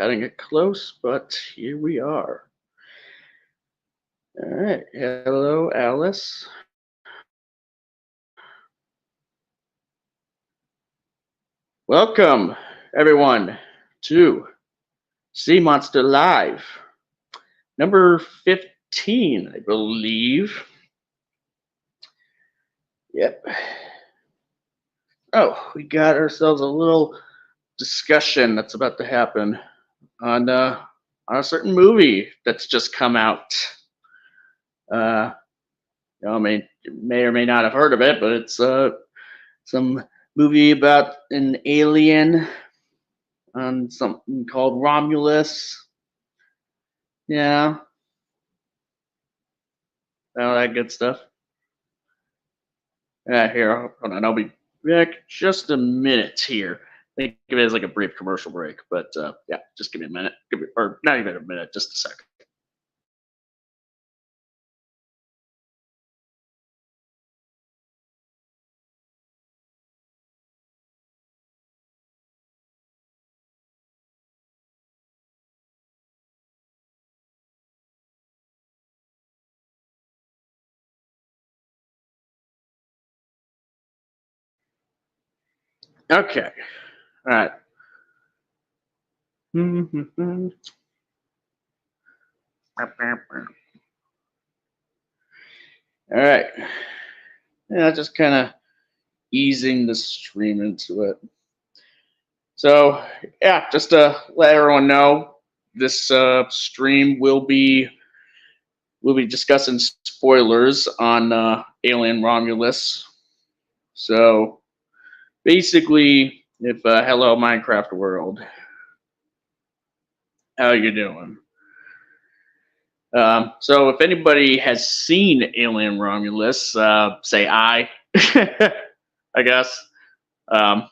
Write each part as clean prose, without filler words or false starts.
cutting it close, but here we are. All right. Hello, Alice. Welcome, everyone, to Sea Monster Live, number 15, I believe. Yep. Oh, we got ourselves a little discussion that's about to happen on a certain movie that's just come out. I mean, you may or may not have heard of it, but it's some movie about an alien on something called Romulus. Yeah, all that good stuff. Here, hold on. I'll be back just a minute here. Think of it as like a brief commercial break, but yeah, just give me a minute. Or not even a minute, just a second. Okay. All right. All right. Yeah, just kind of easing the stream into it. So yeah, just to let everyone know, this stream will be we'll be discussing spoilers on Alien Romulus. So basically, if hello Minecraft world, how you doing? So if anybody has seen Alien Romulus, say I, I guess. If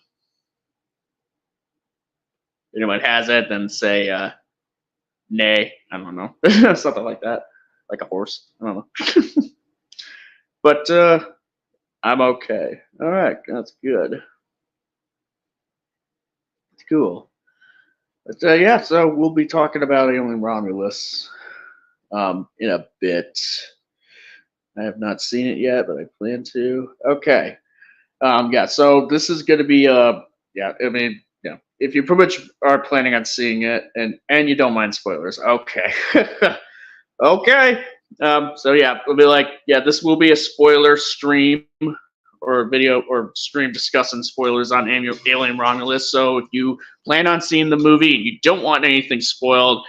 anyone has it, then say nay. I don't know, something like that, like a horse. I don't know. But I'm okay. All right, that's good. It's cool. But yeah, so we'll be talking about Alien Romulus in a bit. I have not seen it yet, but I plan to. Okay. Yeah, so this is going to be yeah, I mean, yeah, if you pretty much are planning on seeing it and you don't mind spoilers, okay. Okay. So yeah, it'll be like, yeah, this will be a spoiler stream or video or stream discussing spoilers on Alien Romulus. So if you plan on seeing the movie and you don't want anything spoiled,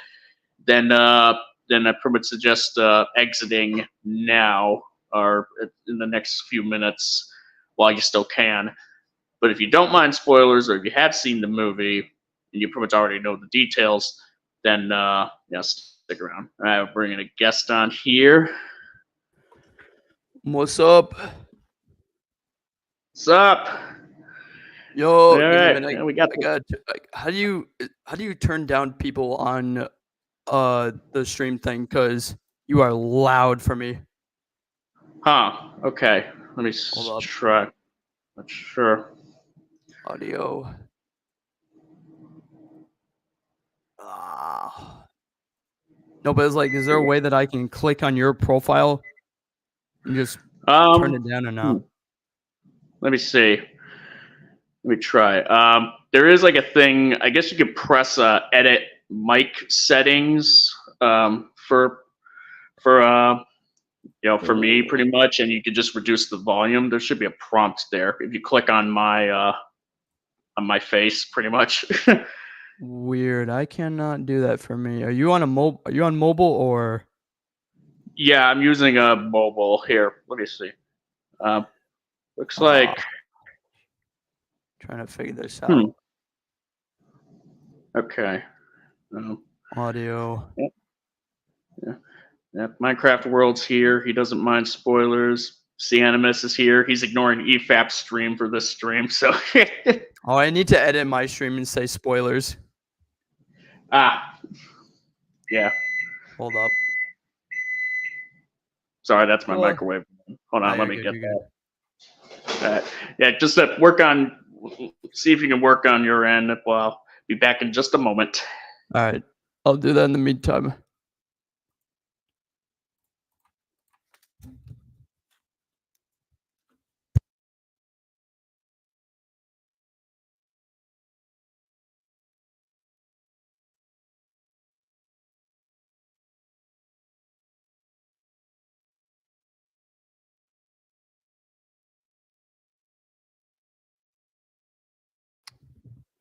then I pretty much suggest exiting now or in the next few minutes while you still can. But if you don't mind spoilers or if you have seen the movie and you pretty much already know the details, then yeah, stick around. All right, we're bringing a guest on here. What's up? What's up? Yo, All give me a right, minute. yeah, we got. I got. How do you turn down people on the stream thing? Cause you are loud for me. Huh. Okay. Let me Hold up. try. Not sure. Audio. Ah. No, but it's like, is there a way that I can click on your profile and just turn it down or not? Let me see. Let me try. There is like a thing. I guess you could press edit mic settings for for me pretty much, and you could just reduce the volume. There should be a prompt there if you click on my face, pretty much. Weird. I cannot do that for me. Are you on Are you on mobile or? Yeah, I'm using a mobile here. Let me see. Looks like. Trying to figure this out. Okay. Audio. Yeah. Minecraft World's here. He doesn't mind spoilers. Cianimus is here. He's ignoring EFAP's stream for this stream. So. Oh, I need to edit my stream and say spoilers. Yeah. Hold up. Sorry, that's my microwave. Hold on, let me get that. Yeah, just work on. See if you can work on your end. Well, I'll be back in just a moment. All right. I'll do that in the meantime.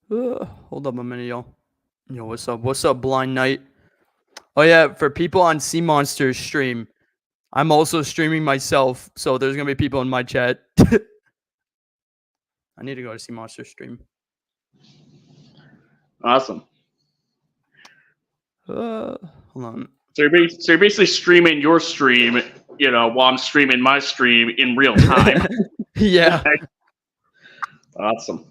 Hold up a minute, y'all. Yo, what's up? What's up, Blind Knight? Oh yeah, for people on Sea Monster's stream, I'm also streaming myself, so there's gonna be people in my chat. I need to go to Sea Monster's stream. Awesome. Hold on. So you're basically streaming your stream, while I'm streaming my stream in real time. Yeah. Awesome.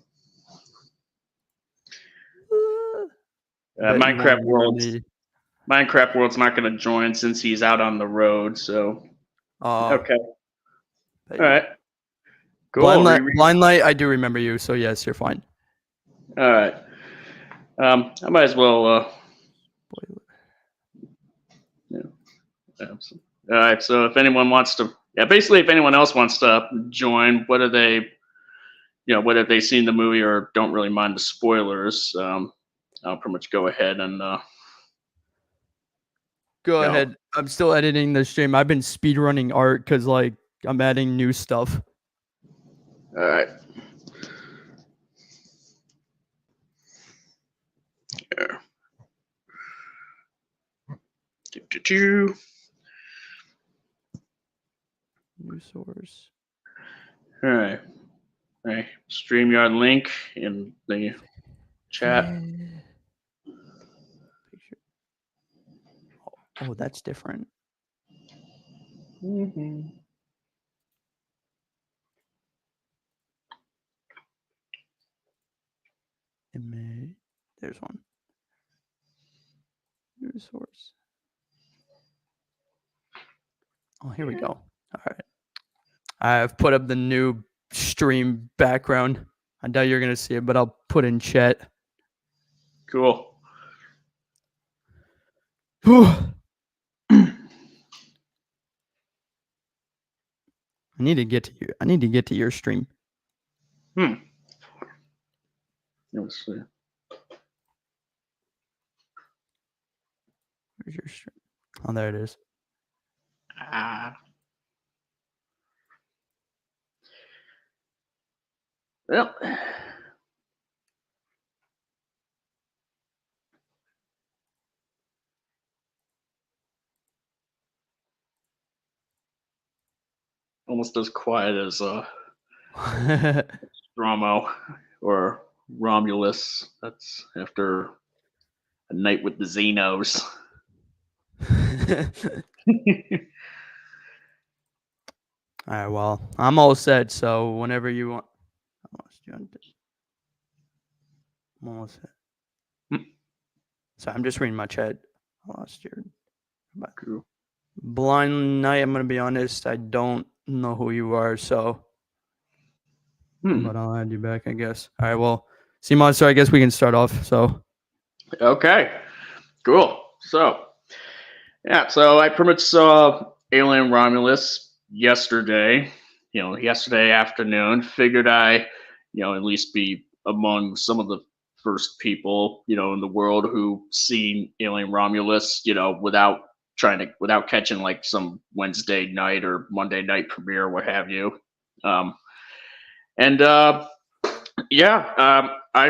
Bet you Minecraft won't remember Minecraft me. World's not going to join since he's out on the road. So okay, all right, cool. Blind Light, I do remember you, so yes, you're fine. All right. I might as well. All right. So if anyone wants to, basically, if anyone else wants to join, whether they've seen the movie or don't really mind the spoilers, I'll pretty much go ahead and. Go ahead. I'm still editing the stream. I've been speedrunning art because I'm adding new stuff. All right. New source. All right. All right. StreamYard link in the chat. Oh, that's different. Mm-hmm. There's one. New source. Oh, here we go. All right. I've put up the new stream background. I doubt you're going to see it, but I'll put in chat. Cool. I need to get to you. I need to get to your stream. Let's see. Where's your stream? Oh, there it is. Well. Almost as quiet as Stromo or Romulus. That's after a night with the Xenos. All right, well, I'm all set, so whenever you want. I'm almost set. So I'm just reading my chat. I lost your. Cool. Blind Knight, I'm going to be honest, I don't know who you are, so. But I'll add you back, I guess. All right, well, Sea Monster, I guess we can start off, so. Okay. Cool. So, so I pretty much saw Alien Romulus yesterday, yesterday afternoon. Figured I, at least be among some of the first people, in the world who seen Alien Romulus, without catching like some Wednesday night or Monday night premiere, what have you. I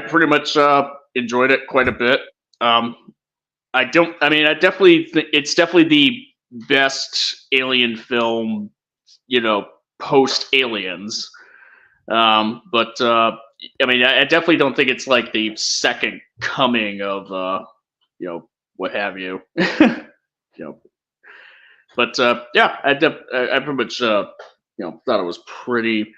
pretty much enjoyed it quite a bit. I definitely think it's definitely the best Alien film, post Aliens. I definitely don't think it's like the second coming of, what have you. But I pretty much, thought it was pretty,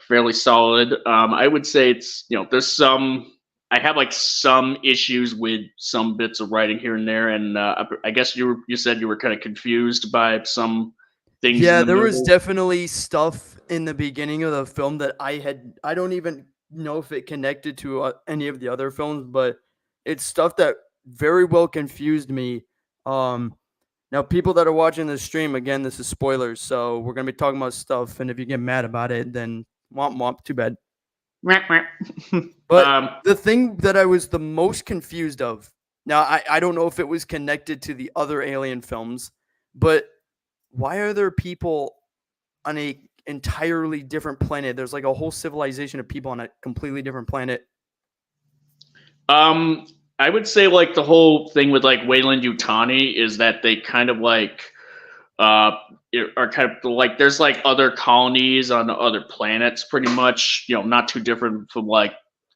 fairly solid. I would say it's, there's some. I have like some issues with some bits of writing here and there, and I guess you said you were kind of confused by some things. Yeah, there was definitely stuff in the beginning of the film that I don't even know if it connected to any of the other films, but it's stuff that very well confused me. Now, people that are watching this stream, again, this is spoilers, so we're gonna be talking about stuff, and if you get mad about it, then womp womp, too bad. But the thing that I was the most confused of, now I don't know if it was connected to the other Alien films, but why are there people on a entirely different planet? There's like a whole civilization of people on a completely different planet. I would say like the whole thing with like Weyland-Yutani is that they kind of like are kind of like there's like other colonies on other planets, pretty much, not too different from like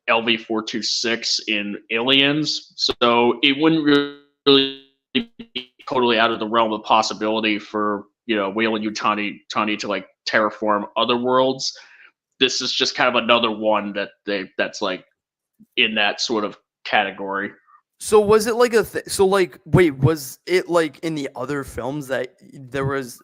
LV-426 in Aliens. So it wouldn't really be totally out of the realm of possibility for Weyland-Yutani to like terraform other worlds. This is just kind of another one that's like in that sort of category. So was it like wait, was it like in the other films that there was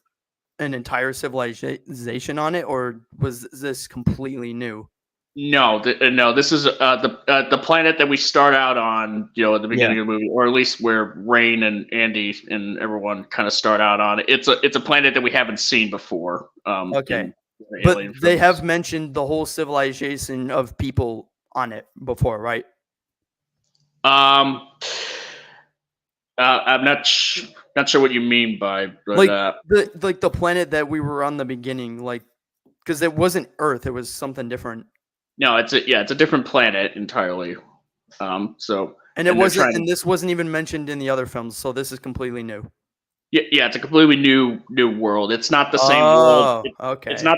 an entire civilization on it, or was this completely new? No, no. This is the planet that we start out on, at the beginning of the movie, or at least where Rain and Andy and everyone kind of start out on. It's a planet that we haven't seen before. Okay, but they have mentioned the whole civilization of people on it before, right? I'm not sure what you mean by the planet that we were on the beginning, like, because it wasn't Earth, it was something different. No, it's a different planet entirely. And this wasn't even mentioned in the other films, so this is completely new. Yeah, it's a completely new world. It's not the same world. Okay. It's not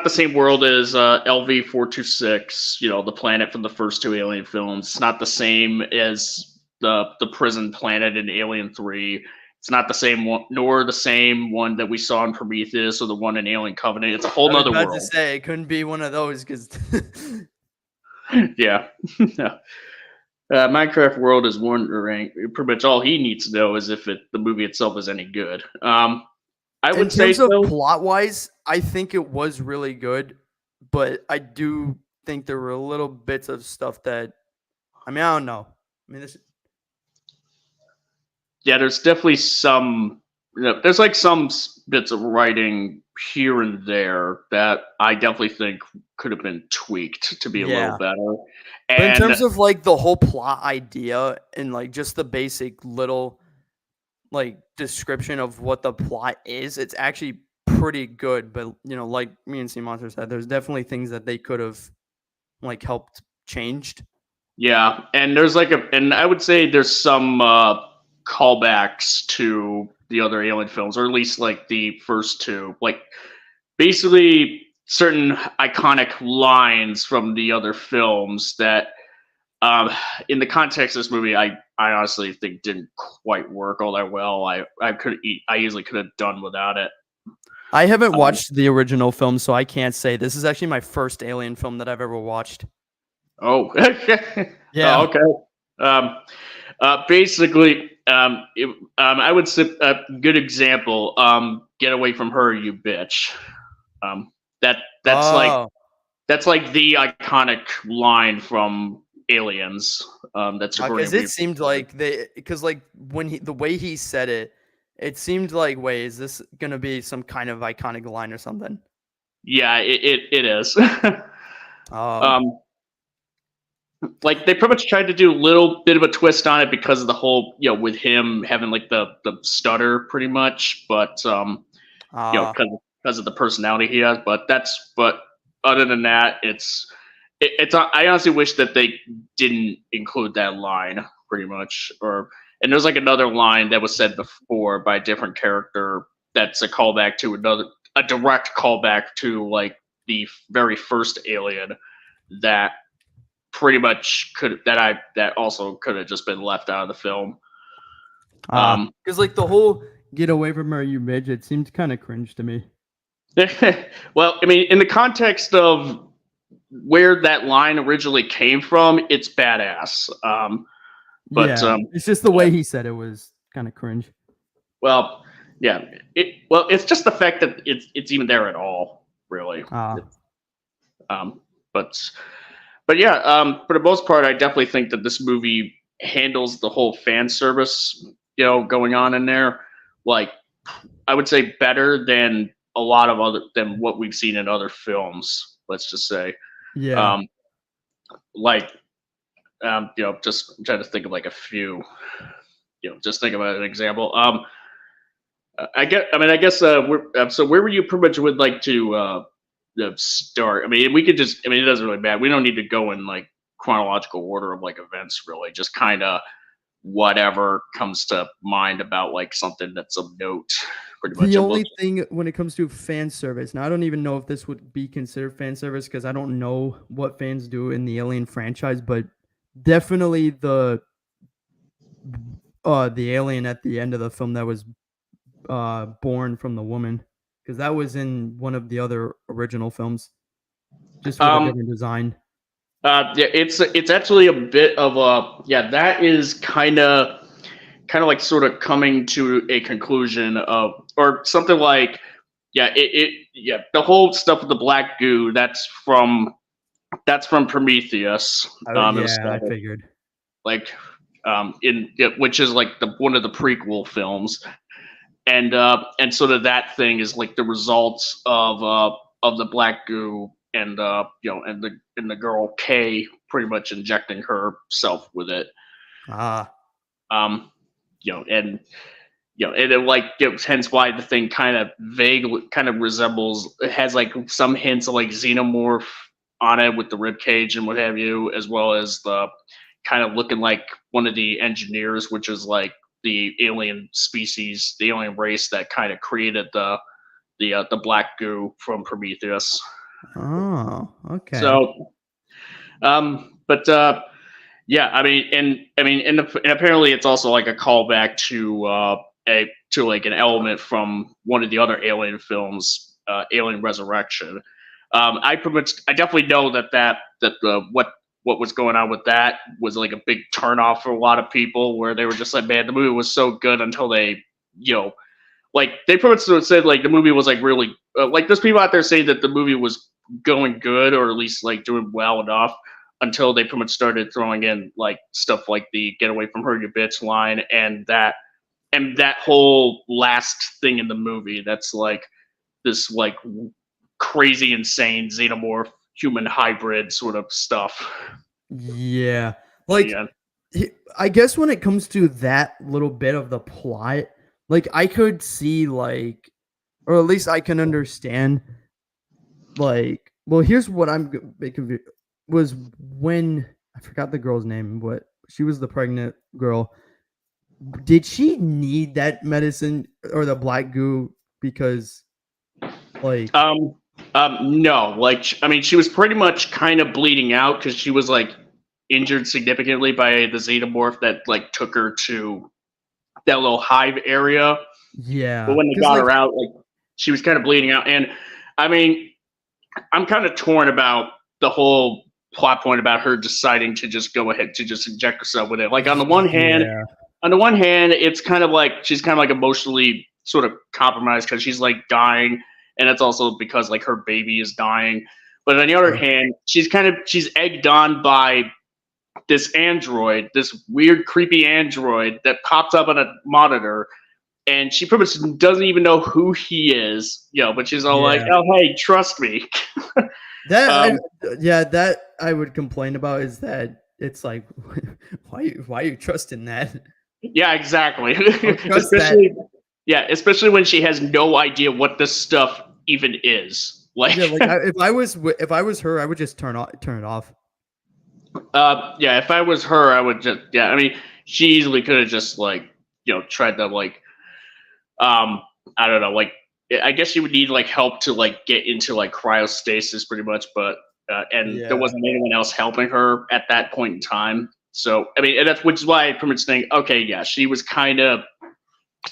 the same world as LV-426. The planet from the first two Alien films. It's not the same as the prison planet in Alien 3. It's not the same one, nor the same one that we saw in Prometheus or the one in Alien Covenant. It's a whole nother world. I was about to say it couldn't be one of those because. Yeah. Minecraft World is wondering. Pretty much all he needs to know is if the movie itself is any good. I would say in terms of plot-wise, I think it was really good, but I do think there were little bits of stuff that, I don't know. Yeah, there's definitely some. There's like some bits of writing here and there that I definitely think could have been tweaked to be a little better. But in terms of like the whole plot idea and like just the basic little like description of what the plot is, it's actually pretty good. But like me and Sea Monster said, there's definitely things that they could have like helped changed. Yeah, and there's and I would say there's some callbacks to the other Alien films, or at least like the first two, like basically certain iconic lines from the other films that in the context of this movie I honestly think didn't quite work all that well. I easily could have done without it. I haven't watched the original film, so I can't say. This is actually my first Alien film that I've ever watched. Oh. Yeah. Oh, okay. Basically, I would say a good example. Get away from her, you bitch. That's like the iconic line from Aliens. That's because it seemed like the way he said it, it seemed like, wait, is this gonna be some kind of iconic line or something? Yeah, it is. Like they pretty much tried to do a little bit of a twist on it because of the whole, with him having like the stutter pretty much, but because of the personality he has. But other than that, it's I honestly wish that they didn't include that line pretty much. And there's like another line that was said before by a different character that's a callback to a direct callback to like the very first Alien that pretty much that also could have just been left out of the film. Because like the whole "get away from her, you bitch," it seemed kind of cringe to me. Well, in the context of where that line originally came from, it's badass. It's just the way he said it was kind of cringe. Well, yeah. It's just the fact that it's even there at all, really. But yeah, for the most part, I definitely think that this movie handles the whole fan service, going on in there, like I would say better than a lot of other than what we've seen in other films. Let's just say, Yeah. um, like just I'm trying to think of like a few, just think about an example. I guess so where were you pretty much would like to start? I mean, we could just. I mean, it doesn't really matter. We don't need to go in like chronological order of like events, really. Just kind of whatever comes to mind about like something that's of note. Pretty much. The only thing when it comes to fan service, now I don't even know if this would be considered fan service because I don't know what fans do in the Alien franchise, but definitely the alien at the end of the film that was born from the woman, because that was in one of the other original films, just with a different design. Yeah, it's actually a bit of a that is kind of like sort of coming to a conclusion of or something like the whole stuff with the black goo that's from Prometheus. I figured. Like which is like one of the prequel films, and sort of that thing is like the results of the black goo and and the girl Kay pretty much injecting herself with it. Um, and and it like hence why the thing kind of vaguely kind of resembles. It has like some hints of like xenomorph on it with the rib cage and what have you, as well as the kind of looking like one of the engineers, which is like the alien species, the alien race that kind of created the black goo from Prometheus. Oh, okay. So, but yeah, I mean, and apparently it's also like a callback to like an element from one of the other Alien films, Alien Resurrection. I definitely know that the what was going on with that was like a big turnoff for a lot of people, where they were just like, man, the movie was so good until they, like they pretty much said like the movie was like really like there's people out there saying that the movie was going good or at least like doing well enough until they pretty much started throwing in like stuff like the "Get away from her, you bitch" line and that whole last thing in the movie that's like this like crazy insane xenomorph human hybrid sort of stuff. Yeah. Like I guess when it comes to that little bit of the plot, like I could see like, or at least I can understand like, well, here's what I'm confused was when I forgot the girl's name, but she was the pregnant girl. Did she need that medicine or the black goo because like no, like I mean she was pretty much kind of bleeding out because she was like injured significantly by the xenomorph that like took her to that little hive area. Yeah. But when they got her out, like she was kind of bleeding out. And I mean, I'm kind of torn about the whole plot point about her deciding to just go ahead to just inject herself with it. Like on the one hand, it's kind of like she's kind of like emotionally sort of compromised because she's like dying, and it's also because like her baby is dying. But on the other hand, she's egged on by this android, this weird, creepy android that pops up on a monitor, and she pretty much doesn't even know who he is, but she's all like, "Oh, hey, trust me." That I would complain about is that it's like, why are you trusting that? Yeah, exactly. Especially when she has no idea what this stuff even is. Like, if I was her, I would just turn it off. If I was her, I would just I mean, she easily could have just like tried to like I don't know, like I guess she would need like help to like get into like cryostasis pretty much, but there wasn't anyone else helping her at that point in time. So I mean, and which is why I pretty much think, okay, yeah, she was kind of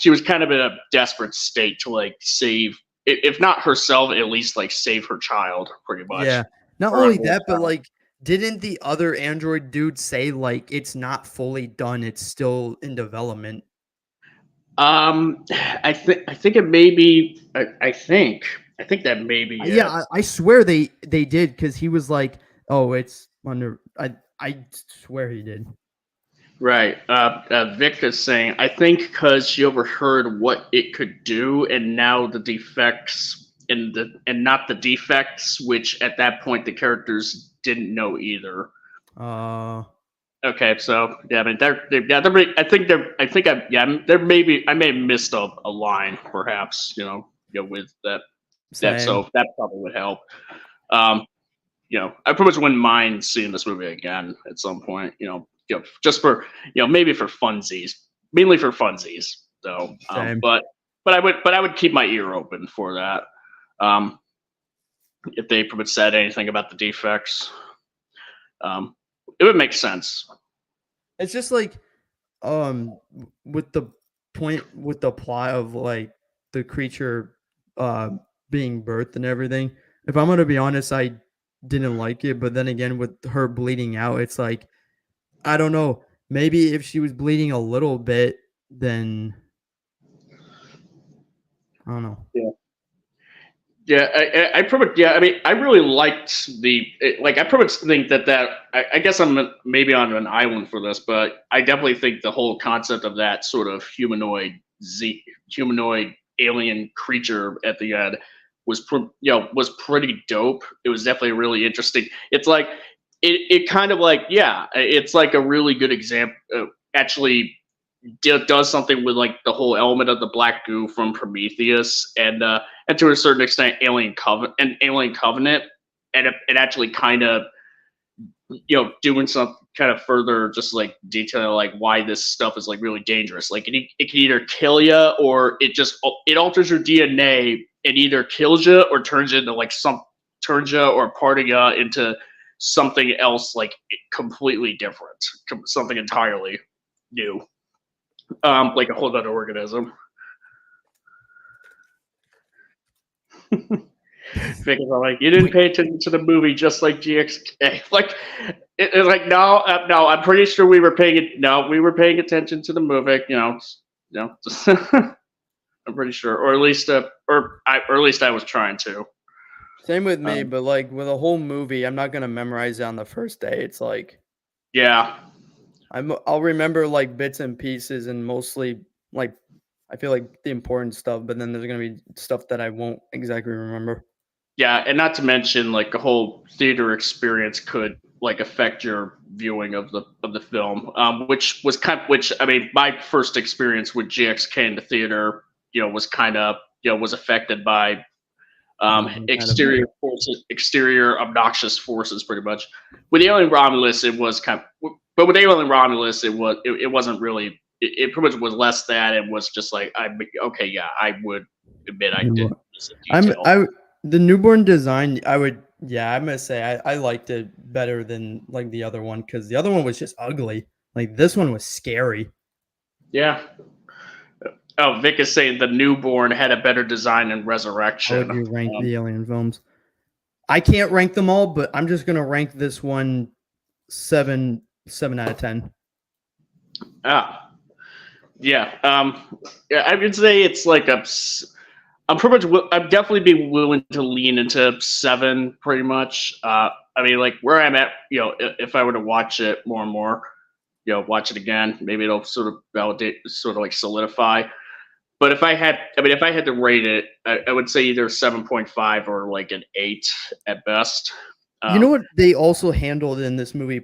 in a desperate state to like save, if not herself, at least like save her child, pretty much. Yeah. Not only that, but like, didn't the other android dude say like it's not fully done, it's still in development? I think it may be. I think that may be. Yeah, I swear they did because he was like, "Oh, it's under." I swear he did. Right. Vic is saying, I think because she overheard what it could do, and now the defects and not the defects, which at that point the characters didn't know either. Okay, so yeah, I mean, I think there I may have missed a line, perhaps, with that. Same. So that probably would help. I pretty much wouldn't mind seeing this movie again at some point. Just for maybe for funsies, mainly for funsies, though. Same. But I would keep my ear open for that. If they pretty much said anything about the defects, it would make sense. It's just like, with the plot of like the creature, being birthed and everything. If I'm gonna be honest, I didn't like it. But then again, with her bleeding out, it's like, I don't know. Maybe if she was bleeding a little bit, then I don't know. Yeah. Yeah, I mean, I really liked I pretty much think that I guess I'm maybe on an island for this, but I definitely think the whole concept of that sort of humanoid alien creature at the end was pretty dope. It was definitely really interesting. It's like it kind of like, yeah, it's like a really good example. Actually, does something with like the whole element of the black goo from Prometheus and to a certain extent Alien Covenant, and it actually kind of doing some kind of further just like detail like why this stuff is like really dangerous. Like it can either kill you or it alters your DNA and either kills you or turns you or part of you into something else, like completely different, something entirely new. Like a whole other organism. Because I'm like, you didn't pay attention to the movie, just like GXK. Like, it's like, no, I'm pretty sure we were paying it. No, we were paying attention to the movie. I'm pretty sure, or at least I was trying to. Same with me, but like with a whole movie, I'm not gonna memorize it on the first day. It's like, yeah. I'll remember like bits and pieces, and mostly like I feel like the important stuff, but then there's gonna be stuff that I won't exactly remember. Yeah, and not to mention like the whole theater experience could like affect your viewing of the film, which I mean, my first experience with GXK in the theater, was kind of was affected by exterior obnoxious forces, pretty much. With Alien Romulus, it was but with Alien Romulus, it wasn't really. It pretty much was less that. It was just like, I would admit I did. The newborn design, I'm gonna say I liked it better than like the other one, because the other one was just ugly. Like this one was scary. Yeah. Oh, Vic is saying the newborn had a better design than Resurrection. How would you rank the Alien films? I can't rank them all, but I'm just gonna rank this one 7 out of 10. Yeah. I would say it's like I'm definitely be willing to lean into 7, pretty much. I mean, like where I'm at, if I were to watch it more and more, watch it again, maybe it'll sort of validate, sort of like solidify. But if I had to rate it, I would say either 7.5 or like an 8 at best. You know what they also handled in this movie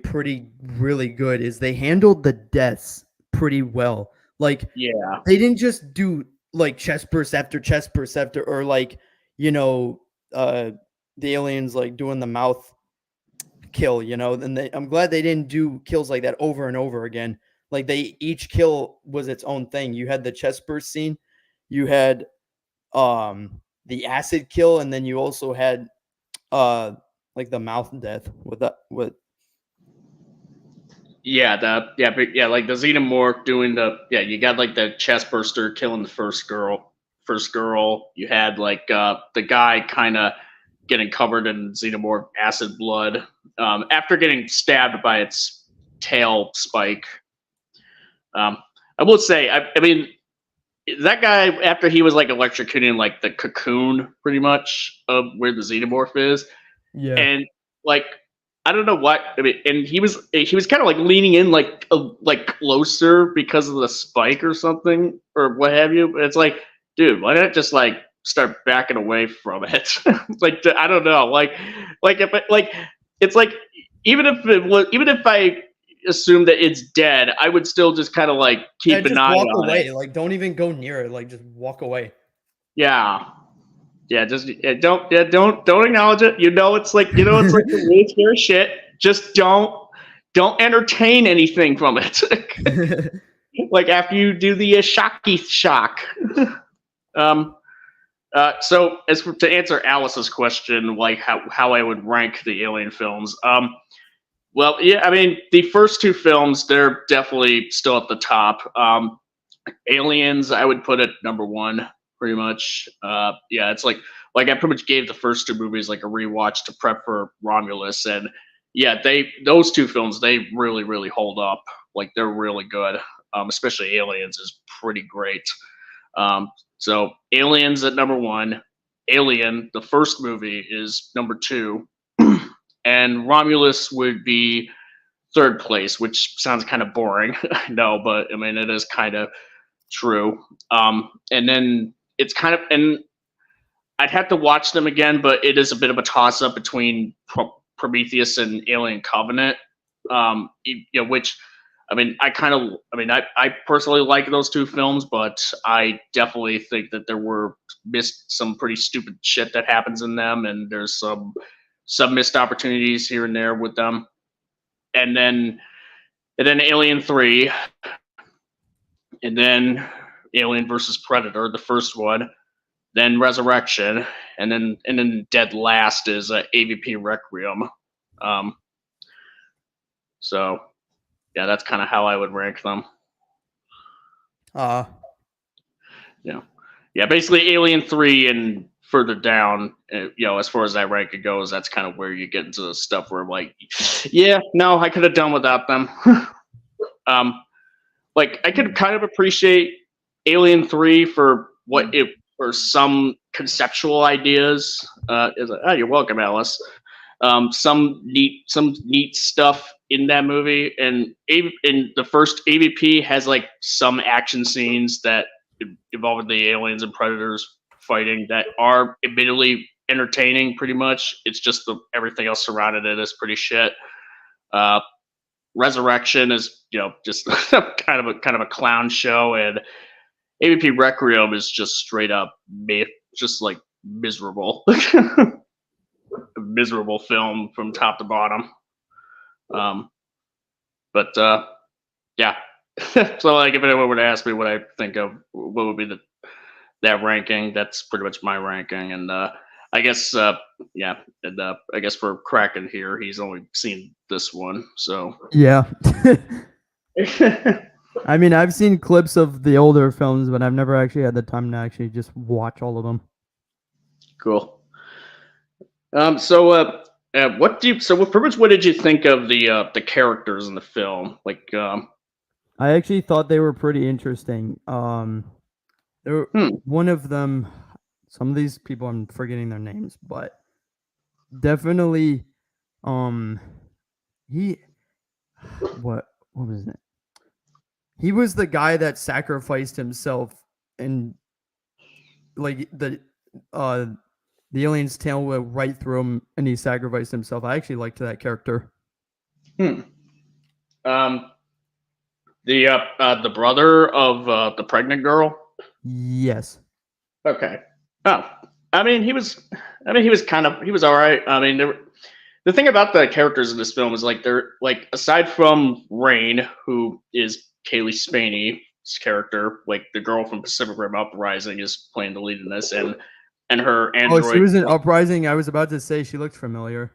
really good is they handled the deaths pretty well. Like, yeah, they didn't just do like chest burst after chest burst after, or like, the aliens like doing the mouth kill, and I'm glad they didn't do kills like that over and over again. Like each kill was its own thing. You had the chest burst scene, you had the acid kill, and then you also had like the mouth death with like the xenomorph doing you got like the chest burster killing the first girl. You had like the guy kind of getting covered in xenomorph acid blood after getting stabbed by its tail spike. I will say, I mean, that guy, after he was like electrocuting like the cocoon, pretty much, of where the xenomorph is. Yeah. And like, I don't know what I mean, and he was kind of like leaning in like closer because of the spike or something or what have you. But it's like, dude, why not just like start backing away from it? Like I don't know, if it, like it's like even if I assume that it's dead, I would still just kind of like keep an just eye walk on away. it. Like, don't even go near it. Like, just walk away. Yeah. Yeah, just don't acknowledge it. It's like it's like the really scary shit. Just don't entertain anything from it. Like after you do the shocky shock. So to answer Alice's question, like how I would rank the Alien films. Well, yeah, I mean the first two films, they're definitely still at the top. Aliens, I would put it number one, pretty much. Yeah, it's like I pretty much gave the first two movies like a rewatch to prep for Romulus, and yeah, those two films, they really really hold up. Like they're really good. Especially Aliens is pretty great. So Aliens at number one, Alien, the first movie, is number two, and Romulus would be third place, which sounds kind of boring. I know, but I mean it is kind of true. And then it's kind of, and I'd have to watch them again, but it is a bit of a toss up between Prometheus and Alien Covenant. Which I mean, I personally like those two films, but I definitely think that there were some pretty stupid shit that happens in them, and there's some missed opportunities here and there with them. And then Alien 3, and then Alien versus Predator, the first one, then Resurrection, and then dead last is AVP Requiem. So yeah, that's kind of how I would rank them. Yeah, basically Alien 3 and further down, as far as that ranking goes, that's kind of where you get into the stuff where I'm like, yeah, no, I could have done without them. Like I could kind of appreciate Alien 3 for for some conceptual ideas. You're welcome, Alice. Some neat stuff in that movie, and in the first AVP has like some action scenes that involve the aliens and predators fighting that are admittedly entertaining. Pretty much, it's just everything else surrounding it is pretty shit. Resurrection is just kind of a clown show, and AVP Requiem is just straight up just like miserable. A miserable film from top to bottom. Yeah. So like if anyone were to ask me what I think of what would be that ranking, that's pretty much my ranking. And I guess yeah, and I guess for Kraken here, he's only seen this one, so yeah. I mean, I've seen clips of the older films, but I've never actually had the time to actually just watch all of them. Cool. So pretty much what did you think of the characters in the film? Like, I actually thought they were pretty interesting. One of them, some of these people, I'm forgetting their names, but definitely, what was it? He was the guy that sacrificed himself, and like the alien's tail went right through him, and he sacrificed himself. I actually liked that character. The brother of the pregnant girl. Yes. Okay. Oh, I mean, he was all right. I mean, the thing about the characters in this film is like they're like, aside from Rain, who is Kaylee Spaney's character, like the girl from Pacific Rim Uprising is playing the lead in this, and her android. Oh, she was in Uprising. I was about to say she looked familiar.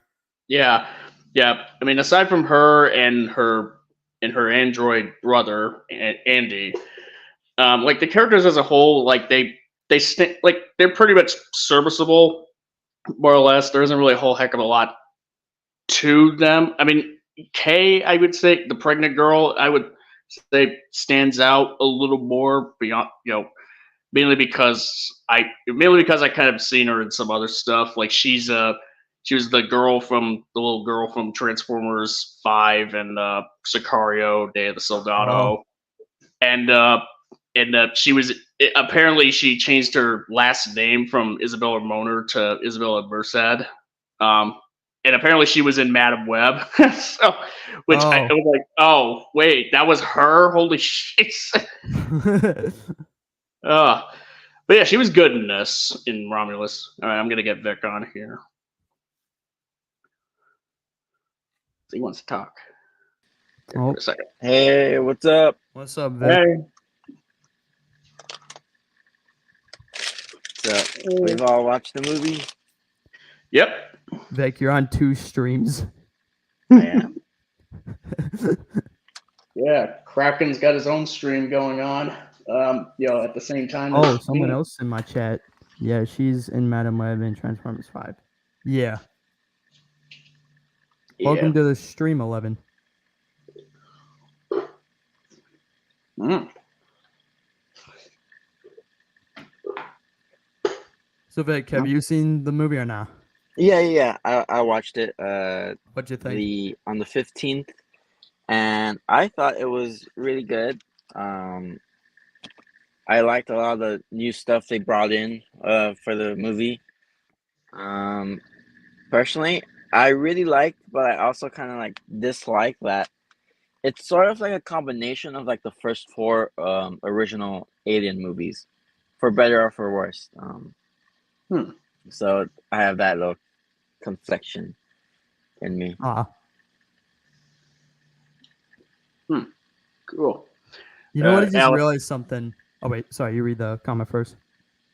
Yeah. I mean, aside from her and her android brother Andy, like the characters as a whole, like they're pretty much serviceable, more or less. There isn't really a whole heck of a lot to them. I mean, Kay, I would say the pregnant girl, I would say stands out a little more beyond, mainly because I kind of seen her in some other stuff. Like she's She was the little girl from Transformers 5 and Sicario, Day of the Soldado, and she was apparently she changed her last name from Isabella Moner to Isabella Merced. And apparently she was in Madam Web, so I was like, oh wait, that was her. Holy shit! But yeah, she was good in this in Romulus. All right, I'm gonna get Vic on here. He wants to talk. For a second. Hey, what's up? What's up, Vic? Hey. So we've all watched the movie. Yep. Vic, you're on 2 streams. Yeah. Yeah, Kraken's got his own stream going on. At the same time. Oh, someone else in my chat. Yeah, she's in Madam Web and Transformers 5. Yeah. Welcome to the stream, 11. So, Vic, have you seen the movie or not? Yeah. I watched it. What'd you think? On the 15th, and I thought it was really good. I liked a lot of the new stuff they brought in for the movie. Personally, I really liked, but I also kind of like dislike that it's sort of like a combination of like the first 4 original Alien movies, for better or for worse. So I have that little confliction in me. Cool. You know what? I just realized something. Oh wait, sorry. You read the comment first.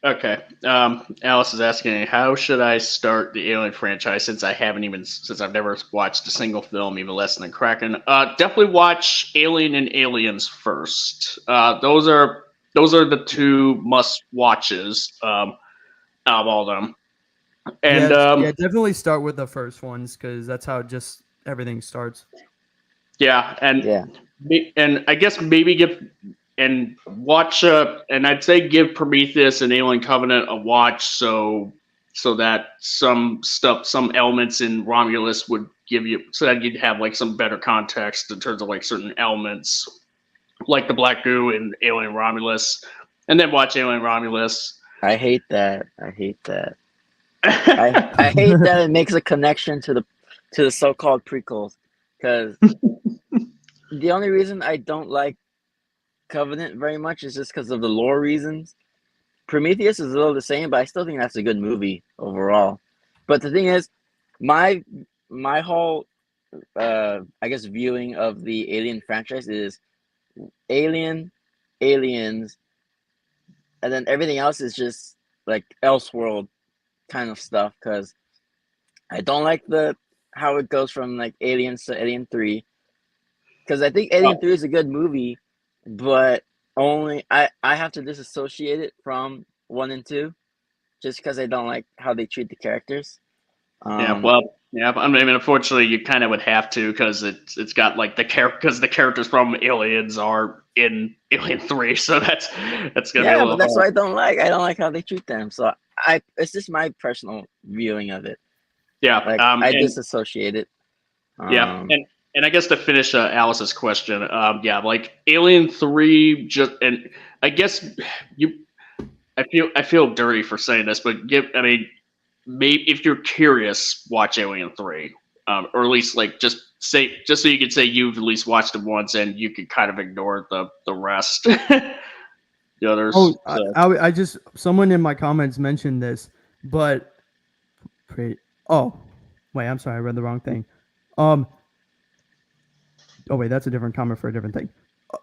Okay. Alice is asking, how should I start the Alien franchise since I've never watched a single film, even less than Kraken? Definitely watch Alien and Aliens first. Those are the 2 must watches out of all of them. And definitely start with the first ones because that's how just everything starts. Yeah, and I guess maybe give Prometheus and Alien Covenant a watch so that some elements in Romulus would give you, so that you'd have like some better context in terms of like certain elements like the black goo in Alien Romulus, and then watch Alien Romulus. I hate that. I hate that it makes a connection to the so-called prequels, because the only reason I don't like Covenant very much is just because of the lore reasons. Prometheus is a little the same, but I still think that's a good movie overall. But the thing is, my whole I guess viewing of the Alien franchise is Alien, Aliens, and then everything else is just like Elseworld kind of stuff, because I don't like how it goes from like Aliens to Alien 3, because I think Alien 3 is a good movie, but only I have to disassociate it from 1 and 2 just because I don't like how they treat the characters. I mean, unfortunately, you kind of would have to, because it's got like because the characters from Aliens are in Alien 3, so that's gonna be a little but that's hard. what I don't like. I don't like how they treat them. So it's just my personal viewing of it. Yeah, I disassociate it. And I guess to finish Alice's question, like Alien 3, I guess I feel dirty for saying this, but maybe if you're curious, watch Alien 3, or at least like just so you can say you've at least watched it once, and you can kind of ignore the rest. The others. I just, someone in my comments mentioned this, but wait, I'm sorry, I read the wrong thing. Oh wait, that's a different comment for a different thing.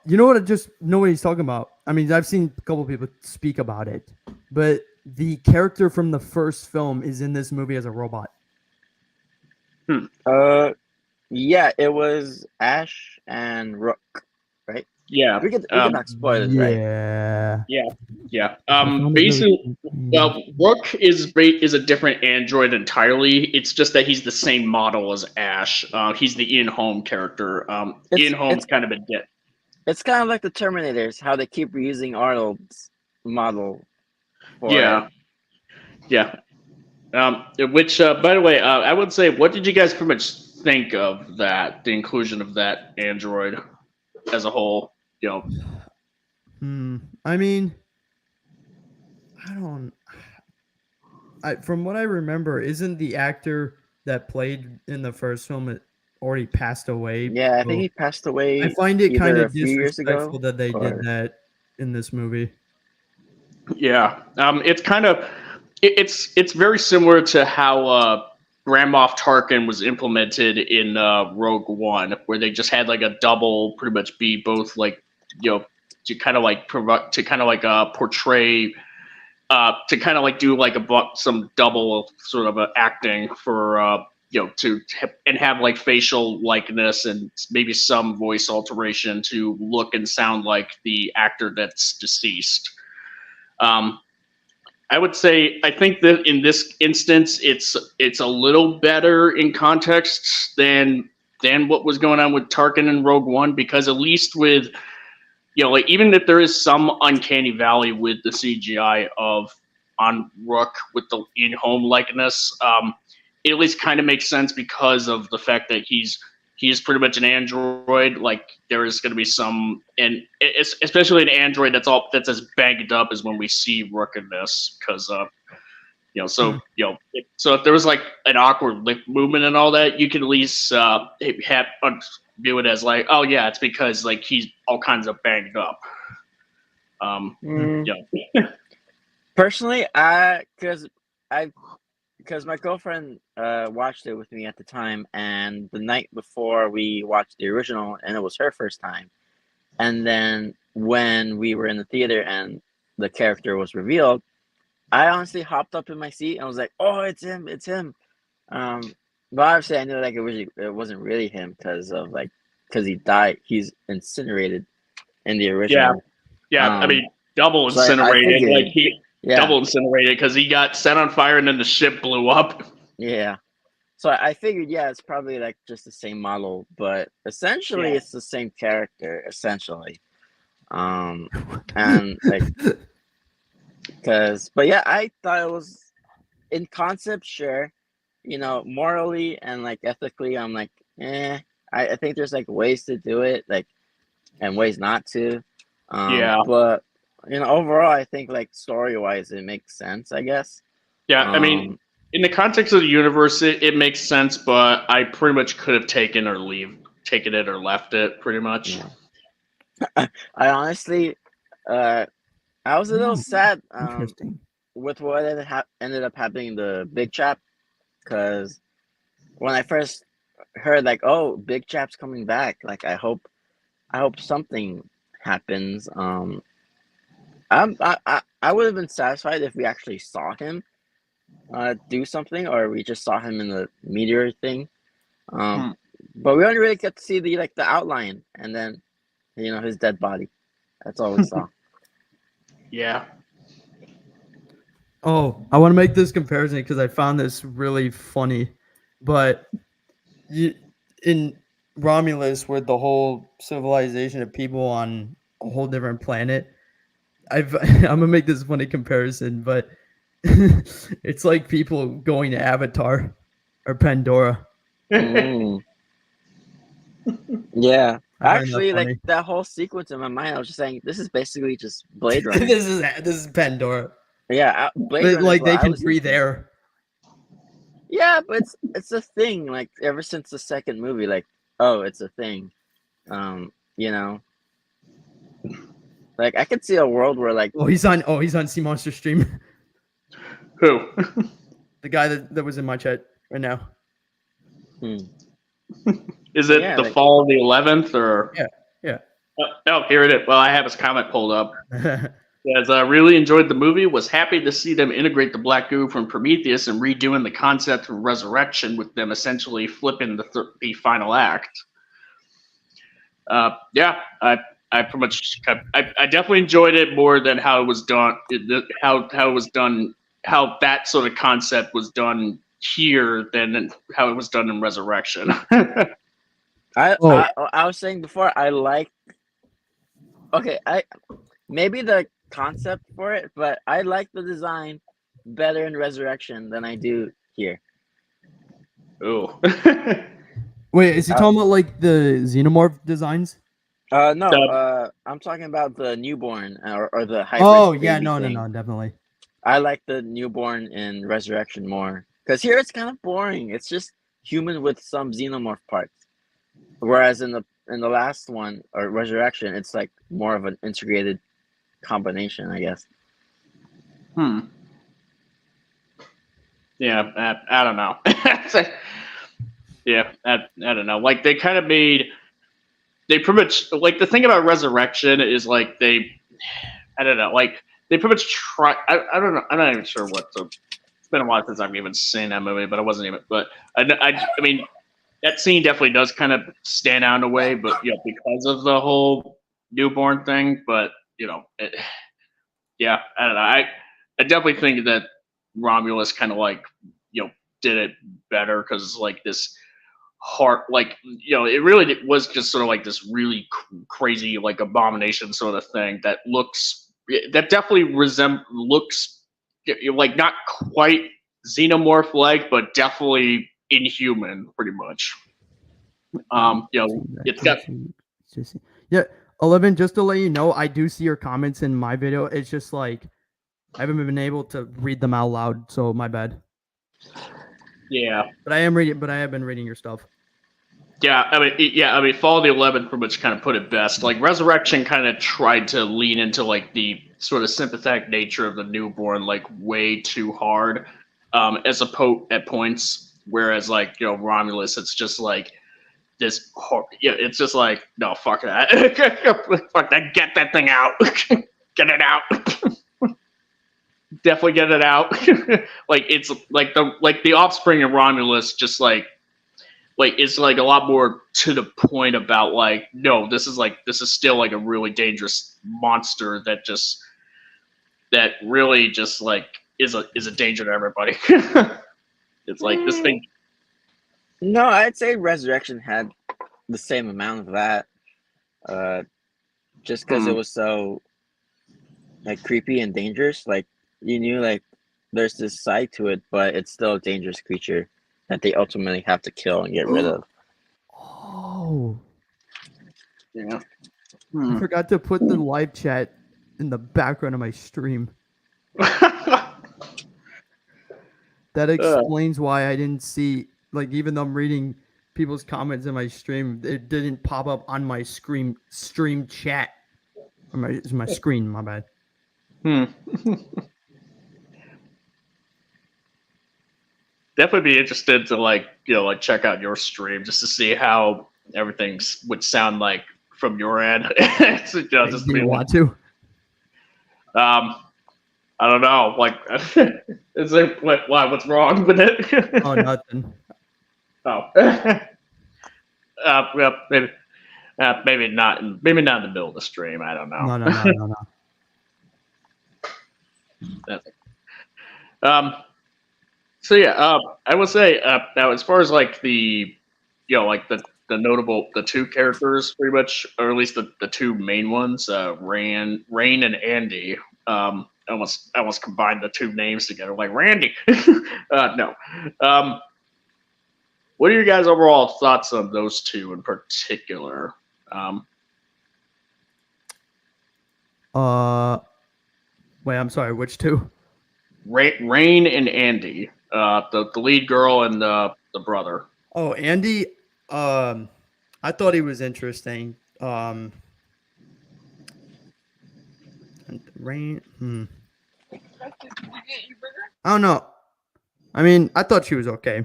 You know what? I just know what he's talking about. I mean, I've seen a couple people speak about it, but the character from the first film is in this movie as a robot. Yeah, it was Ash and Rook, right? Yeah, we can talk spoilers, right? Yeah. Basically, Rook is a different android entirely. It's just that he's the same model as Ash. He's the Ian Holm character. Ian Holm's kind of a dead. It's kind of like the Terminators, how they keep reusing Arnold's model. Yeah. Which, by the way, I would say, what did you guys pretty much think of that, the inclusion of that android as a whole? You know, I mean, I don't. From what I remember, isn't the actor that played in the first film already passed away? Yeah, I think So he passed I away find it kind either a of few years disrespectful ago that they did or that in this movie. yeah, it's kind of it's very similar to how Grand Moff Tarkin was implemented in Rogue One, where they just had like a double, pretty much be both like to kind of like portray to kind of like do like some double sort of acting for and have like facial likeness and maybe some voice alteration to look and sound like the actor that's deceased. I would say I think that in this instance it's a little better in context than what was going on with Tarkin and Rogue One, because at least with like even if there is some uncanny valley with the CGI of on Rook with the in-home likeness, it at least kind of makes sense because of the fact that he's pretty much an android. Like there is going to be some, and it's especially an android that's as banged up as when we see Rook in this, because so so if there was like an awkward lip movement and all that, you can at least view it as like, oh yeah, it's because like he's all kinds of banged up. Personally, because my girlfriend watched it with me at the time, and the night before we watched the original, and it was her first time. And then when we were in the theater and the character was revealed, I honestly hopped up in my seat and was like, "Oh, it's him! It's him!" But obviously, I knew like it wasn't really him because he died. He's incinerated in the original. Yeah. I mean, double so incinerated. figured, like he double incinerated because he got set on fire and then the ship blew up. Yeah. So I figured, it's probably like just the same model, but essentially it's the same character, essentially. And like, but yeah, I thought it was in concept, sure. Morally and like ethically, I'm like, I think there's like ways to do it, like, and ways not to. But overall, I think like story wise, it makes sense, I guess. Yeah, I mean, in the context of the universe, it makes sense, but I pretty much could have taken it or left it, pretty much. Yeah. I honestly, I was a little sad with what ended up happening in the Big Chap, because when I first heard like, oh, Big Chap's coming back, like I hope something happens. I would have been satisfied if we actually saw him do something, or we just saw him in the meteor thing. But we only really get to see the outline, and then his dead body. That's all we saw. Yeah. Oh, I want to make this comparison because I found this really funny. But in Romulus, with the whole civilization of people on a whole different planet, I'm gonna make this funny comparison, but it's like people going to Avatar or Pandora. Yeah. Actually, like that whole sequence in my mind, I was just saying, this is basically just Blade Runner. This is Pandora. Yeah, Blade Runner. Like they can breathe air. Yeah, but it's a thing. Like ever since the second movie, like, oh, it's a thing. Like I could see a world where like he's on Sea Monster stream. Who? The guy that was in my chat right now. Is it the fall of the 11th or? Yeah. Oh, here it is. Well, I have his comment pulled up. As I really enjoyed the movie, was happy to see them integrate the black goo from Prometheus and redoing the concept of resurrection, with them essentially flipping the final act. Yeah, I pretty much I definitely enjoyed it more than how it was done. How it was done. How that sort of concept was done here than how it was done in Resurrection. I was saying before, I like. Okay, maybe the concept for it, but I like the design better in Resurrection than I do here. Ooh. Wait, is he talking about like the xenomorph designs? No, I'm talking about the newborn or the hybrid. Oh yeah, baby no, thing. definitely. I like the newborn in Resurrection more because here it's kind of boring. It's just human with some xenomorph parts, whereas in the last one or Resurrection, it's like more of an integrated combination, I guess. Yeah, I don't know. Yeah, I don't know. Like they kind of made, they pretty much like the thing about Resurrection is like I don't know, like they pretty much try. I don't know. I'm not even sure what the. It's been a while since I've even seen that movie, but I wasn't even. But I mean, that scene definitely does kind of stand out in a way, but because of the whole newborn thing. But yeah, I don't know. I definitely think that Romulus kind of like did it better because like this heart, like it really was just sort of like this really crazy like abomination sort of thing that definitely looks like not quite xenomorph like, but definitely inhuman, pretty much. It's got yeah. 11. Just to let you know, I do see your comments in my video. It's just like I haven't been able to read them out loud, so my bad. Yeah, but I am reading. But I have been reading your stuff. Yeah, I mean, Fall of the 11th pretty much kind of put it best. Like Resurrection kind of tried to lean into like the sort of sympathetic nature of the newborn, like way too hard, as at points. Whereas like Romulus, it's just like this. It's just like no, fuck that, fuck that, get that thing out, get it out. Definitely get it out. Like it's like the offspring of Romulus, just like it's like a lot more to the point about like no, this is still like a really dangerous monster that really just like is a danger to everybody. It's like this thing. No, I'd say Resurrection had the same amount of that, just because it was so like creepy and dangerous. Like you knew like there's this side to it, but it's still a dangerous creature that they ultimately have to kill and get rid of. Oh. Yeah. I forgot to put the live chat in the background of my stream. That explains why I didn't see, like, even though I'm reading people's comments in my stream, it didn't pop up on my stream chat. It's my screen, my bad. Definitely be interested to like check out your stream just to see how everything would sound like from your end. So, just do you want to? I don't know. Like, is there why? What's wrong with it? Oh, nothing. Oh, well, maybe not. Maybe not in the middle of the stream. I don't know. No. So yeah, I will say now as far as like the, like the notable two characters pretty much, or at least the two main ones, Rain and Andy. I almost combined the two names together, like Randy. No. What are your guys' overall thoughts on those two in particular? Wait, I'm sorry. Which two? Rain and Andy. The lead girl and the brother. Oh, Andy. I thought he was interesting. Rain. I don't know. I mean, I thought she was okay.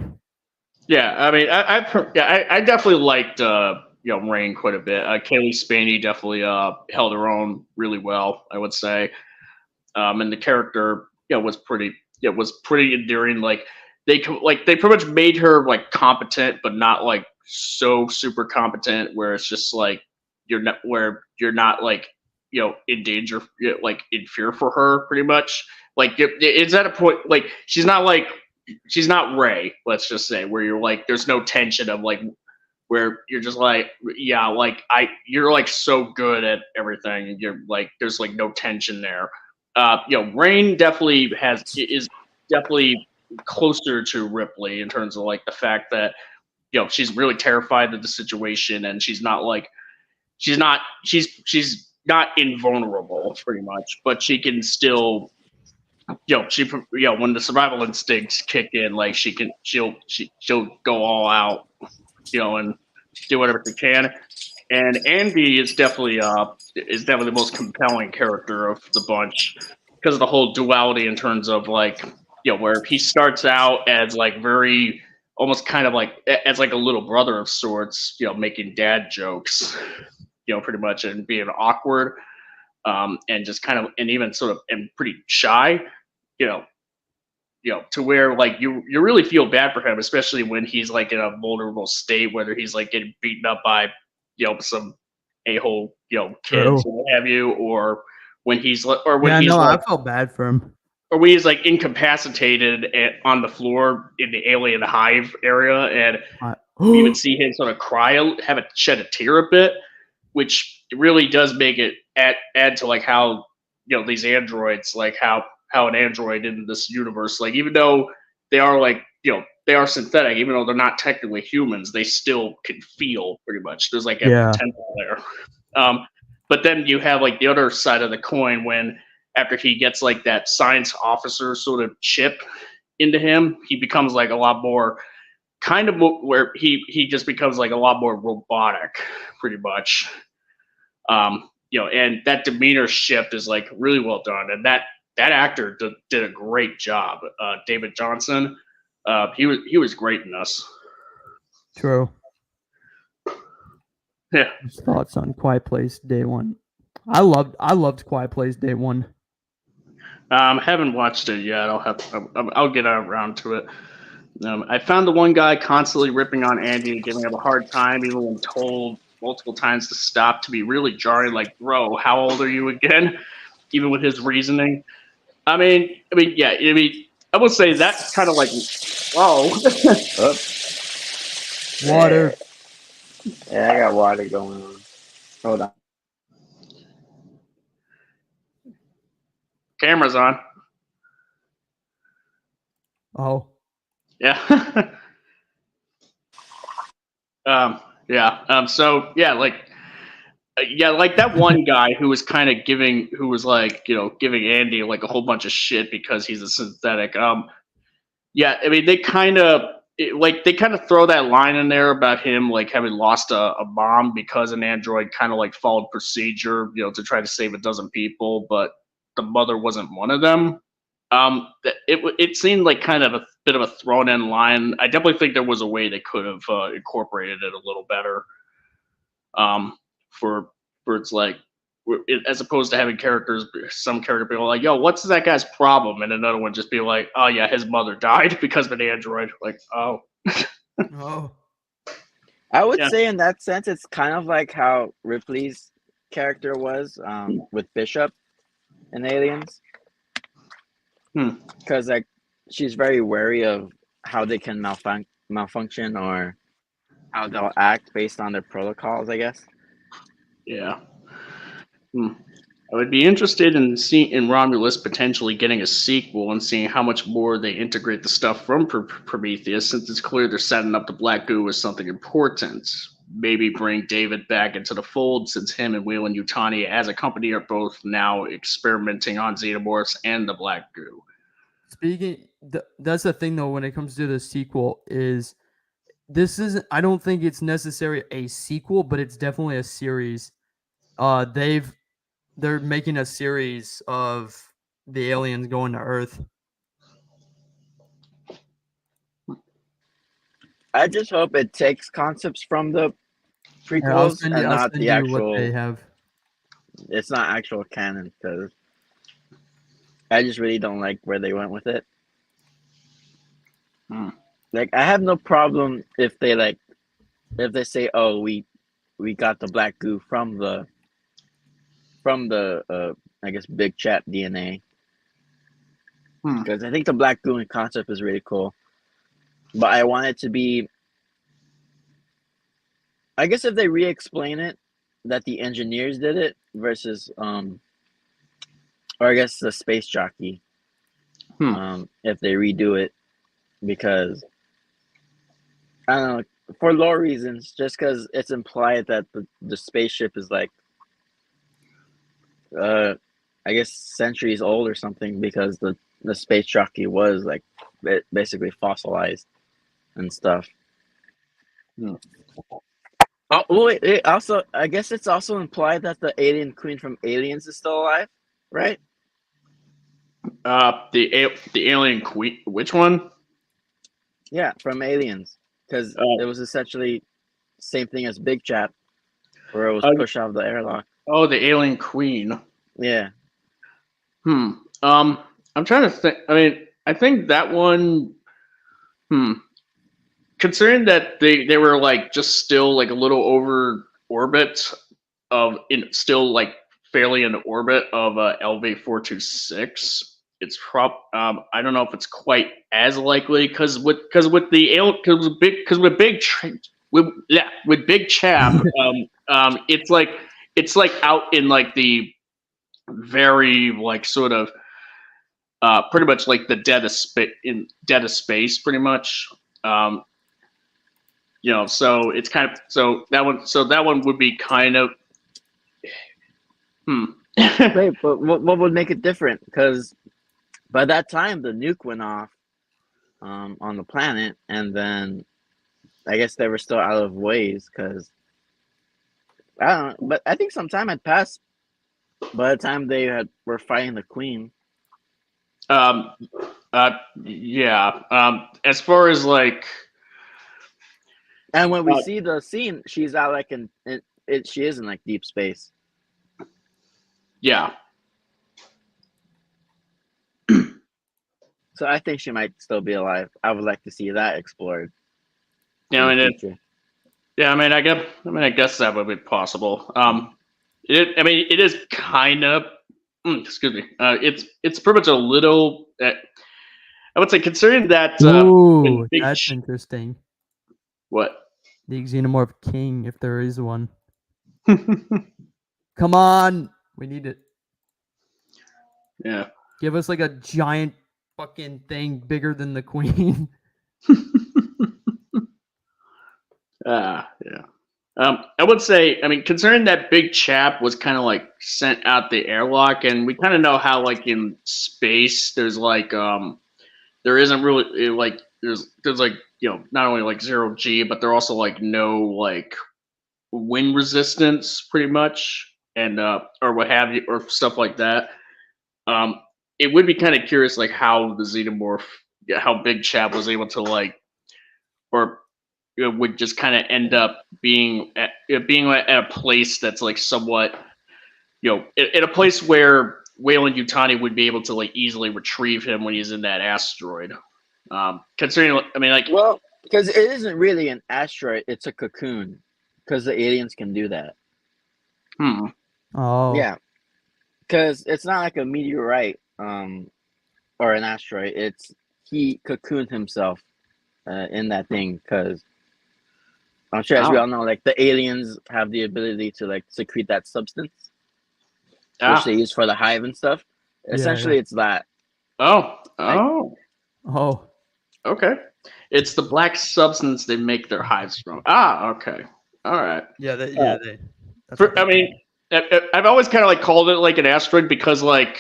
Yeah, I mean, I definitely liked Rain quite a bit. Kaylee Spaney definitely held her own really well, I would say. And the character was pretty endearing. Like they pretty much made her like competent, but not like so super competent where it's just like you're not like in danger, like in fear for her pretty much. Like it's at a point like she's not Ray, let's just say, where you're like there's no tension of like where you're just like you're like so good at everything, you're like there's like no tension there. Rain definitely is definitely closer to Ripley in terms of like the fact that she's really terrified of the situation, and she's not invulnerable pretty much, but she can still when the survival instincts kick in, like she'll go all out, and do whatever she can. And Andy is definitely the most compelling character of the bunch because of the whole duality in terms of like where he starts out as like very almost kind of like as like a little brother of sorts, making dad jokes, pretty much, and being awkward, and just kind of and even sort of and pretty shy, to where like you really feel bad for him, especially when he's like in a vulnerable state, whether he's like getting beaten up by some a-hole kids or what have you, or when he's like, I felt bad for him, or when he's like incapacitated on the floor in the alien hive area, and you even see him sort of cry, shed a tear a bit, which really does make it add to like how these androids, like how an android in this universe, like even though they are like they are synthetic, even though they're not technically humans, they still can feel pretty much. There's like a potential there. But then you have like the other side of the coin when after he gets like that science officer sort of chip into him, he becomes like a lot more kind of where he just becomes like a lot more robotic, pretty much. And that demeanor shift is like really well done, and that actor did a great job. David Johnson, he was great in this. True. Yeah. Thoughts on Quiet Place Day One? I loved Quiet Place Day One. Haven't watched it yet. I'll get around to it. I found the one guy constantly ripping on Andy and giving him a hard time, even when told multiple times to stop, to be really jarring. Like, bro, how old are you again? Even with his reasoning. I mean, yeah. I would say that's kind of like, whoa. Water. Yeah, I got water going on. Hold on. Camera's on. Oh. Yeah. Yeah. So yeah, like that one guy who was kind of giving Andy like a whole bunch of shit because he's a synthetic. Yeah, I mean they kind of throw that line in there about him like having lost a bomb because an android kind of like followed procedure, to try to save a dozen people, but the mother wasn't one of them. It seemed like kind of a bit of a thrown in line. I definitely think there was a way they could have incorporated it a little better. For it's like, as opposed to having some character being like, yo, what's that guy's problem? And another one just be like, oh yeah, his mother died because of an android. Like, oh. Oh. I would say in that sense, it's kind of like how Ripley's character was with Bishop in Aliens. Because like she's very wary of how they can malfunction or how they'll act based on their protocols, I guess. Yeah. I would be interested in seeing Romulus potentially getting a sequel and seeing how much more they integrate the stuff from Prometheus, since it's clear they're setting up the Black Goo as something important. Maybe bring David back into the fold, since him and Weyland Yutani as a company are both now experimenting on xenomorphs and the Black Goo. That's the thing though when it comes to the sequel is I don't think it's necessarily a sequel, but it's definitely a series. They're making a series of the aliens going to Earth. I just hope it takes concepts from the prequels and not the actual. What they have. It's not actual canon because I just really don't like where they went with it. Like, I have no problem if they say, "Oh, we got the Black Goo from the I guess Big Chat DNA," because I think the Black Goo concept is really cool. But I want it to be, I guess, if they re-explain it, that the engineers did it versus or I guess the space jockey. if they redo it, because I don't know, for lore reasons, just because it's implied that the spaceship is like I guess centuries old or something, because the space jockey was like basically fossilized and stuff. Oh wait, I guess it's also implied that the alien queen from Aliens is still alive, right? The alien queen. Which one? Yeah, from Aliens, because it was essentially same thing as Big Chap, where it was pushed out of the airlock. Oh, the alien queen. Yeah. I'm trying to think. I mean, I think that one. Considering that they were like just still like a little over orbit still like fairly in orbit of LV-426. It's I don't know if it's quite as likely because with Big Chap it's like out in like the very like sort of pretty much like the dead of space pretty much. So it's kind of that one would be kind of Wait, but what would make it different? Because by that time the nuke went off on the planet, and then I guess they were still out of ways, because I don't know, but I think some time had passed by the time they were fighting the queen. Yeah. As far as like, and when we see the scene, she's out like she is in like deep space. Yeah. So I think she might still be alive. I would like to see that explored. Yeah, I guess that would be possible. It is kind of. Excuse me. It's pretty much a little. I would say, considering that. Ooh, that's interesting. What? The Xenomorph King, if there is one. Come on, we need it. Yeah. Give us like a giant fucking thing bigger than the queen. Yeah. I would say, considering that Big Chap was kind of like sent out the airlock, and we kind of know how like in space there's like there isn't really like there's like not only like 0G, but there also like no like wind resistance pretty much, and or what have you, or stuff like that. It would be kind of curious like how the Xenomorph, how Big Chap was able to like, or it would just kind of end up being at a place that's like somewhat, in a place where Weyland Yutani would be able to like easily retrieve him when he's in that asteroid. Considering, well, because it isn't really an asteroid, it's a cocoon, because the aliens can do that. Oh. Yeah, because it's not like a meteorite or an asteroid. He cocooned himself in that thing, because I'm sure, as we all know, like the aliens have the ability to like secrete that substance, which they use for the hive and stuff. Essentially, it's that. Oh. Okay. It's the black substance they make their hives from. Okay. All right. I've always kind of like called it like an asteroid because, like,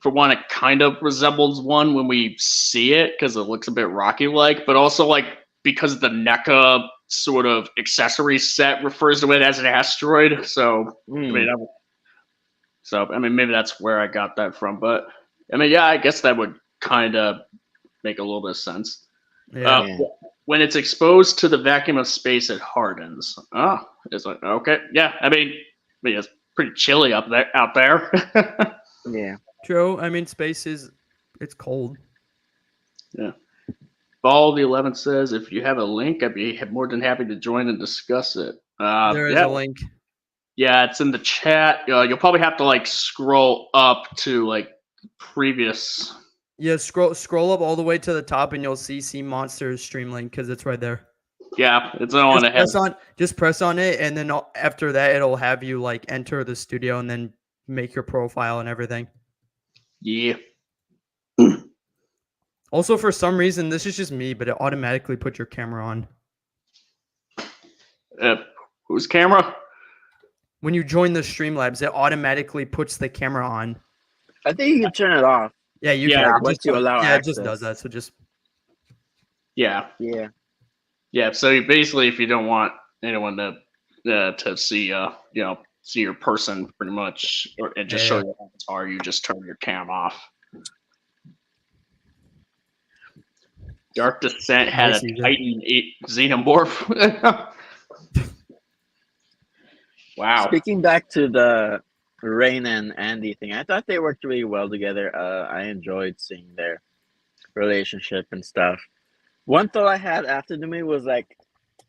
for one, it kind of resembles one when we see it because it looks a bit rocky-like, but also like because the NECA sort of accessory set refers to it as an asteroid. So, maybe that's where I got that from. But I guess that would kind of make a little bit of sense. When it's exposed to the vacuum of space, it hardens. It's like, okay, yeah. It's pretty chilly out there. Yeah. True. Space it's cold. Yeah. Ball the 11th says, if you have a link, I'd be more than happy to join and discuss it. There is a link. Yeah, it's in the chat. You'll probably have to like scroll up to like previous. Yeah, scroll up all the way to the top, and you'll see Monsters stream link because it's right there. Yeah, it's on ahead. Just press on it, and then after that, it'll have you like enter the studio and then make your profile and everything. Yeah. Also, for some reason, this is just me, but it automatically put your camera on. Whose camera? When you join the Streamlabs, it automatically puts the camera on. I think you can turn it off. Yeah, you Yeah, can. once you allow it access. just does that. So just Yeah. So basically, if you don't want anyone to see see your person pretty much, and just show your avatar, you just turn your cam off. Dark Descent had a Titan 8 Xenomorph. Wow. Speaking back to the Rain and Andy thing, I thought they worked really well together. I enjoyed seeing their relationship and stuff. One thought I had after the movie was like,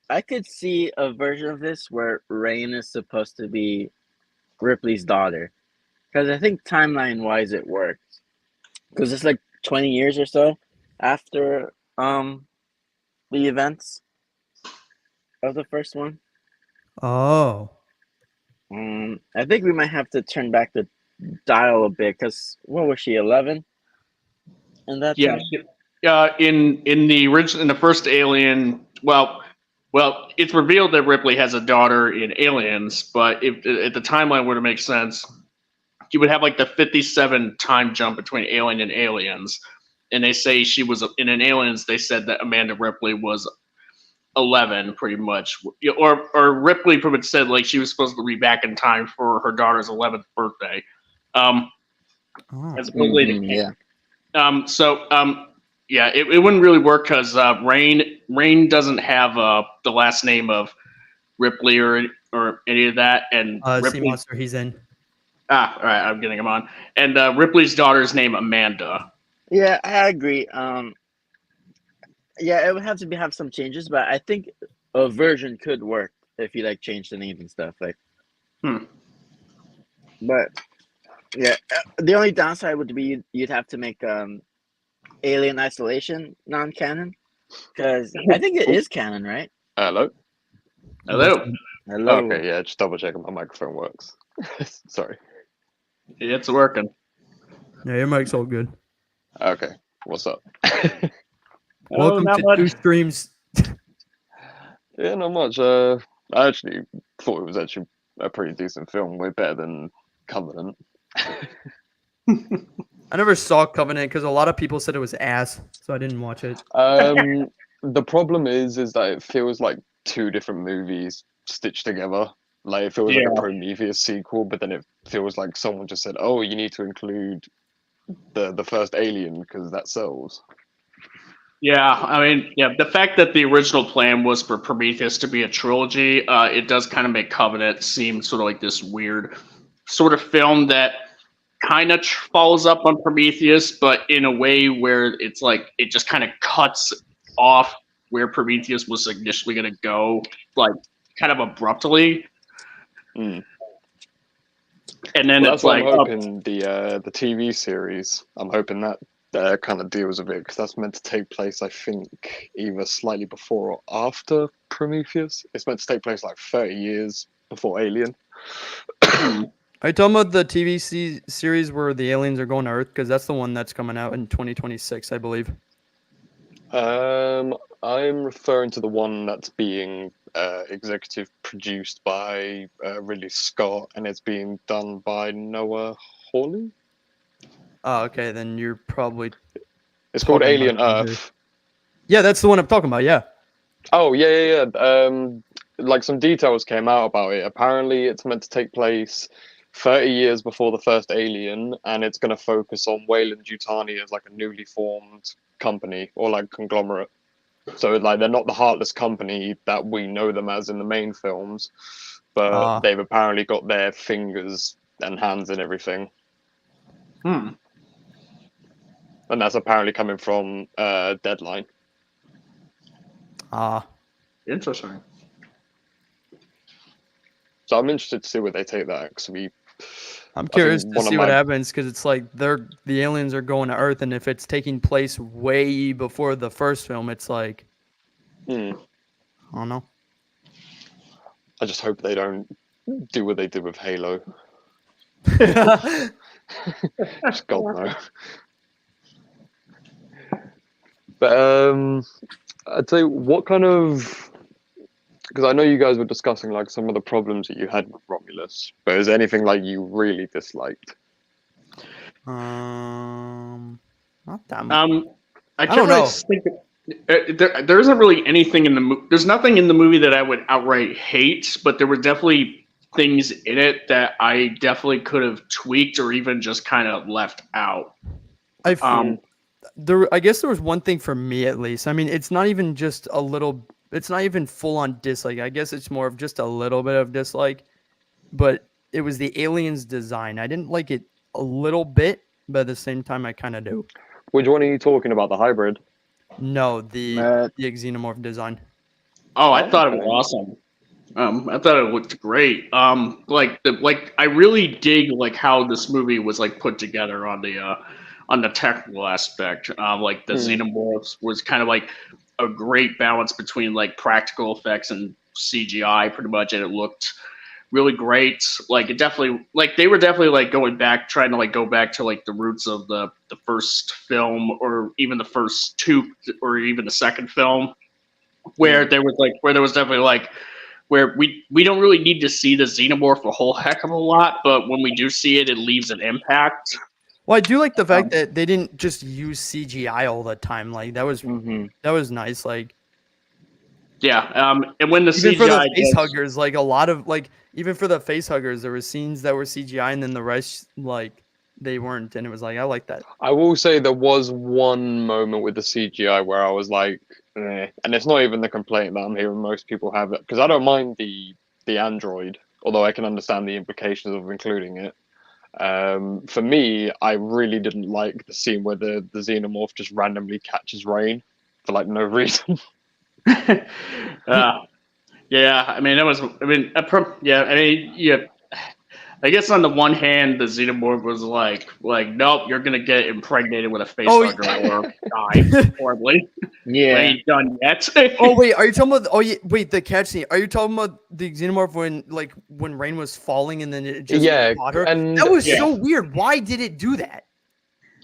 I could see a version of this where Rain is supposed to be Ripley's daughter, because I think timeline-wise it works. Because it's like 20 years or so after the events of the first one. Oh. I think we might have to turn back the dial a bit, because what was she, 11? In that time? In the original, in the first Alien, well, it's revealed that Ripley has a daughter in Aliens, but if the timeline would have made sense, you would have like the 57 time jump between Alien and Aliens, and they say she was in an Aliens. They said that Amanda Ripley was 11, pretty much, or Ripley pretty much said like she was supposed to be back in time for her daughter's 11th birthday. As it wouldn't really work because Rain doesn't have the last name of Ripley or any of that, and Sea Monster, he's in. All right, I'm getting him on. And Ripley's daughter's name Amanda. Yeah, I agree. Yeah, it would have to have some changes, but I think a version could work if you like change the names and stuff. Like, but yeah, the only downside would be you'd have to make Alien Isolation non-canon, because I think it is canon, right? Hello. Okay, yeah, just double checking my microphone works. Sorry. It's working. Yeah, your mic's all good. Okay, what's up? Welcome to Two Streams. Yeah, not much. I actually thought it was actually a pretty decent film, way better than Covenant. I never saw Covenant because a lot of people said it was ass, so I didn't watch it. The problem is that it feels like two different movies stitched together. Like it feels like a Prometheus sequel, but then it feels like someone just said, "Oh, you need to include the first Alien because that sells." Yeah, I mean, the fact that the original plan was for Prometheus to be a trilogy, it does kind of make Covenant seem sort of like this weird sort of film that kind of follows up on Prometheus, but in a way where it's like it just kind of cuts off where Prometheus was initially going to go, like kind of abruptly. And then that's it's what like I'm hoping the TV series. I'm hoping that kind of deals with it because that's meant to take place, I think, either slightly before or after Prometheus. It's meant to take place like 30 years before Alien. Are you talking about the TV series where the aliens are going to Earth? Because that's the one that's coming out in 2026, I believe. I'm referring to the one that's being executive produced by Ridley Scott, and it's being done by Noah Hawley. Oh, okay, then you're probably. It's called Alien Earth. Yeah, that's the one I'm talking about. Yeah. Oh yeah. Like some details came out about it. Apparently, it's meant to take place 30 years before the first Alien, and it's going to focus on Weyland-Yutani as like a newly formed company or like conglomerate. So like they're not the Heartless Company that we know them as in the main films, but they've apparently got their fingers and hands in everything. And that's apparently coming from Deadline. Interesting. So I'm interested to see where they take that. I'm curious to see what happens because it's like the aliens are going to Earth, and if it's taking place way before the first film, it's like I don't know. I just hope they don't do what they did with Halo. Just God no. But I'd say what kind of, because I know you guys were discussing like some of the problems that you had with Romulus, but is there anything like you really disliked? Not that much. I don't can't really know. think. There isn't really anything in the movie. There's nothing in the movie that I would outright hate, but there were definitely things in it that I definitely could have tweaked or even just kind of left out. I guess there was one thing for me at least. I mean, it's not even just a little. It's not even full on dislike. I guess it's more of just a little bit of dislike. But it was the aliens' design. I didn't like it a little bit, but at the same time, I kind of do. Which one are you talking about? The hybrid? No, the xenomorph design. Oh, I thought it was awesome. I thought it looked great. I really dig like how this movie was like put together on the technical aspect. Like the xenomorphs was kind of like a great balance between like practical effects and CGI, pretty much, and it looked really great. Like it definitely, like they were definitely like trying to like go back to like the roots of the first film, or even the first two, or even the second film, where there was definitely like where we don't really need to see the xenomorph a whole heck of a lot, but when we do see it, it leaves an impact. Well, I do like the fact that they didn't just use CGI all the time. Like that was nice. Like yeah, and when the even CGI for the face huggers, like a lot of like even for the face huggers, there were scenes that were CGI, and then the rest like they weren't, and it was like I like that. I will say there was one moment with the CGI where I was like, eh. And it's not even the complaint that I'm hearing most people have, because I don't mind the android, although I can understand the implications of including it. For me, I really didn't like the scene where the xenomorph just randomly catches rain for like no reason. Yeah, I mean, I guess on the one hand, the xenomorph was like, nope, you're gonna get impregnated with a face hugger or die horribly. Yeah. I ain't done yet. Oh wait, are you talking about? Oh yeah, wait, the catch scene. Are you talking about the xenomorph when rain was falling and then it just caught her? And that was so weird. Why did it do that?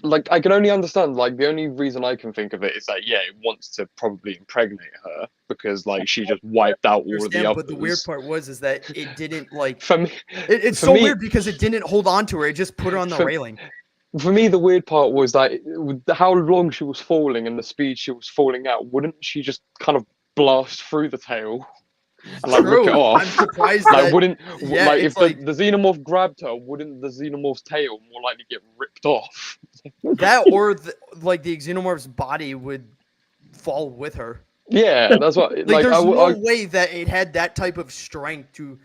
Like I can only understand. Like the only reason I can think of it is that it wants to probably impregnate her because like she just wiped out all of the others. But the weird part is that it didn't like. For me, it's so weird because it didn't hold on to her. It just put her on the railing. For me, the weird part was that with how long she was falling and the speed she was falling at, wouldn't she just kind of blast through the tail and like rip it off? I'm surprised like that, wouldn't like if the xenomorph grabbed her, wouldn't the xenomorph's tail more likely get ripped off? That or the xenomorph's body would fall with her. Yeah, that's what. Like there's no way that it had that type of strength to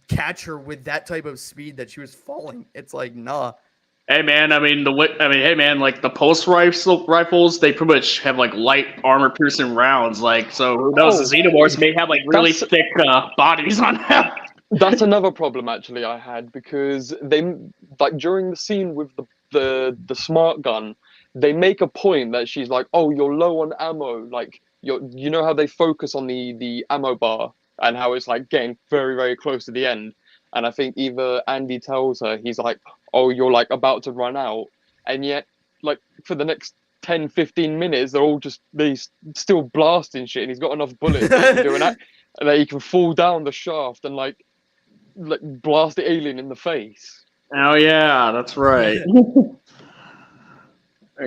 catch her with that type of speed that she was falling. It's like nah. Hey man, like the pulse rifles, they pretty much have like light armor piercing rounds. Like, so who knows? The xenomorphs may have like really thick bodies on them. That's another problem actually I had, because they like during the scene with the smart gun, they make a point that she's like, oh, you're low on ammo. Like you know how they focus on the ammo bar and how it's like getting very, very close to the end. And I think either Andy tells her, he's like, oh, you're like about to run out. And yet, like for the next 10, 15 minutes, they still blasting shit. And he's got enough bullets to do that he can fall down the shaft and like blast the alien in the face. Oh yeah, that's right.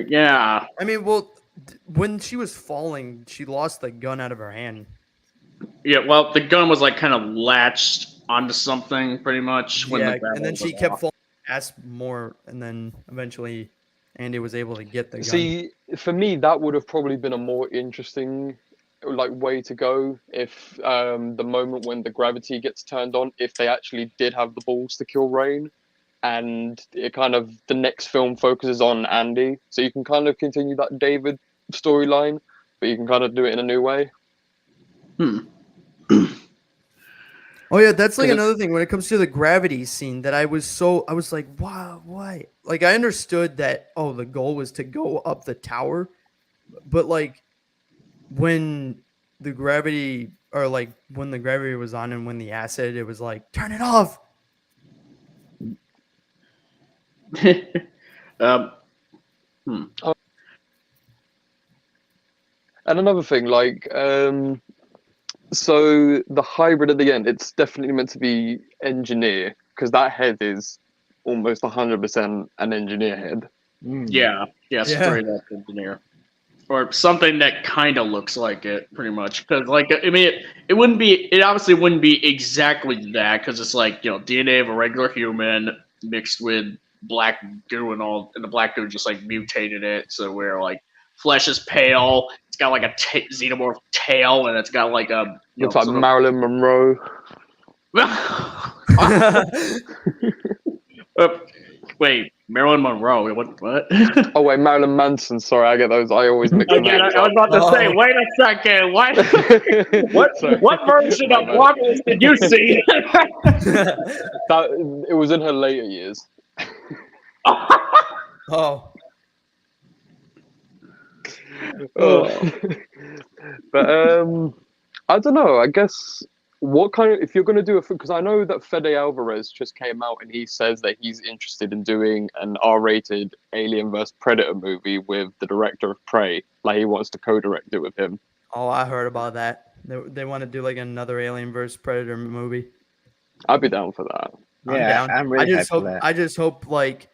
Yeah. I mean, well, when she was falling, she lost the gun out of her hand. Yeah, well, the gun was like kind of latched onto something pretty much. And then she kept falling fast more, and then eventually Andy was able to get the gun. See, for me, that would have probably been a more interesting like way to go if the moment when the gravity gets turned on, if they actually did have the balls to kill Rain, and it kind of the next film focuses on Andy, so you can kind of continue that David storyline, but you can kind of do it in a new way. Oh yeah, that's like another thing when it comes to the gravity scene that I was like, wow, why? Like I understood that the goal was to go up the tower, but like when the gravity was on and when the acid, it was like, turn it off. And another thing, like, so the hybrid at the end, it's definitely meant to be engineer because that head is almost 100% an engineer head. Yeah, straight up engineer, or something that kind of looks like it, pretty much. Because, like, I mean, it wouldn't be. It obviously wouldn't be exactly that, because it's like, DNA of a regular human mixed with black goo and all, and the black goo just like mutated it, so where like flesh is pale. It's got like a xenomorph tail, and it's got like a Looks like Marilyn Monroe. Wait, Marilyn Monroe. What? Oh wait, Marilyn Manson. Sorry, I get those. I always mix them Again, up. I was about to say, wait a second. What version of Romulus did you see? It was in her later years. Oh. But I don't know. I guess what kind of, if you're going to do a, because I know that Fede Alvarez just came out and he says that he's interested in doing an R-rated Alien vs Predator movie with the director of Prey. Like he wants to co-direct it with him. Oh, I heard about that. They want to do like another Alien vs Predator movie. I'd be down for that. Yeah, I'm really hyped for that. I just hope, like,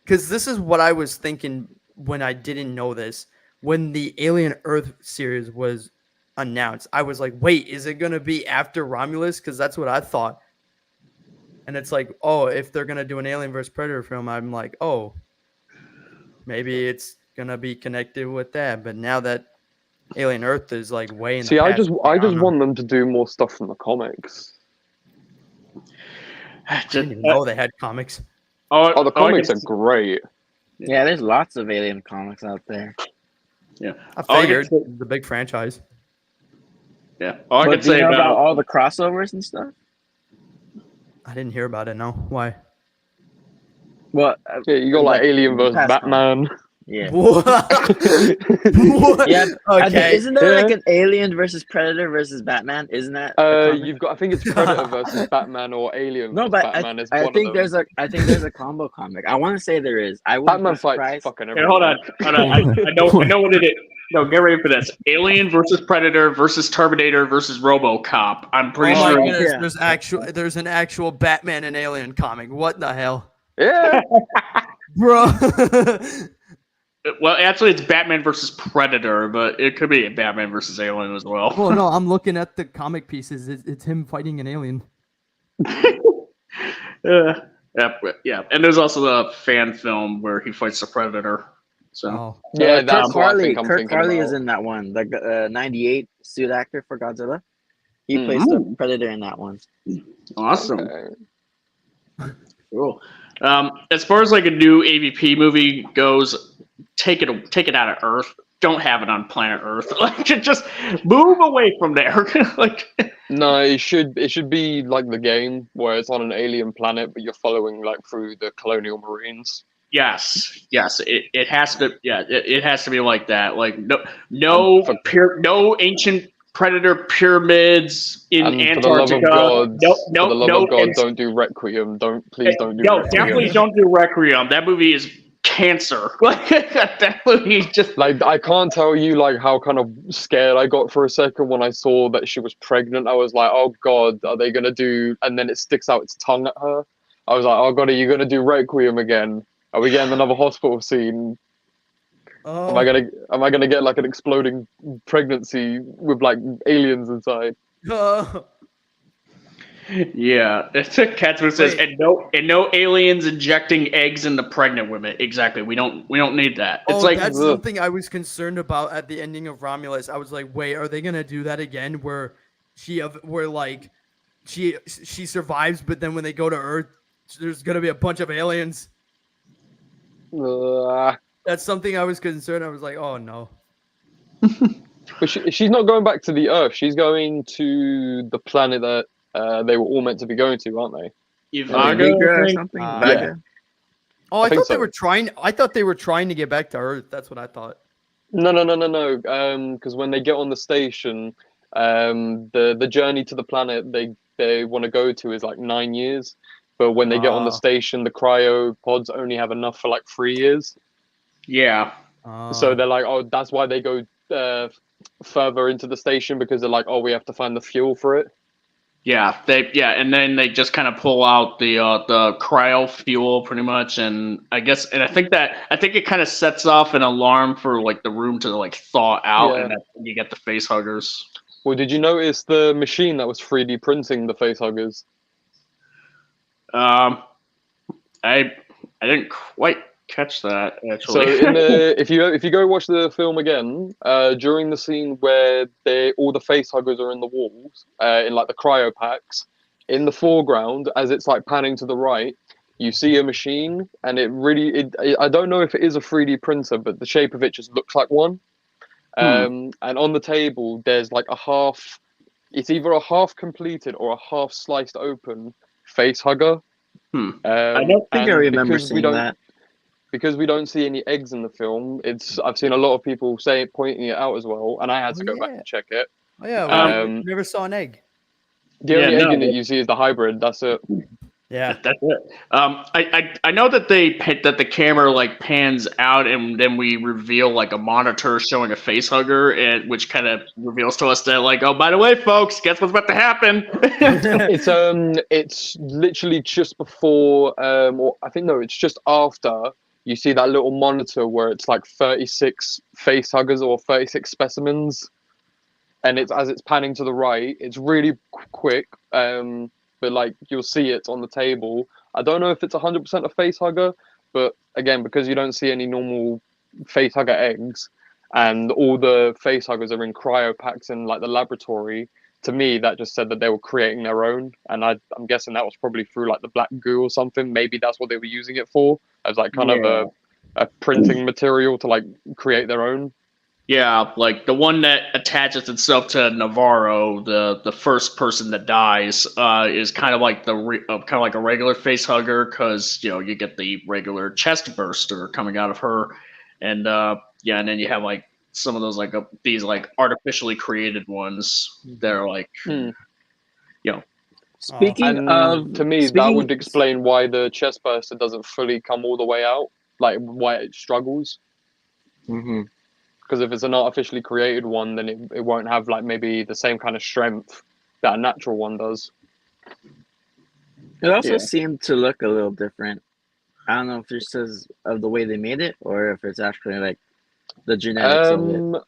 because this is what I was thinking when I didn't know this. When the Alien Earth series was announced, I was like, wait, is it going to be after Romulus? Because that's what I thought. And it's like, oh, if they're going to do an Alien vs Predator film, I'm like, oh, maybe it's going to be connected with that. But now that Alien Earth is like way in the past, I just want them to do more stuff from the comics. I didn't even know they had comics. Oh, the comics are great. Yeah, there's lots of Alien comics out there. Yeah, I figured the big franchise. Yeah, all I could say about about all the crossovers and stuff. I didn't hear about it. No, why? Well, yeah, you got like Alien vs Batman. Yeah. What? Yeah. Okay. Isn't there like an Alien versus Predator versus Batman? Isn't that? You've got. I think it's Predator versus Batman or Alien. No, versus but Batman is I one think of them. I think there's a combo comic. I want to say there is. I Batman fights fucking everyone. Hold on. I know what it is. No, get ready for this. Alien versus Predator versus Terminator versus RoboCop. I'm pretty sure. My goodness, there's an actual Batman and Alien comic. What the hell? Yeah. Bro. Well, actually, it's Batman versus Predator, but it could be Batman versus Alien as well. Well, no, I'm looking at the comic pieces. It's him fighting an alien. Yeah, and there's also the fan film where he fights the Predator. So yeah, Kirk Harley. Kirk Kirk Harley is in that one. The '98 suit actor for Godzilla. He plays the Predator in that one. Awesome. Okay. Cool. As far as like a new AVP movie goes, take it out of Earth. Don't have it on planet Earth. Like, just move away from there. Like, no, it should be like the game where it's on an alien planet, but you're following like through the colonial marines. Yes. It has to. Yeah, it has to be like that. Like no ancient predator pyramids in Antarctica. For the love of God, no, for the love of God, don't do Requiem. Please don't do. No, definitely don't do Requiem. That movie is cancer. Like that movie just. Like, I can't tell you like how kind of scared I got for a second when I saw that she was pregnant. I was like, oh God, are they gonna do? And then it sticks out its tongue at her. I was like, oh God, are you gonna do Requiem again? Are we getting another hospital scene? Oh. Am I gonna get like an exploding pregnancy with like aliens inside? Yeah, Catsman says, and no aliens injecting eggs into pregnant women. Exactly. We don't need that. It's like that's something I was concerned about at the ending of Romulus. I was like, wait, are they gonna do that again? Where she survives, but then when they go to Earth, there's gonna be a bunch of aliens. That's something I was concerned. I was like, oh no. But she's not going back to the Earth. She's going to the planet that they were all meant to be going to, aren't they? Vaga or something. Yeah. Oh, I thought they were trying. I thought they were trying to get back to Earth. That's what I thought. No. Because when they get on the station, the journey to the planet they want to go to is like 9 years. But when they get on the station, the cryo pods only have enough for like 3 years. Yeah. So they're like, oh, that's why they go further into the station because they're like, oh, we have to find the fuel for it. Yeah, and then they just kind of pull out the cryo fuel pretty much, and I think it kind of sets off an alarm for like the room to like thaw out, and that's when you get the face huggers. Well, did you notice the machine that was 3D printing the face huggers? I didn't quite catch that actually. So if you go watch the film again, during the scene where all the face huggers are in the walls, in like the cryo packs, in the foreground as it's like panning to the right, you see a machine, and I don't know if it is a 3D printer, but the shape of it just looks like one. And on the table there's like it's either a half completed or a half sliced open face hugger. I don't think I remember seeing that. Because we don't see any eggs in the film, I've seen a lot of people pointing it out as well, and I had to go back and check it. Oh yeah, we never saw an egg. The only egg in it you see is the hybrid. That's it. Yeah, that's it. I know that the camera like pans out, and then we reveal like a monitor showing a face hugger, and which kind of reveals to us that like, oh, by the way, folks, guess what's about to happen? It's literally just before, or I think no, it's just after. You see that little monitor where it's like 36 face huggers or 36 specimens, and as it's panning to the right, it's really quick. But like you'll see it on the table. I don't know if it's 100% a face hugger, but again, because you don't see any normal face hugger eggs, and all the face huggers are in cryo packs in like the laboratory. To me, that just said that they were creating their own, and I'm guessing that was probably through like the black goo or something. Maybe that's what they were using it for, as like kind of a printing material to like create their own. Yeah, like the one that attaches itself to Navarro, the first person that dies, is kind of like a regular face hugger, because you get the regular chest burster coming out of her, and and then you have like some of those like these like artificially created ones that are like, Speaking of, to me, that would explain why the chest burster doesn't fully come all the way out, like why it struggles. Because if it's an artificially created one, then it won't have like maybe the same kind of strength that a natural one does. It also seemed to look a little different. I don't know if it's just of the way they made it, or if it's actually like the genetics of it.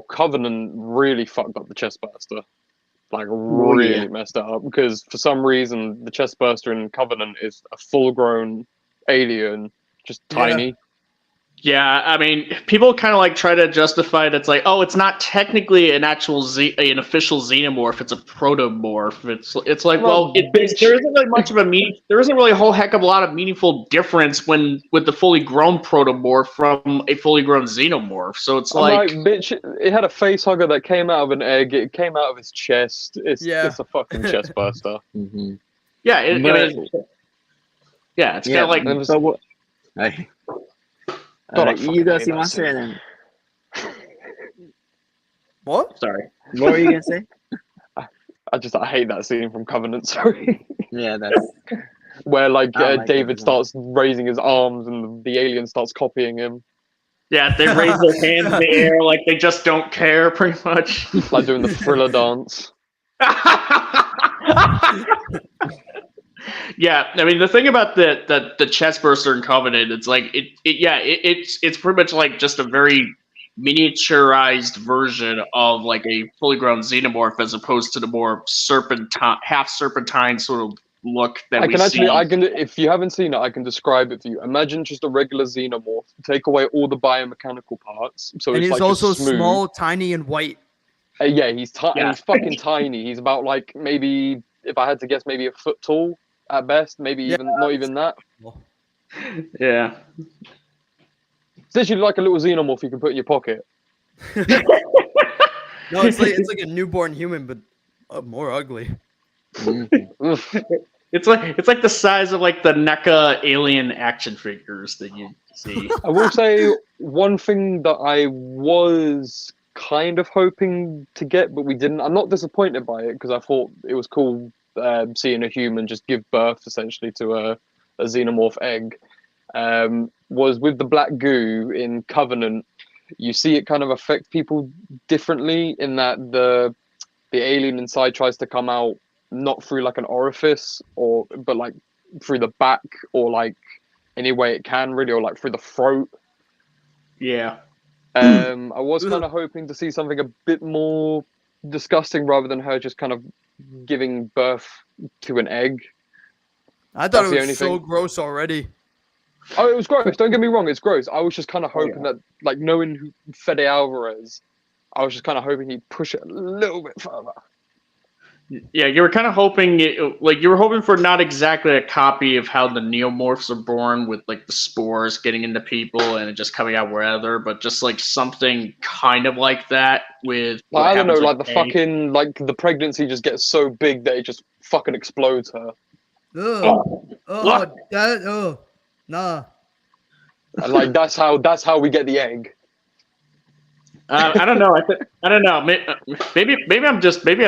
Covenant really fucked up the chest burster. Like really messed it up, because for some reason the chest burster in Covenant is a full-grown alien, just tiny. Yeah, I mean, people kind of like try to justify it. It's like, oh, it's not technically an actual an official xenomorph; it's a protomorph. It's like, there isn't really much of there isn't really a whole heck of a lot of meaningful difference with the fully grown protomorph from a fully grown xenomorph. So it's bitch, it had a face hugger that came out of an egg. It came out of his chest. It's a fucking chest burster. Yeah, it's kind of like. You go see Monster and then. What? Sorry. What were you gonna say? I hate that scene from Covenant. Sorry. Yeah, that's where David starts raising his arms and the alien starts copying him. Yeah, they raise their hands in the air like they just don't care, pretty much. Like doing the Thriller dance. Yeah, I mean the thing about the chest burster in Covenant, it's like it's pretty much like just a very miniaturized version of like a fully grown xenomorph, as opposed to the more half serpentine sort of look that if you haven't seen it, I can describe it to you. Imagine just a regular xenomorph. Take away all the biomechanical parts, so and it's he's like also smooth. Small, tiny, and white. He's fucking tiny. He's about like maybe, if I had to guess, maybe a foot tall at best. Maybe even not even that. Yeah. It's literally like a little xenomorph you can put in your pocket. No, it's like a newborn human, but more ugly. It's like the size of like the NECA alien action figures that you see. I will say one thing that I was kind of hoping to get, but we didn't. I'm not disappointed by it, because I thought it was cool seeing a human just give birth essentially to a xenomorph egg. Was with the black goo in Covenant. you see it kind of affect people differently in that the alien inside tries to come out not through like an orifice but like through the back or like any way it can really, or like through the throat. Yeah. I was kind of hoping to see something a bit more disgusting rather than her just kind of giving birth to an egg. I thought That's the it only was so thing. gross already. Oh, it was gross. Don't get me wrong, it's gross. I was just kind of hoping that, like, knowing who Fede Alvarez, I was just kind of hoping he'd push it a little bit further. Yeah, you were kind of hoping you were hoping for not exactly a copy of how the neomorphs are born with like the spores getting into people and it just coming out wherever, but just like something kind of like that with Like, I don't know, like the egg. fucking like the pregnancy just gets so big that it just fucking explodes her. Nah. And like that's how we get the egg. I don't know. I don't know. Maybe I'm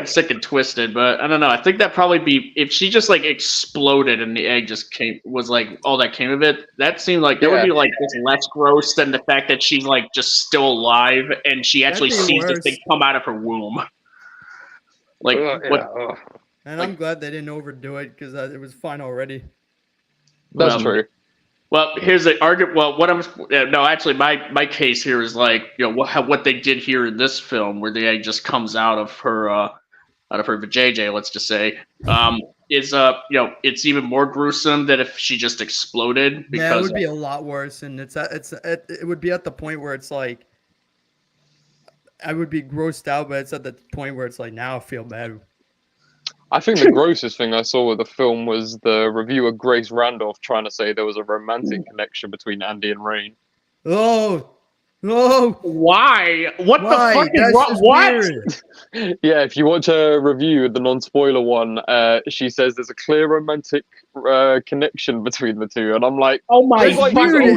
sick and twisted, but I don't know. I think that probably be if she just like exploded and the egg just was like all that came of it. That seemed like that would be like just less gross than the fact that she's like just still alive and she actually sees this thing come out of her womb. Like what? And I'm glad they didn't overdo it because it was fine already. That's true. Well, here's the argument. Well, my case here is like, you know, what they did here in this film, where the egg just comes out of her vajayjay, let's just say, is you know, it's even more gruesome than if she just exploded. Because yeah, it would be a lot worse, and it would be at the point where it's like, I would be grossed out, but it's at the point where it's like, now I feel bad. I think the grossest thing I saw with the film was the reviewer Grace Randolph trying to say there was a romantic connection between Andy and Rain. Oh, why? What the fuck is wrong? What? Yeah, if you watch a review, the non-spoiler one, she says there's a clear romantic connection between the two, and I'm like, oh my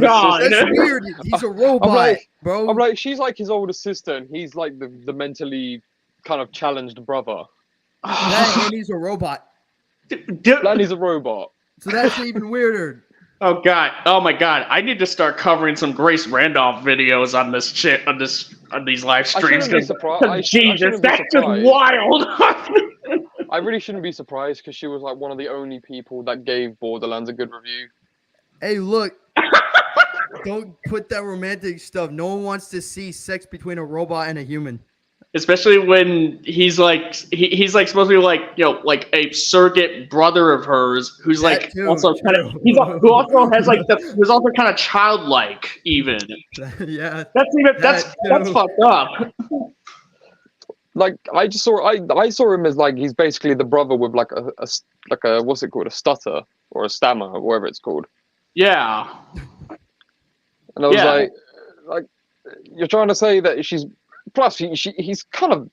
god, that's weird. He's a robot, bro. I'm like, she's like his older sister, and he's like the mentally kind of challenged brother. And he's a robot. And he's a robot. So that's even weirder. Oh god! Oh my god! I need to start covering some Grace Randolph videos on this shit on these live streams. Jesus, that's just wild. I really shouldn't be surprised because she was like one of the only people that gave Borderlands a good review. Hey, look! Don't put that romantic stuff. No one wants to see sex between a robot and a human. Especially when he's like supposed to be like, you know, like a surrogate brother of hers who's like also kind of who also has like who's also kind of childlike even. Yeah, that's fucked up. Like I saw him as like he's basically the brother with like a what's it called, a stutter or a stammer or whatever it's called. Yeah. And I was like you're trying to say that she's. Plus, he's kind of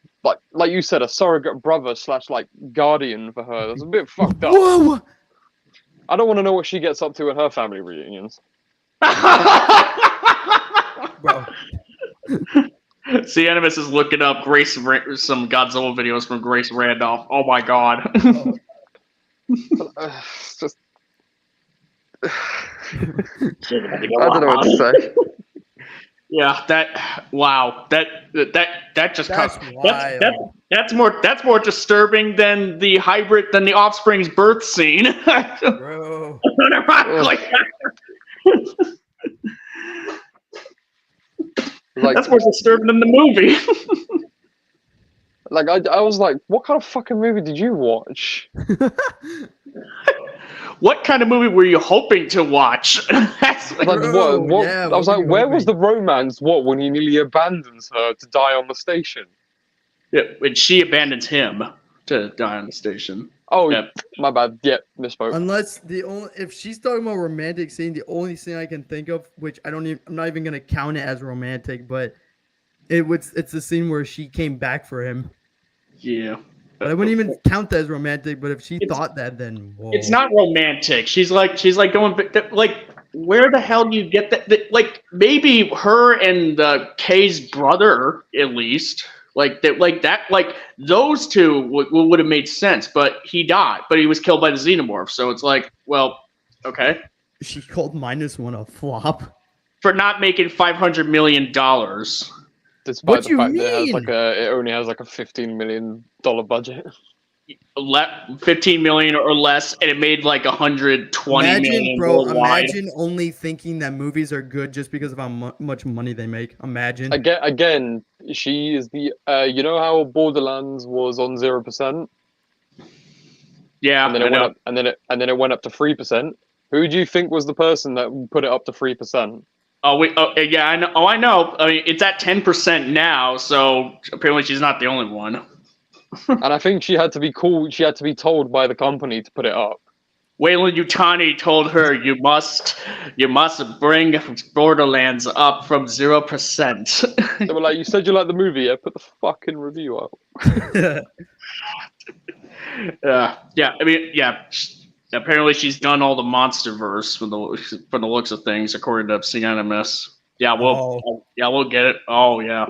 like you said, a surrogate brother / like guardian for her. That's a bit fucked up. Whoa! I don't want to know what she gets up to in her family reunions. Bro. See, Animus is looking up some Godzilla videos from Grace Randolph. Oh my god. It's just I don't know what to say. Yeah, that's more disturbing than the offspring's birth scene. Bro. That's more disturbing than the movie. Like I was like, what kind of fucking movie did you watch? What kind of movie were you hoping to watch? That's like, what? Yeah, I was like, where was the romance? When he nearly abandons her to die on the station? Yeah, when she abandons him to die on the station. Oh, yeah. My bad. Yeah, misspoke. Unless if she's talking about romantic scene, the only scene I can think of, which I'm not even gonna count it as romantic, but it's the scene where she came back for him. Yeah. But I wouldn't even count that as romantic. But if she thought that, then whoa. It's not romantic. She's like going like, where the hell do you get that? Like maybe her and Kay's brother at least like those two would have made sense. But he died. But he was killed by the xenomorph. So it's like, well, okay. She called -1 a flop. for not making $500 million. Despite What the you fact that mean? it only has like a $15 million budget. 15 million or less, and it made like 120 Imagine, million bro. worldwide. Imagine only thinking that movies are good just because of how much money they make. Imagine. Again, she is the. You know how Borderlands was on 0%, Yeah, and then I it went know. up, and then it went up to 3%. Who do you think was the person that put it up to 3%? Oh wait, oh yeah, I know. Oh, I know. I mean, it's at 10% now, so apparently she's not the only one. And I think she had to be called. She had to be told by the company to put it up. Wayland Yutani told her, "You must bring Borderlands up from 0%." They were like, "You said you like the movie, yeah? Put the fucking review up." Yeah. I mean, yeah. Apparently, she's done all the MonsterVerse from the looks of things, according to Obscenimus. Yeah, we'll get it. Oh yeah.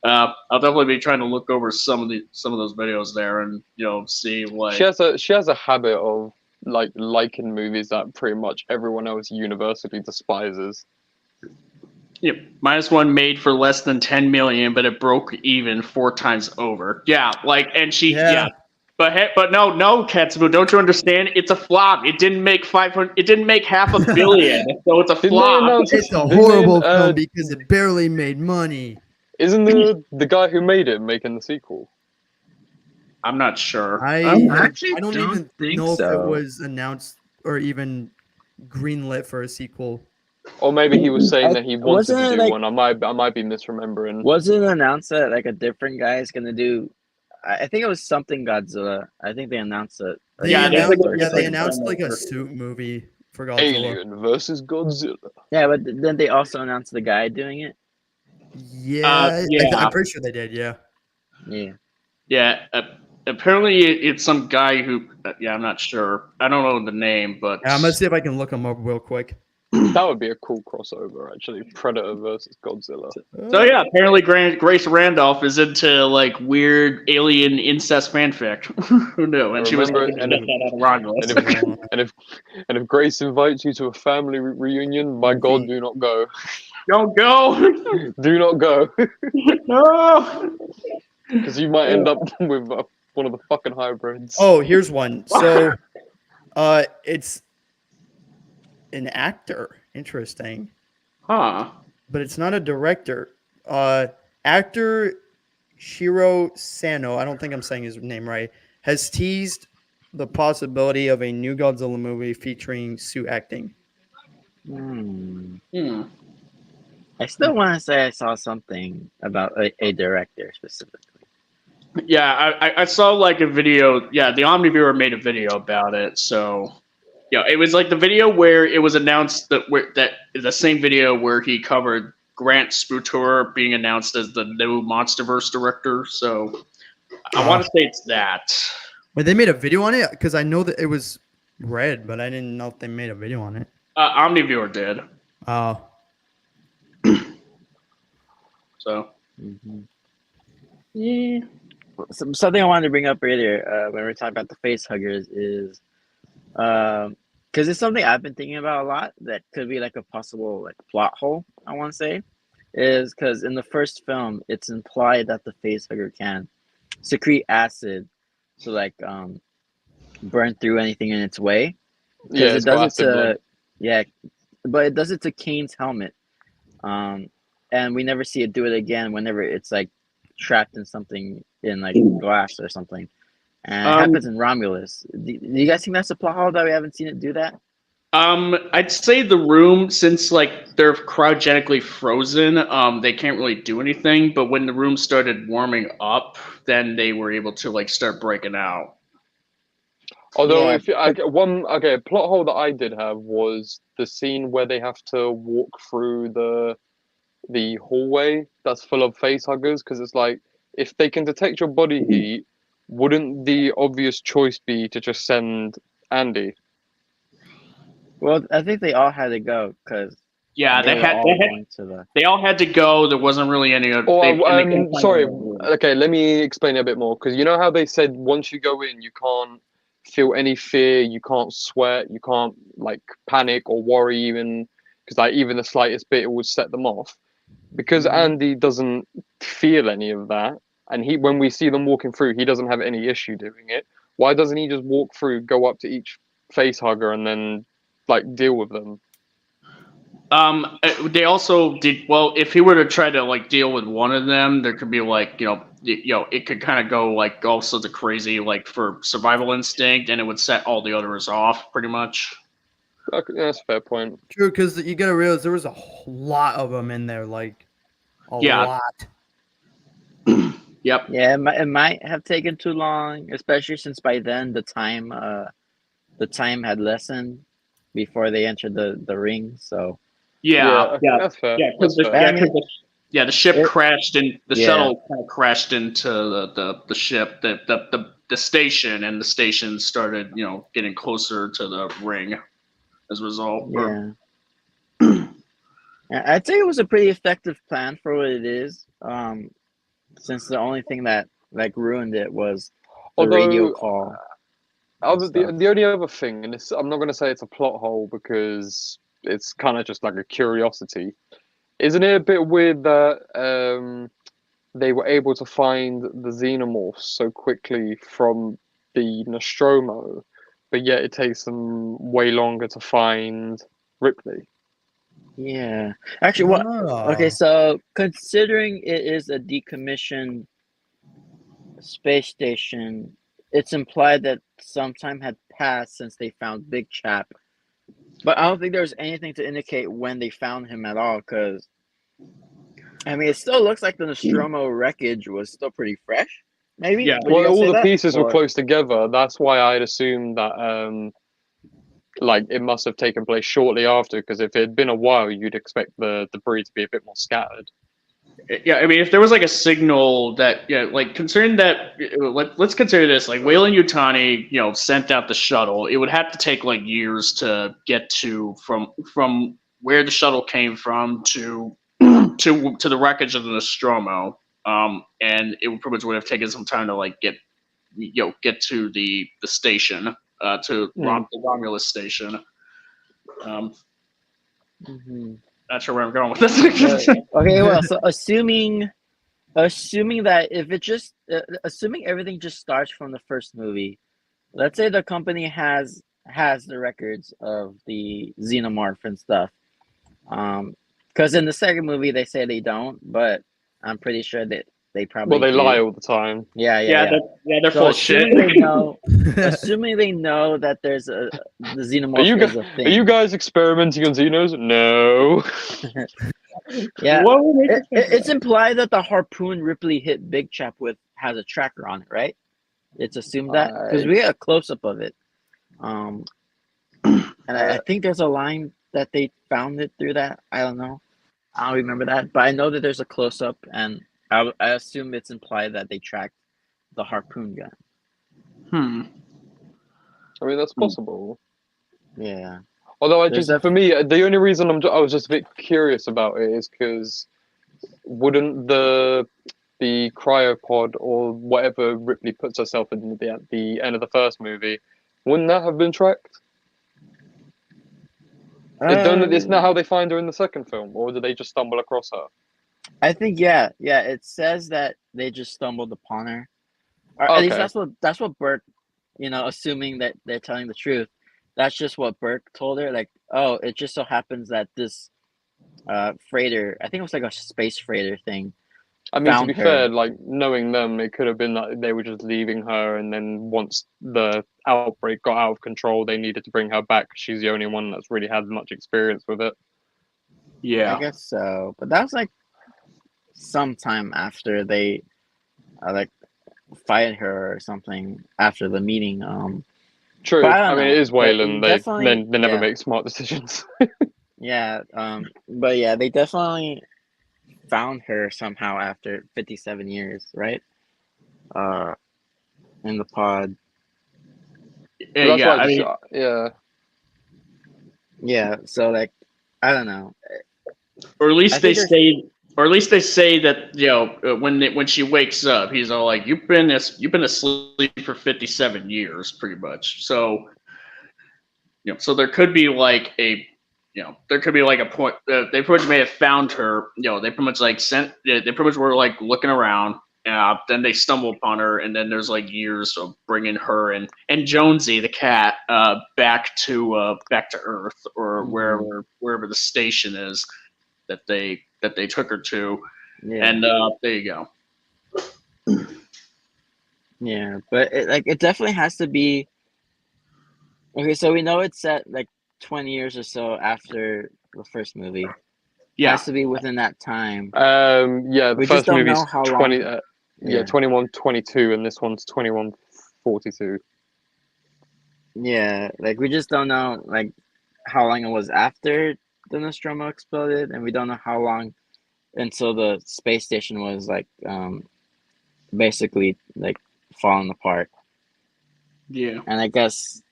I'll definitely be trying to look over some of those videos there, and see like She has a habit of liking movies that pretty much everyone else universally despises. Yeah, -1 made for less than 10 million, but it broke even 4 times over. Yeah, and she Yeah. But no, Katsubu, don't you understand? It's a flop. It didn't make 500. It didn't make $500 million, so it's a Didn't they flop. announce It's a Didn't they, horrible film because it barely made money. Isn't the guy who made it making the sequel? I'm not sure. I actually don't don't even think know if so. it was announced or even greenlit for a sequel. Or maybe he was saying that he wanted Wasn't to it do like- one. I might be misremembering. Wasn't it announced that like a different guy is gonna do? I think it was something Godzilla. I think they announced it. They Yeah, announced, announced like a like- suit movie for Godzilla. Alien versus Godzilla. Yeah, but then they also announced the guy doing it. Yeah, yeah. I'm pretty sure they did. Yeah. Yeah. Yeah, apparently it's some guy who. Yeah, I'm not sure. I don't know the name, but I'm gonna see if I can look him up real quick. That would be a cool crossover, actually. Predator versus Godzilla. So yeah, apparently Grace Randolph is into like weird alien incest fanfic. Who knew? And she was Remember- hoping to get that out of Romulus. And if Grace invites you to a family reunion, my God, do not go. Don't go. Do not go, No. because you might end up with one of the fucking hybrids. Oh, here's one. So, it's an actor. Interesting, Huh. but it's not a director. Actor Shiro Sano, I don't think I'm saying his name right, has teased the possibility of a new Godzilla movie featuring suit acting. Hmm. Hmm. I still want to say I saw something about a director specifically. Yeah, I saw like a video. Yeah, the Omniviewer made a video about it. So, yeah, it was like the video where it was announced that the same video where he covered Grant Sputor being announced as the new MonsterVerse director. So, I want to say it's that. Wait, they made a video on it? Because I know that it was red, but I didn't know if they made a video on it. Omniviewer did. Oh. So, Mm-hmm. yeah. Something I wanted to bring up earlier when we were talking about the face huggers is because it's something I've been thinking about a lot that could be like a possible like plot hole, I want to say, is because in the first film it's implied that the face hugger can secrete acid to like burn through anything in its way. Yeah, It does it to but it does it to Kane's helmet, and we never see it do it again whenever it's like trapped in something in like glass or something. And it happens in Romulus. Do you guys think that's a plot hole that we haven't seen it do that? I'd say the room, since like they're cryogenically frozen, they can't really do anything. But when the room started warming up, then they were able to like start breaking out. Although, Yeah, a plot hole that I did have was the scene where they have to walk through the hallway that's full of face huggers, because it's like, if they can detect your body heat, wouldn't the obvious choice be to just send Andy? Well, I think they all had to go because Yeah, they all had to go. There wasn't really any. Sorry. Okay, let me explain it a bit more, because you know how they said once you go in, you can't feel any fear, you can't sweat, you can't like panic or worry even, because like even the slightest bit would set them off. Because Andy doesn't feel any of that, and when we see them walking through, he doesn't have any issue doing it. Why doesn't he just walk through, go up to each face hugger, and then like deal with them? They also did well. If he were to try to like deal with one of them, there could be like it could kind of go like all sorts of crazy like for survival instinct, and it would set all the others off pretty much. Okay, that's a fair point. True, because you gotta realize there was a lot of them in there, like a lot. Yep. Yeah, it might have taken too long, especially since by then the time had lessened before they entered the ring. So Yeah. That's fair. Yeah, because the ship crashed and the shuttle kind of crashed into the ship, the station, and the station started getting closer to the ring as a result. Yeah. I'd say it was a pretty effective plan for what it is. Since the only thing that like ruined it was the radio call. The only other thing, and I'm not going to say it's a plot hole because it's kind of just like a curiosity. Isn't it a bit weird that they were able to find the xenomorphs so quickly from the Nostromo, but yet it takes them way longer to find Ripley? Yeah. Actually, okay, so considering it is a decommissioned space station, it's implied that some time had passed since they found Big Chap. But I don't think there's anything to indicate when they found him at all, because I mean, it still looks like the Nostromo wreckage was still pretty fresh. Maybe. Yeah. Well, all the pieces were close together. That's why I'd assume that like it must have taken place shortly after, because if it had been a while, you'd expect the debris to be a bit more scattered. Yeah, I mean, if there was like a signal that, like considering that, let's consider this like Weyland Yutani, sent out the shuttle. It would have to take like years to get to from where the shuttle came from to the wreckage of the Nostromo. And it would probably would have taken some time to like get to the station, to the Romulus station. Not sure where I'm going with this. Okay, well, so assuming that if it just assuming everything just starts from the first movie, let's say the company has the records of the xenomorph and stuff, because in the second movie they say they don't, but I'm pretty sure that they probably they lie all the time. Yeah. They're full of shit. Assuming they know that there's the xenomorph is a thing. Are you guys experimenting on xenos? No. Yeah, it's implied that the harpoon Ripley hit Big Chap with has a tracker on it, right? It's assumed that because we get a close up of it, and I think there's a line that they found it through that. I don't know, I don't remember that, but I know that there's a close up, and I assume it's implied that they tracked the harpoon gun. I mean, that's possible. Yeah. Although for me, the only reason I was just a bit curious about it is because wouldn't the cryopod or whatever Ripley puts herself in at the end of the first movie, wouldn't that have been tracked? It's not how they find her in the second film, or did they just stumble across her? I think yeah. It says that they just stumbled upon her, or at least that's what Burke, assuming that they're telling the truth. That's just what Burke told her. Like, oh, it just so happens that this freighter, I think it was like a space freighter thing. I mean, to be fair, like knowing them, it could have been that they were just leaving her, and then once the outbreak got out of control, they needed to bring her back. She's the only one that's really had much experience with it. Yeah, I guess so. But that was like sometime after they fired her or something after the meeting. True. I mean, it is Weyland. They never make smart decisions. Yeah. But yeah, they definitely found her somehow after 57 years, right? In the pod. Yeah. So like, I don't know. Or at least they say that when she wakes up, he's all like, "You've been asleep for 57 years, pretty much." So, so there could be like a there could be like a point. They pretty much may have found her. They pretty much like sent. They pretty much were like looking around. Then they stumble upon her, and then there's like years of bringing her and Jonesy the cat back to Earth or wherever the station is that they took her to. Yeah. And there you go. Yeah, but it definitely has to be. Okay, so we know it's set like 20 years or so after the first movie. It has to be within that time. The We first just don't movie's know how 20. long. 2122, and this one's 2142. Yeah, like we just don't know like how long it was after the Nostromo exploded, and we don't know how long until the space station was like basically like falling apart. Yeah. And I guess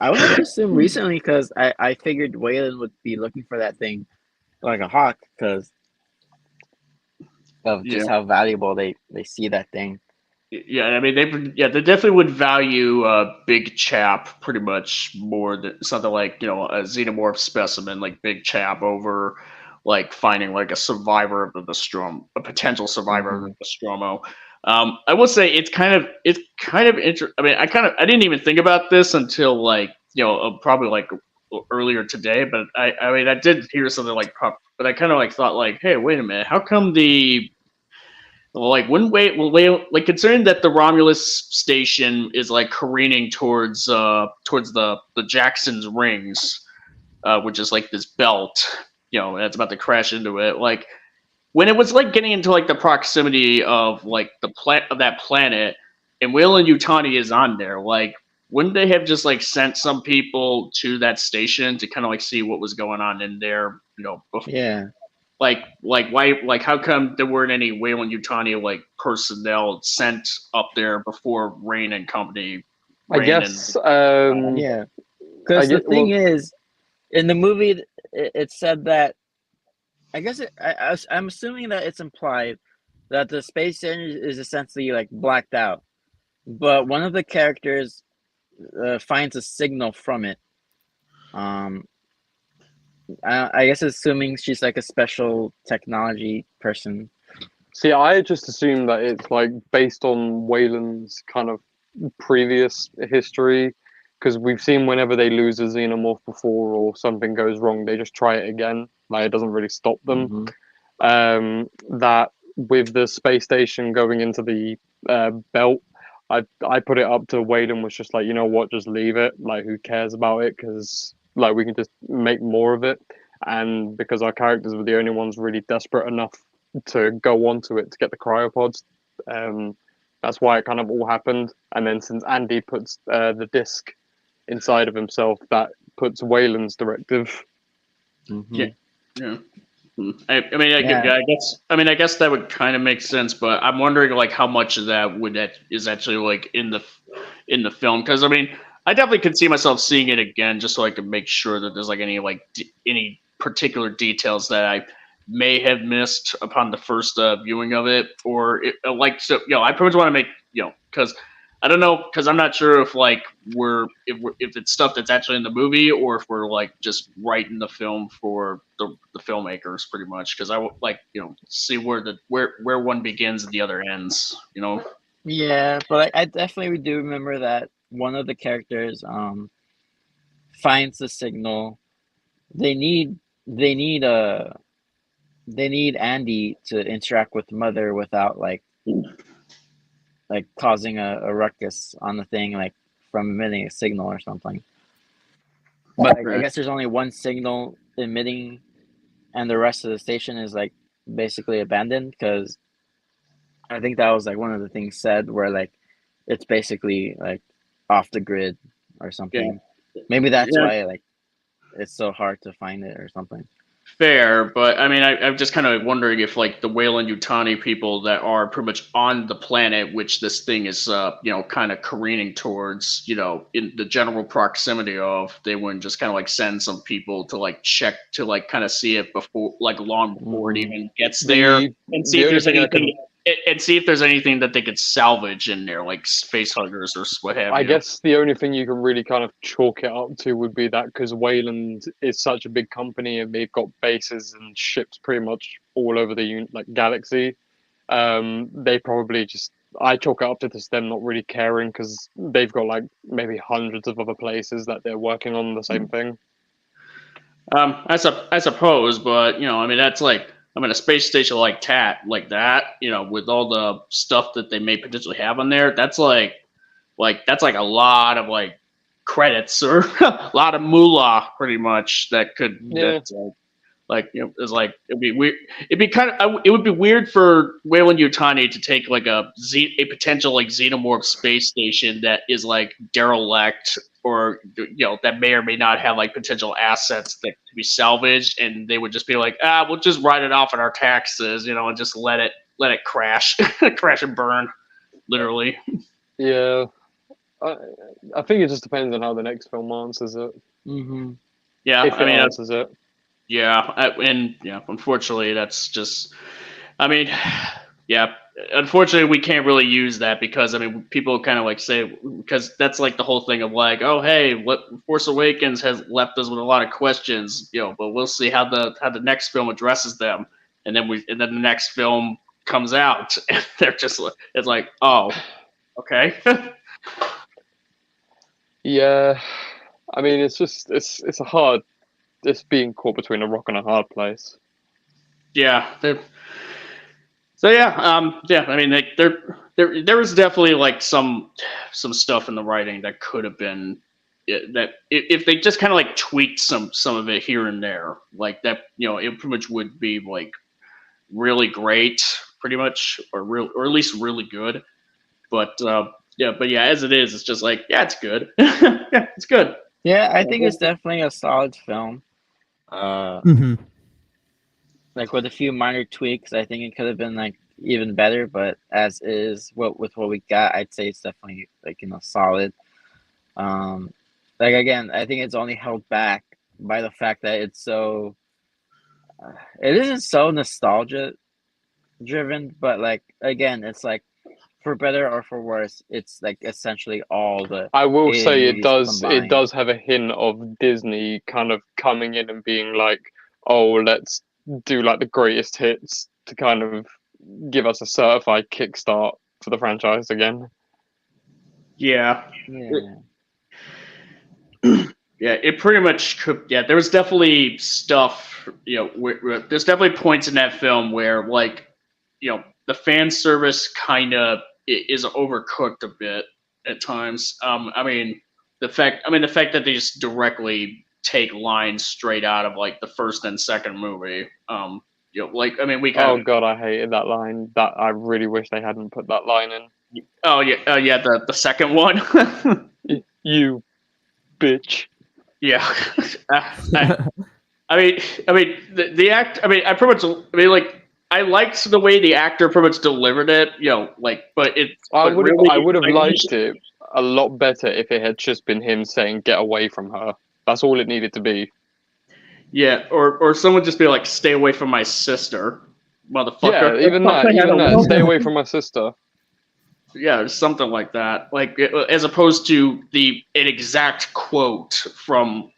I would have to assume recently, because I figured Waylon would be looking for that thing like a hawk because of just how valuable they see that thing. Yeah, I mean they definitely would value Big Chap pretty much more than something like a xenomorph specimen like Big Chap over like finding like a survivor of the Nostromo, a potential survivor of the Nostromo. I will say it's kind of interesting. I mean, I didn't even think about this until like probably like earlier today, but I mean I did hear something like, but I kind of like thought like, hey, wait a minute, how come like considering that the Romulus station is like careening towards the Jackson's rings, which is like this belt, and it's about to crash into it. Like when it was like getting into like the proximity of like of that planet, and Weyland-Yutani is on there, like wouldn't they have just like sent some people to that station to kind of like see what was going on in there, before? Yeah. Like why? Like how come there weren't any Weyland-Yutani like personnel sent up there before Rain and company? I guess. Yeah, because the thing is, in the movie, it said that. I guess I'm assuming that it's implied that the space station is essentially like blacked out, but one of the characters finds a signal from it. I guess assuming she's like a special technology person. See, I just assumed that it's like based on Wayland's kind of previous history, because we've seen whenever they lose a xenomorph before or something goes wrong, they just try it again. Like it doesn't really stop them. That with the space station going into the belt, I put it up to Wayland was just like, you know what, just leave it. Like who cares about it? Because like we can just make more of it, and because our characters were the only ones really desperate enough to go onto it to get the cryopods, that's why it kind of all happened. And then since Andy puts the disc inside of himself, that puts Wayland's directive. Yeah. I guess that would kind of make sense, but I'm wondering like how much of that is actually like in the film, because I mean I definitely could see myself seeing it again just so I could make sure that there's like any particular details that I may have missed upon the first viewing of it, or I pretty much want to make because I don't know, because I'm not sure if like if it's stuff that's actually in the movie or if we're like just writing the film for the filmmakers pretty much, because I would like see where one begins and the other ends. Yeah, but I definitely do remember that one of the characters finds the signal. They need Andy to interact with Mother without like causing a ruckus on the thing, like from emitting a signal or something. But I guess there's only one signal emitting, and the rest of the station is like basically abandoned, because I think that was like one of the things said where like it's basically like off the grid or something. Yeah. Maybe that's why like it's so hard to find it or something. Fair, but I mean, I'm just kind of wondering if like the Weyland-Yutani people that are pretty much on the planet, which this thing is, kind of careening towards, in the general proximity of, they wouldn't just kind of like send some people to like check to like kind of see it before, like long before it even gets there, and see if there's anything. and see if there's anything that they could salvage in there, like space huggers or what have you. I guess the only thing you can really kind of chalk it up to would be that because Wayland is such a big company and they've got bases and ships pretty much all over the galaxy. They probably just, I chalk it up to this them not really caring because they've got like maybe hundreds of other places that they're working on the same thing. I suppose, but I mean that's like, I mean, a space station like that, with all the stuff that they may potentially have on there, that's like that's like a lot of like credits or a lot of moolah, pretty much. That could, that's it's like it'd be weird. It'd be it would be weird for Wayland Yutani to take like a potential like xenomorph space station that is like derelict, or that may or may not have like potential assets that could be salvaged, and they would just be like, we'll just write it off on our taxes, and just let it crash, crash and burn, literally. Yeah, I think it just depends on how the next film answers it. Mm-hmm. Yeah, If it answers it. Yeah, unfortunately, that's just. I mean, yeah. Unfortunately, we can't really use that because people kind of like say, because that's like the whole thing of like, oh hey, what Force Awakens has left us with a lot of questions, but we'll see how the next film addresses them, and then the next film comes out and they're just, it's like, oh, okay. Yeah, I mean it's just it's being caught between a rock and a hard place. Yeah. So yeah, I mean, there was definitely like some stuff in the writing that could have been, that if they just kind of like tweaked some of it here and there, like that, it pretty much would be like really great, pretty much, or at least really good. But as it is, it's just like, yeah, it's good. Yeah, it's good. Yeah, I think it's definitely a solid film. Like with a few minor tweaks, I think it could have been like even better. But as is, with what we got, I'd say it's definitely like solid. Like again, I think it's only held back by the fact that it's so. It isn't so nostalgia driven, but like again, it's like for better or for worse, it's like essentially all the. I will say it does. Combined. It does have a hint of Disney kind of coming in and being like, "Oh, let's do like the greatest hits to kind of give us a certified kickstart for the franchise again." Yeah. Yeah. Yeah, it pretty much could. Yeah, there was definitely stuff. There's definitely points in that film where, like, the fan service kind of is overcooked a bit at times. The fact that they just directly take lines straight out of like the first and second movie. We kind Oh god, I hated that line. That I really wish they hadn't put that line in. Oh yeah, the second one. You bitch. Yeah. The act. I pretty much. I liked the way the actor pretty much delivered it. But it. I would have liked it a lot better if it had just been him saying, "Get away from her." That's all it needed to be. Yeah, or someone just be like, "Stay away from my sister, motherfucker." Yeah, even that. Stay away from my sister. Yeah, or something like that. Like, as opposed to an exact quote from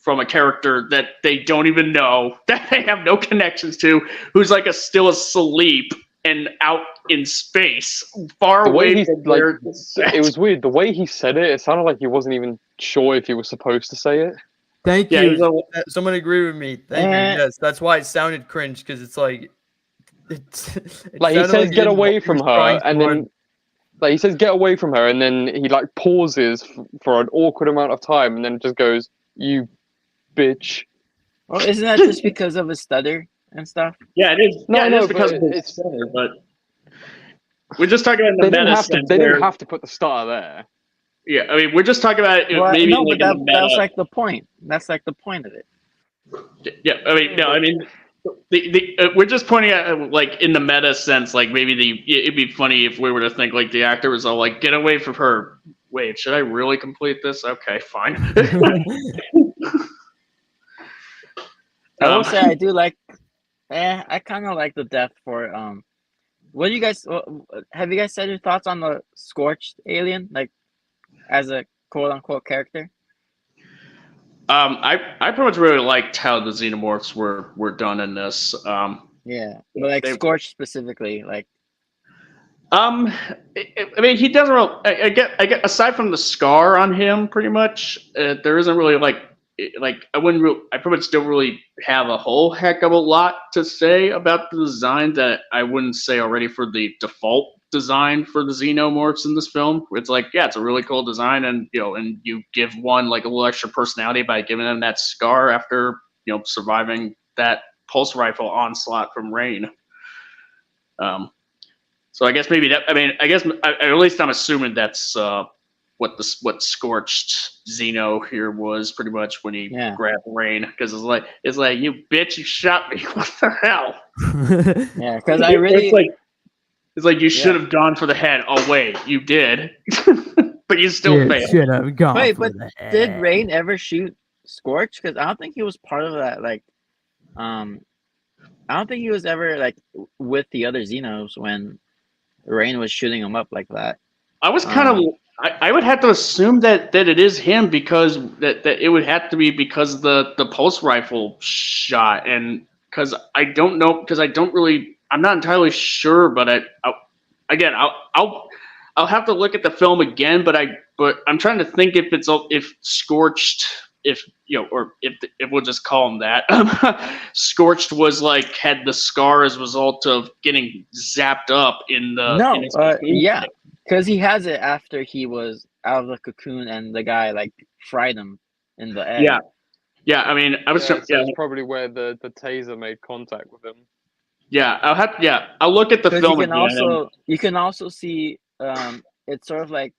a character that they don't even know, that they have no connections to, who's like still asleep and out in space, far away from where it's set. It was weird. The way he said it, it sounded like he wasn't even sure if he was supposed to say it. Thank you. Someone agree with me. Thank you. Yes, that's why it sounded cringe, because it's like like he says, "Get away from her," and then like he says, "Get away from her," and then he like pauses for an awkward amount of time, and then just goes, "You bitch." Well, isn't that just because of his stutter and stuff? Yeah, it is. No, it is because of his stutter, but we're just talking about the meta sense. They didn't have to put the stutter there. Yeah, we're just talking about it. Well, maybe no, like but that's like the point. That's like the point of it. Yeah, we're just pointing out, like, in the meta sense, like maybe it'd be funny if we were to think like the actor was all like, "Get away from her." Wait, should I really complete this? Okay, fine. I will say I do like. I kind of like the death for What do you guys have you guys said your thoughts on the scorched alien, like as a quote unquote character? I pretty much really liked how the xenomorphs were done in this. Yeah, but like They- scorched specifically, like I mean, he doesn't really. I get. Aside from the scar on him, pretty much, there isn't really I wouldn't. I pretty much don't really have a whole heck of a lot to say about the design that I wouldn't say already for the default design for the xenomorphs in this film. It's like, yeah, it's a really cool design, and you give one like a little extra personality by giving them that scar after surviving that pulse rifle onslaught from Rain. So I guess maybe that. I mean, I guess at least I'm assuming that's what scorched Xeno here was pretty much when he grabbed Rain, because it's like you bitch, you shot me. What the hell? yeah, because I really it's like you should have gone for the head. Oh wait, you did, but you still failed. Should have gone. Wait, for but the head. did Rain ever shoot Scorch? Because I don't think he was part of that. Like, I don't think he was ever like with the other Xenos when Rain was shooting him up like that. I was kind of. I would have to assume that it is him, because that it would have to be because the pulse rifle shot, and because I don't know, because I'm not entirely sure, but I'll have to look at the film again, but I'm trying to think if Scorched, or if we'll just call him that, Scorched was like had the scar as a result of getting zapped up in the yeah, because he has it after he was out of the cocoon and the guy like fried him in the egg. Yeah. I mean, I was so it's probably where the taser made contact with him. Yeah, I'll look at the film again. You can also see it's sort of like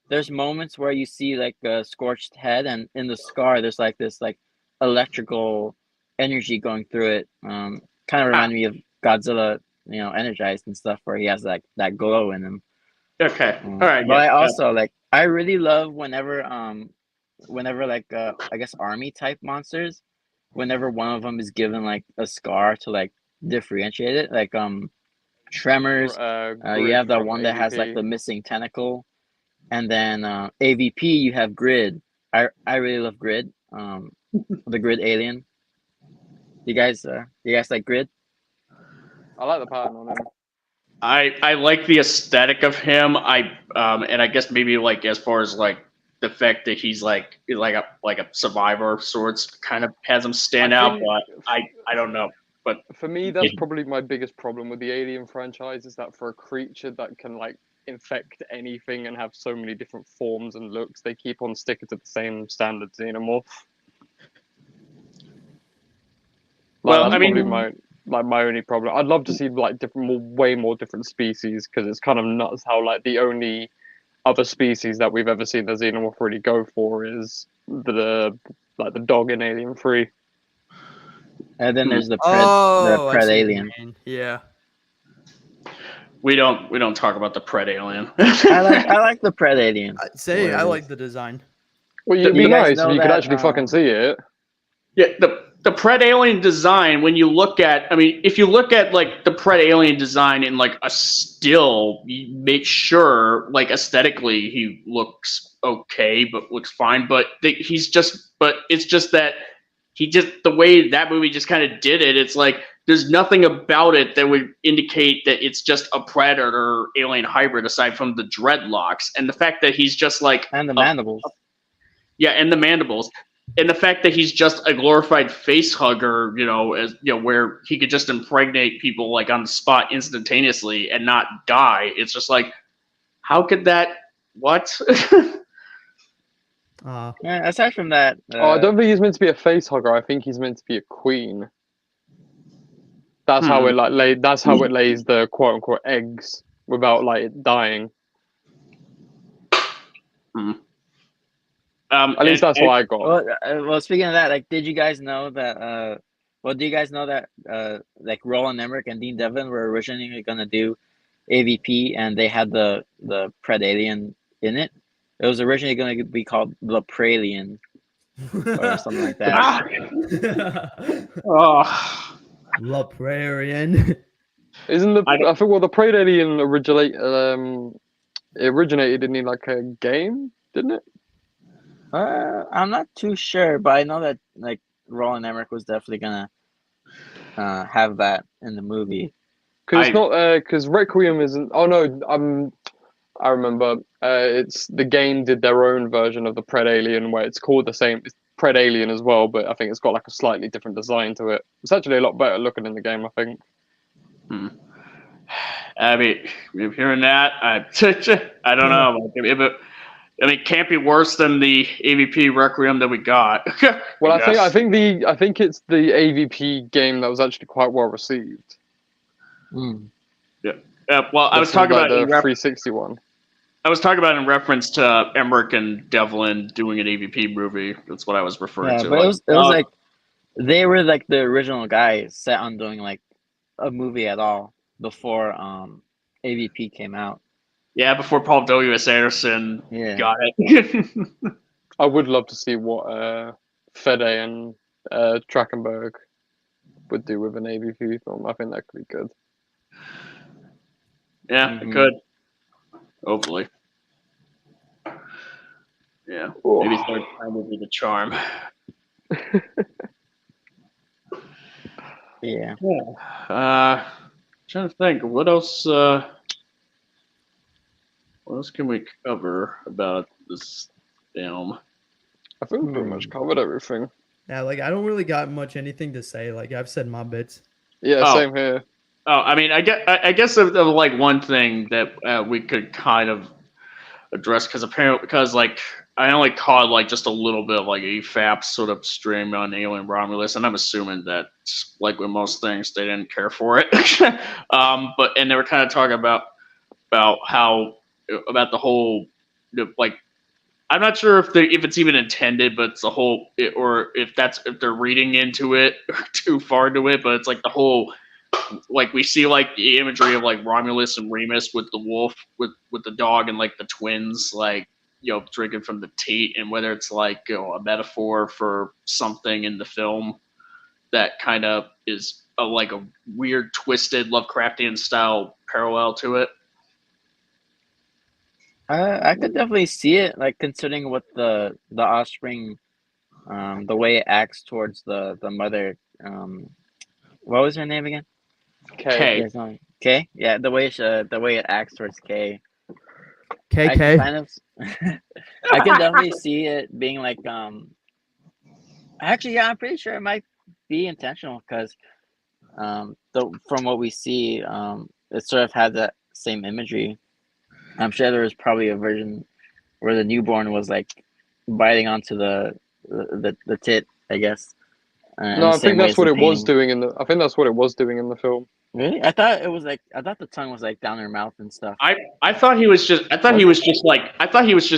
there's moments where you see like a scorched head, and in the scar there's like this like electrical energy going through it. Kind of reminded me of Godzilla, energized and stuff, where he has like that glow in him. Okay, all right. But I also I really love whenever like I guess army type monsters, whenever one of them is given like a scar to like differentiate it, like Tremors. You have the one that has like the missing tentacle, and then AVP you have Grid. I really love Grid. The Grid alien. You guys like Grid? I like the pattern on him. I like the aesthetic of him. And I guess maybe like as far as like the fact that he's like a survivor of sorts kind of has him stand out, but I don't know. But for me, that's probably my biggest problem with the Alien franchise, is that for a creature that can like infect anything and have so many different forms and looks, they keep on sticking to the same standard xenomorph. Well, that's I mean, my only problem. I'd love to see like way more different species, because it's kind of nuts how like the only other species that we've ever seen the xenomorph really go for is the dog in Alien 3. And then there's the pred alien. Yeah. We don't talk about the pred alien. I like the pred alien. I like the design. Well, it'd be nice if you could actually fucking see it. Yeah, the pred alien design, when you look at, if you look at like the pred alien design in like a still, you make sure like aesthetically he looks okay, but looks fine. But it's just that the way that movie just kind of did it, it's like there's nothing about it that would indicate that it's just a predator alien hybrid aside from the dreadlocks and the fact that he's just like and the mandibles. And the mandibles. And the fact that he's just a glorified face hugger, where he could just impregnate people like on the spot instantaneously and not die. It's just like, how could that? What? Aside from that, I don't think he's meant to be a face hugger. I think he's meant to be a queen. That's how it That's how it lays the quote unquote eggs without like dying. At least that's what I got. Well, speaking of that, like, did you guys know that? Do you guys know that? Like Roland Emmerich and Dean Devlin were originally gonna do AVP, and they had the pred alien in it. It was originally going to be called the Pralien or something like that. Oh, La Prairian. Isn't the I think the Prey Alien originated in like a game, didn't it? I'm not too sure, but I know that like Roland Emmerich was definitely gonna have that in the movie. Because it's not because Requiem isn't. Oh no, I remember. It's the game did their own version of the Pred Alien where it's called the same. It's Pred Alien as well, but I think it's got like a slightly different design to it. It's actually a lot better looking in the game, I think. I mean, hearing that, I don't know. It can't be worse than the AVP Requiem that we got. Well, I think it's the AVP game that was actually quite well received. Yeah. Well, I was talking about the 360 one. I was talking about in reference to Emmerich and Devlin doing an AVP movie. That's what I was referring to. But it was like they were like the original guys set on doing like a movie at all before AVP came out. Yeah, before Paul W.S. Anderson got it. I would love to see what Fede and Trachtenberg would do with an AVP film. I think that could be good. Yeah, it could. Hopefully. Yeah. Maybe third time would be the charm. Yeah. Trying to think, what else can we cover about this film? I think we pretty much covered everything. Yeah, like I don't really got anything to say. Like I've said my bits. Yeah, same here. Oh, I mean, I guess like one thing that we could kind of address because like I only caught like just a little bit of like AFAP sort of stream on Alien Romulus, and I'm assuming that like with most things they didn't care for it. But they were kind of talking about the whole like I'm not sure if it's even intended, but it's the whole or if they're reading into it too far into it, but it's like the whole. Like we see like the imagery of like Romulus and Remus with the wolf with the dog and like the twins like drinking from the teat, and whether it's like a metaphor for something in the film that kind of is like a weird twisted Lovecraftian style parallel to it. I could definitely see it, like considering what the offspring, the way it acts towards the mother. What was her name again? K. K. Yeah, the way it acts towards K. KK. I can definitely see it being like Actually, yeah, I'm pretty sure it might be intentional because from what we see, it sort of had that same imagery. I'm sure there was probably a version where the newborn was like biting onto the tit, I guess. No, I think that's what it was doing in the. I think that's what it was doing in the film. Really? I thought the tongue was like down her mouth and stuff. I thought he was just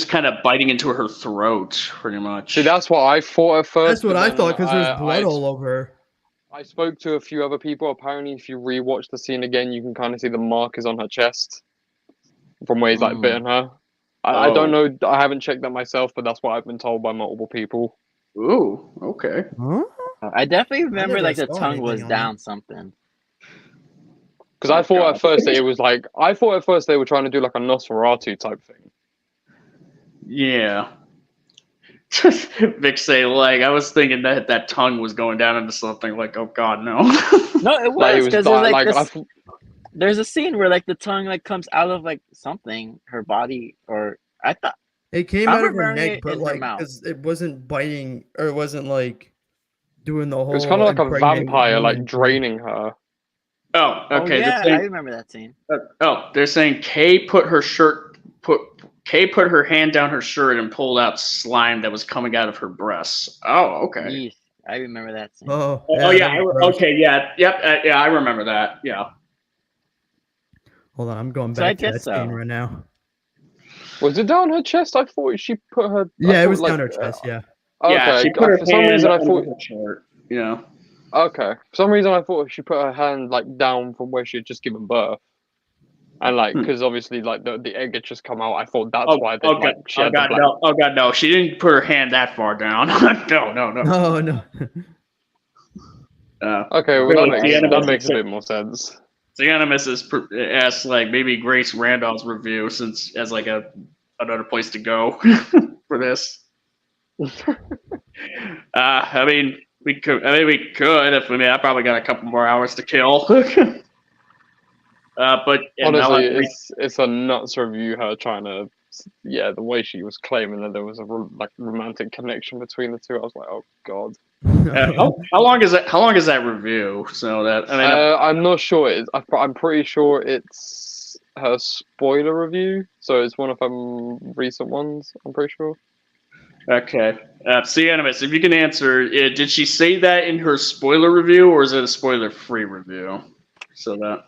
kind of biting into her throat, pretty much. See, that's what I thought at first. That's what I thought because there's blood all over her. I spoke to a few other people. Apparently, if you rewatch the scene again, you can kind of see the markers on her chest from where he's like bitten her. I don't know. I haven't checked that myself, but that's what I've been told by multiple people. Ooh, okay. Huh? I definitely remember like the tongue was down something. Because I thought at first they were trying to do like a Nosferatu type thing. Yeah. Vic say like I was thinking that tongue was going down into something like oh god no. No, it was because there's a scene where like the tongue like comes out of like something, her body, or I thought it came out of her neck, but like because it wasn't biting or it wasn't like doing the whole. It was kind of like a vampire, like draining her. Oh, okay. Oh, yeah, I remember that scene. They're saying Kay put her hand down her shirt and pulled out slime that was coming out of her breasts. Oh, okay. Yeesh. I remember that scene. Yeah. Okay. Yeah. Yep. Yeah. I remember that. Yeah. Hold on, I'm going back to that scene right now. Was it down her chest? I thought she put her. Yeah, it was down her chest. Yeah. Okay. Yeah. She put her for some reason, I thought. Her shirt. Yeah. Okay. For some reason, I thought she put her hand like down from where she had just given birth, and like because obviously like the egg had just come out. I thought that's why. No! She didn't put her hand that far down. No. Okay, well, that makes a bit more sense. Animus is asked like maybe Grace Randolph's review since as like another place to go for this. I mean, we could. If I probably got a couple more hours to kill. But honestly, it's a nuts review. Her trying to, the way she was claiming that there was a romantic connection between the two. I was like, oh god. How long is that? How long is that review? So that I'm not sure. I'm pretty sure it's her spoiler review. So it's one of her recent ones. I'm pretty sure. Okay. Animus, if you can answer, did she say that in her spoiler review, or is it a spoiler-free review? So that.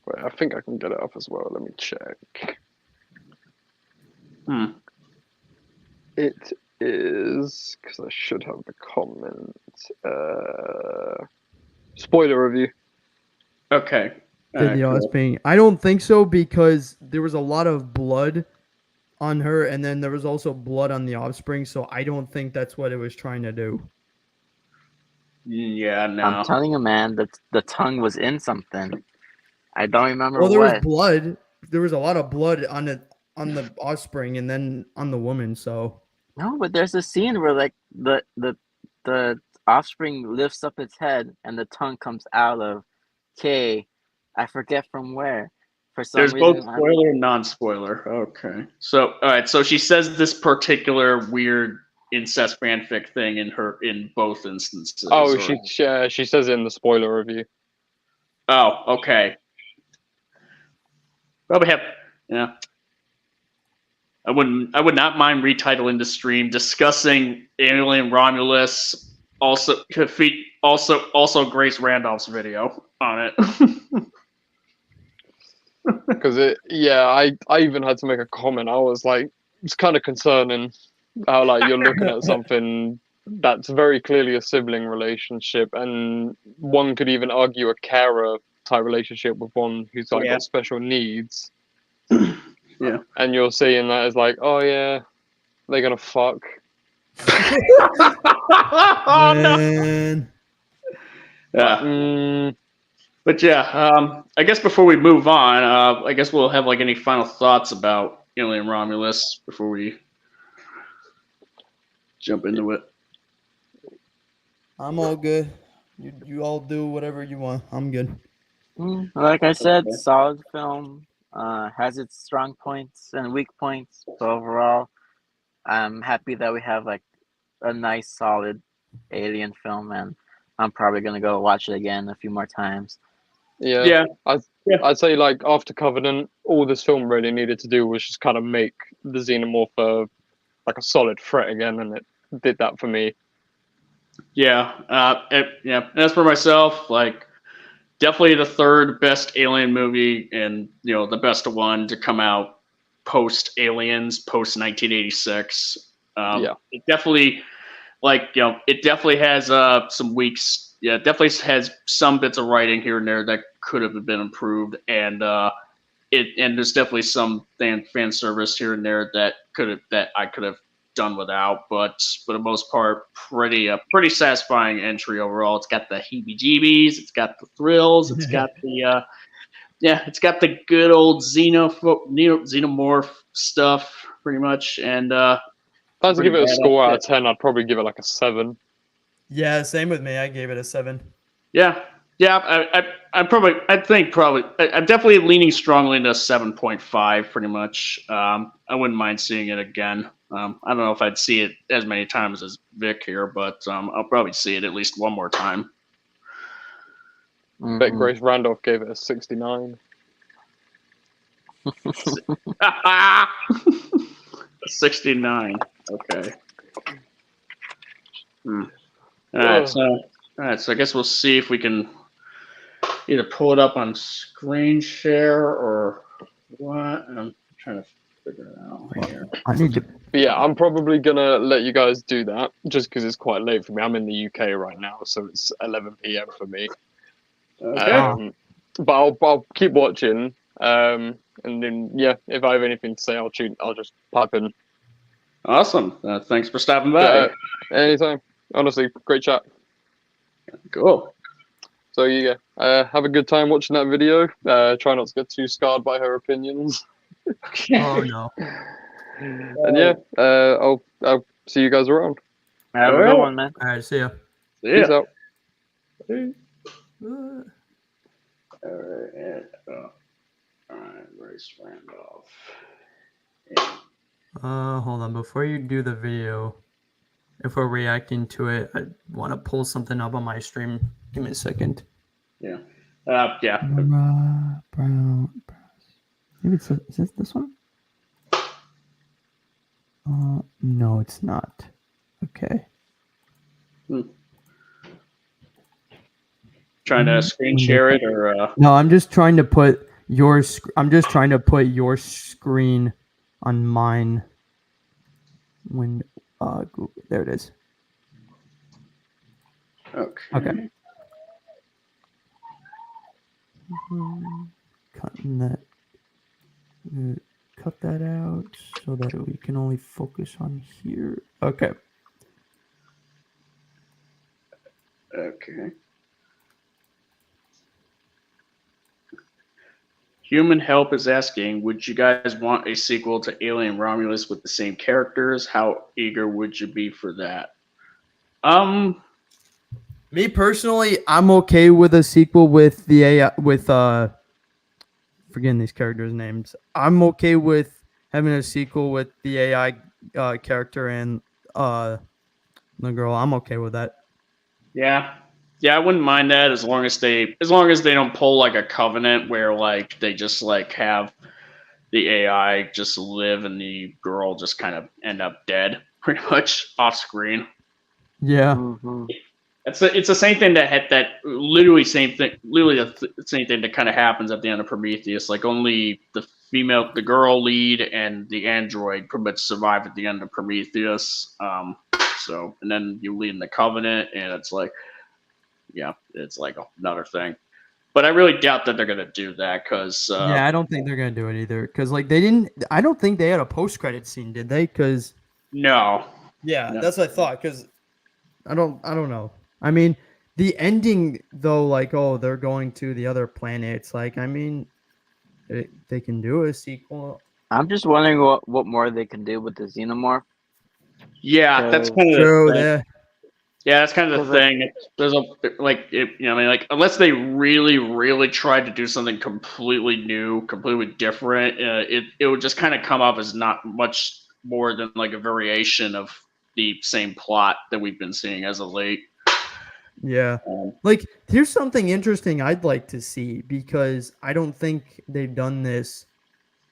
Wait, I think I can get it up as well. Let me check. It is, because I should have the comment. Spoiler review. Okay. Did the Offspring? I don't think so because there was a lot of blood on her, and then there was also blood on the Offspring. So I don't think that's what it was trying to do. Yeah, no. I'm telling you, man, that the tongue was in something. I don't remember Well, there what. was blood. There was a lot of blood on the Offspring and then on the woman. So No, but there's a scene where like the Offspring lifts up its head and the tongue comes out of Kay. I forget from where. For some There's reason, both spoiler and non-spoiler. Okay. So all right. So she says this particular weird incest fanfic thing in both instances. Oh, she says it in the spoiler review. Oh, okay. Probably have. Yeah. I would not mind retitling the stream discussing Alien Romulus, also Grace Randolph's video on it. Because I even had to make a comment. I was like, it's kind of concerning how like you're looking at something that's very clearly a sibling relationship, and one could even argue a carer type relationship with one who's like got special needs. Yeah. And you're seeing that as like, oh yeah, they're gonna fuck. Oh no. Yeah. But yeah, I guess before we move on, I guess we'll have like any final thoughts about Alien Romulus before we jump into it. I'm all good. You all do whatever you want. I'm good. Like I said, solid film. Has its strong points and weak points, but overall, I'm happy that we have like a nice, solid Alien film, and I'm probably gonna go watch it again a few more times. Yeah. I'd say like after Covenant, all this film really needed to do was just kind of make the Xenomorph like a solid threat again, and it did that for me. Yeah, as for myself, like definitely the third best Alien movie, and the best one to come out post Aliens, post 1986. It definitely, it definitely has some weeks. Yeah, it definitely has some bits of writing here and there that could have been improved, and there's definitely some fan service here and there that I could have done without, but for the most part, pretty satisfying entry overall. It's got the heebie-jeebies, it's got the thrills, it's got the it's got the good old xenomorph stuff pretty much. And if I had to give it a score out of 10, I'd probably give it like a 7. Yeah, same with me. I gave it a 7. Yeah. I'm definitely leaning strongly into 7.5 pretty much. I wouldn't mind seeing it again. I don't know if I'd see it as many times as Vic here, but I'll probably see it at least one more time. I bet Grace Randolph gave it a 69. 69. Okay. All right, so I guess we'll see if we can either pull it up on screen share or what. I'm trying to figure it out here. I need to. Yeah, I'm probably gonna let you guys do that just because it's quite late for me. I'm in the UK right now, so it's 11 p.m. for me. Okay. But I'll keep watching. And then if I have anything to say, I'll just pipe in. Awesome. Thanks for stopping by. Anytime. Honestly, great chat. Cool. So yeah, have a good time watching that video. Try not to get too scarred by her opinions. Oh no. And yeah, I'll see you guys around. Have a Alright. good one, man. All right, see ya. Peace out. Alright, Grace Randolph. Hold on. Before you do the video, if we're reacting to it, I want to pull something up on my stream. Give me a second. Yeah. Brown. Maybe it's is this one? No, it's not. Okay. Trying to screen share it or No, I'm just trying to put your screen on mine. When Google, there it is. okay. Cutting that. Cut that out so that we can only focus on here. Okay. Okay. Human Help is asking, would you guys want a sequel to Alien Romulus with the same characters? How eager would you be for that? Me personally, I'm okay with a sequel with the AI forgetting these characters' names. I'm okay with having a sequel with the AI character and the girl. I'm okay with that. Yeah, I wouldn't mind that as long as they don't pull like a Covenant where like they just like have the AI just live and the girl just kind of end up dead pretty much off screen. Yeah. Mm-hmm. It's the same thing that literally the same thing that kind of happens at the end of Prometheus. Like only the girl lead and the android pretty much survive at the end of Prometheus. So and then you lead in the Covenant, and it's like, yeah, it's like another thing. But I really doubt that they're gonna do that because Yeah, I don't think they're gonna do it either. Because like they didn't. I don't think they had a post-credit scene, did they? Because no. yeah, No. that's what I thought. Because I don't know. I mean, the ending though, like, oh, they're going to the other planets. Like, I mean, they can do a sequel. I'm just wondering what more they can do with the xenomorph. Yeah, that's kind of True. the thing. Yeah. Yeah, that's kind of the thing. There's a unless they really, really tried to do something completely new, completely different, it would just kind of come up as not much more than like a variation of the same plot that we've been seeing as of late. Yeah. Like, here's something interesting I'd like to see because I don't think they've done this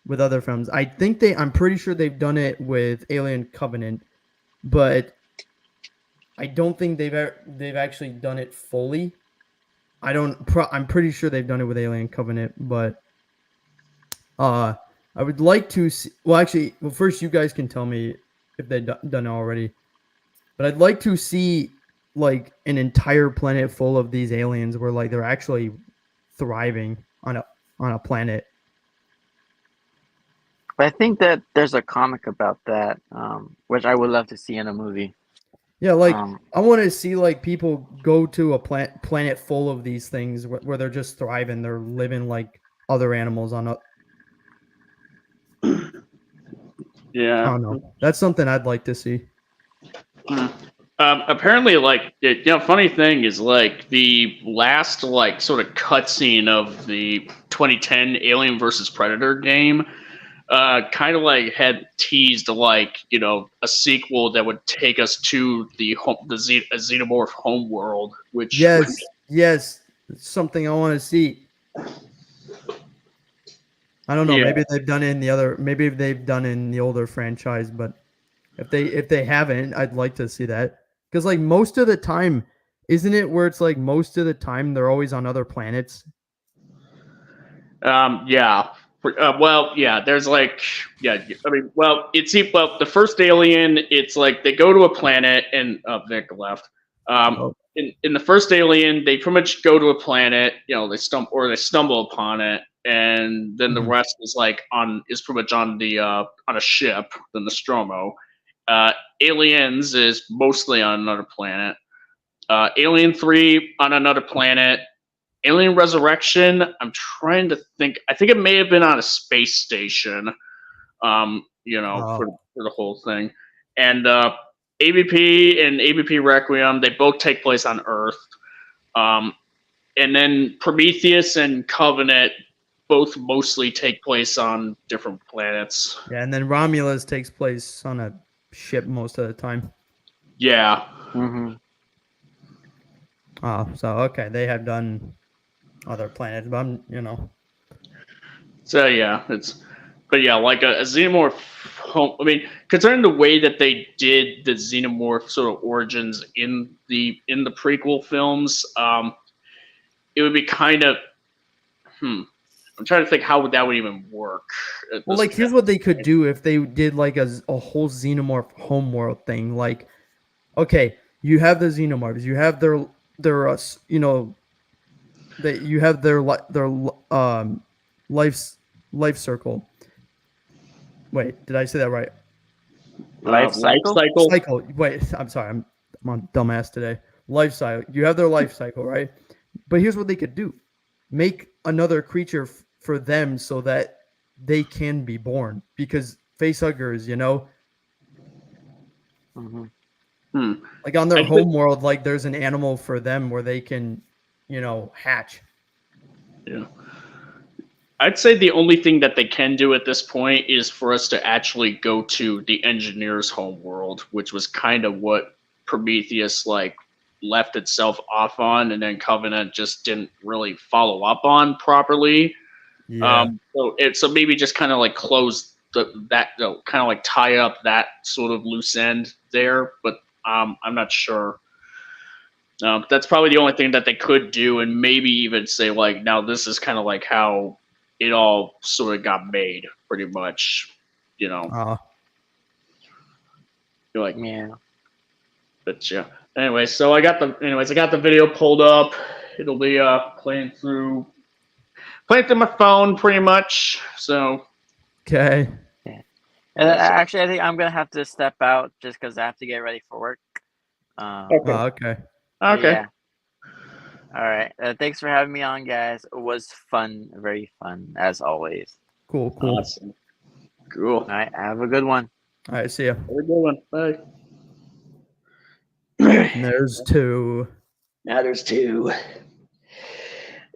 with other films. I'm pretty sure they've done it with Alien Covenant, but I don't think they've actually done it fully. I'm pretty sure they've done it with Alien Covenant, but I would like to see. Well, actually, first you guys can tell me if they've done it already. But I'd like to see like an entire planet full of these aliens where like they're actually thriving on a planet. But I think that there's a comic about that, which I would love to see in a movie. Yeah, like I want to see like people go to a planet full of these things where they're just thriving. They're living like other animals on a. Yeah, I don't know. That's something I'd like to see. Apparently, like, funny thing is, like, the last, like, sort of cutscene of the 2010 Alien versus Predator game, kind of like had teased, like, a sequel that would take us to a xenomorph homeworld, which yes, it's something I want to see. I don't know. Yeah. Maybe they've done it in maybe they've done it in the older franchise, but if they haven't, I'd like to see that. Because like most of the time, isn't it where it's like most of the time they're always on other planets? Yeah. Well, yeah. There's like, yeah. I mean, the first Alien, it's like they go to a planet, and Vic left. In the first Alien, they pretty much go to a planet. They stumble upon it, and then the rest is like pretty much on a ship, the Nostromo. Aliens is mostly on another planet. Alien 3 on another planet. Alien Resurrection, I'm trying to think. I think it may have been on a space station, for the whole thing. And ABP and ABP Requiem, they both take place on Earth. And then Prometheus and Covenant both mostly take place on different planets. Yeah, and then Romulus takes place on a ship most of the time. Yeah. Mm-hmm. Oh, so okay, they have done other planets, but So yeah, like a xenomorph home. I mean, considering the way that they did the xenomorph sort of origins in the prequel films, it would be kind of. I'm trying to think how that would even work. Well, like here's what they could do if they did like a whole xenomorph homeworld thing. Like, okay, you have the xenomorphs, you have their you have their life circle. Wait, did I say that right? Life cycle? Cycle. Wait, I'm sorry, I'm on dumbass today. Life cycle. You have their life cycle, right? But here's what they could do: make another creature for them so that they can be born. Because facehuggers, Mm-hmm. like on their home world, like there's an animal for them where they can, hatch. Yeah. I'd say the only thing that they can do at this point is for us to actually go to the engineer's homeworld, which was kind of what Prometheus left itself off on, and then Covenant just didn't really follow up on properly. Yeah. So maybe just kind of close tie up that sort of loose end there, but I'm not sure. That's probably the only thing that they could do, and maybe even say now this is kind of how it all sort of got made, pretty much, You're Yeah. But yeah. Anyway, so I got the video pulled up. It'll be playing through my phone pretty much. So Okay. Yeah. Actually, I think I'm gonna have to step out just because I have to get ready for work. okay. Okay. Okay. Yeah. All right. Thanks for having me on, guys. It was fun, very fun as always. Cool. Awesome. Cool. All right. Have a good one. All right. See ya. Have a good one. Bye. And there's two. Now there's two.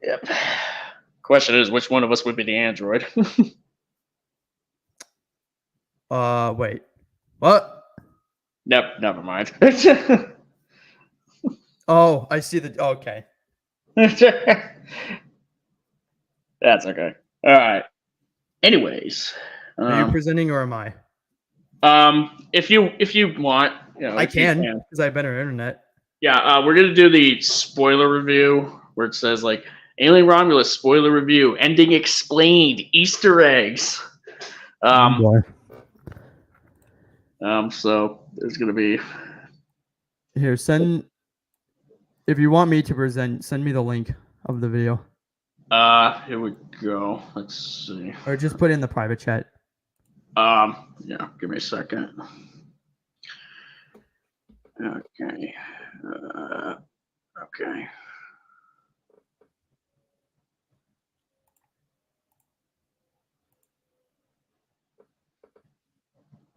Yep. Question is, which one of us would be the android? Wait. What? Nope. Never mind. Oh, I see the. Okay. That's okay. All right. Anyways, Are you presenting or am I? if you want, I can because I have better internet. Yeah, we're gonna do the spoiler review where it says Alien Romulus spoiler review, ending explained, Easter eggs. So there's gonna be Here, if you want me to present, send me the link of the video. Here we go. Let's see. Or just put it in the private chat. Yeah, give me a second. Okay. Okay.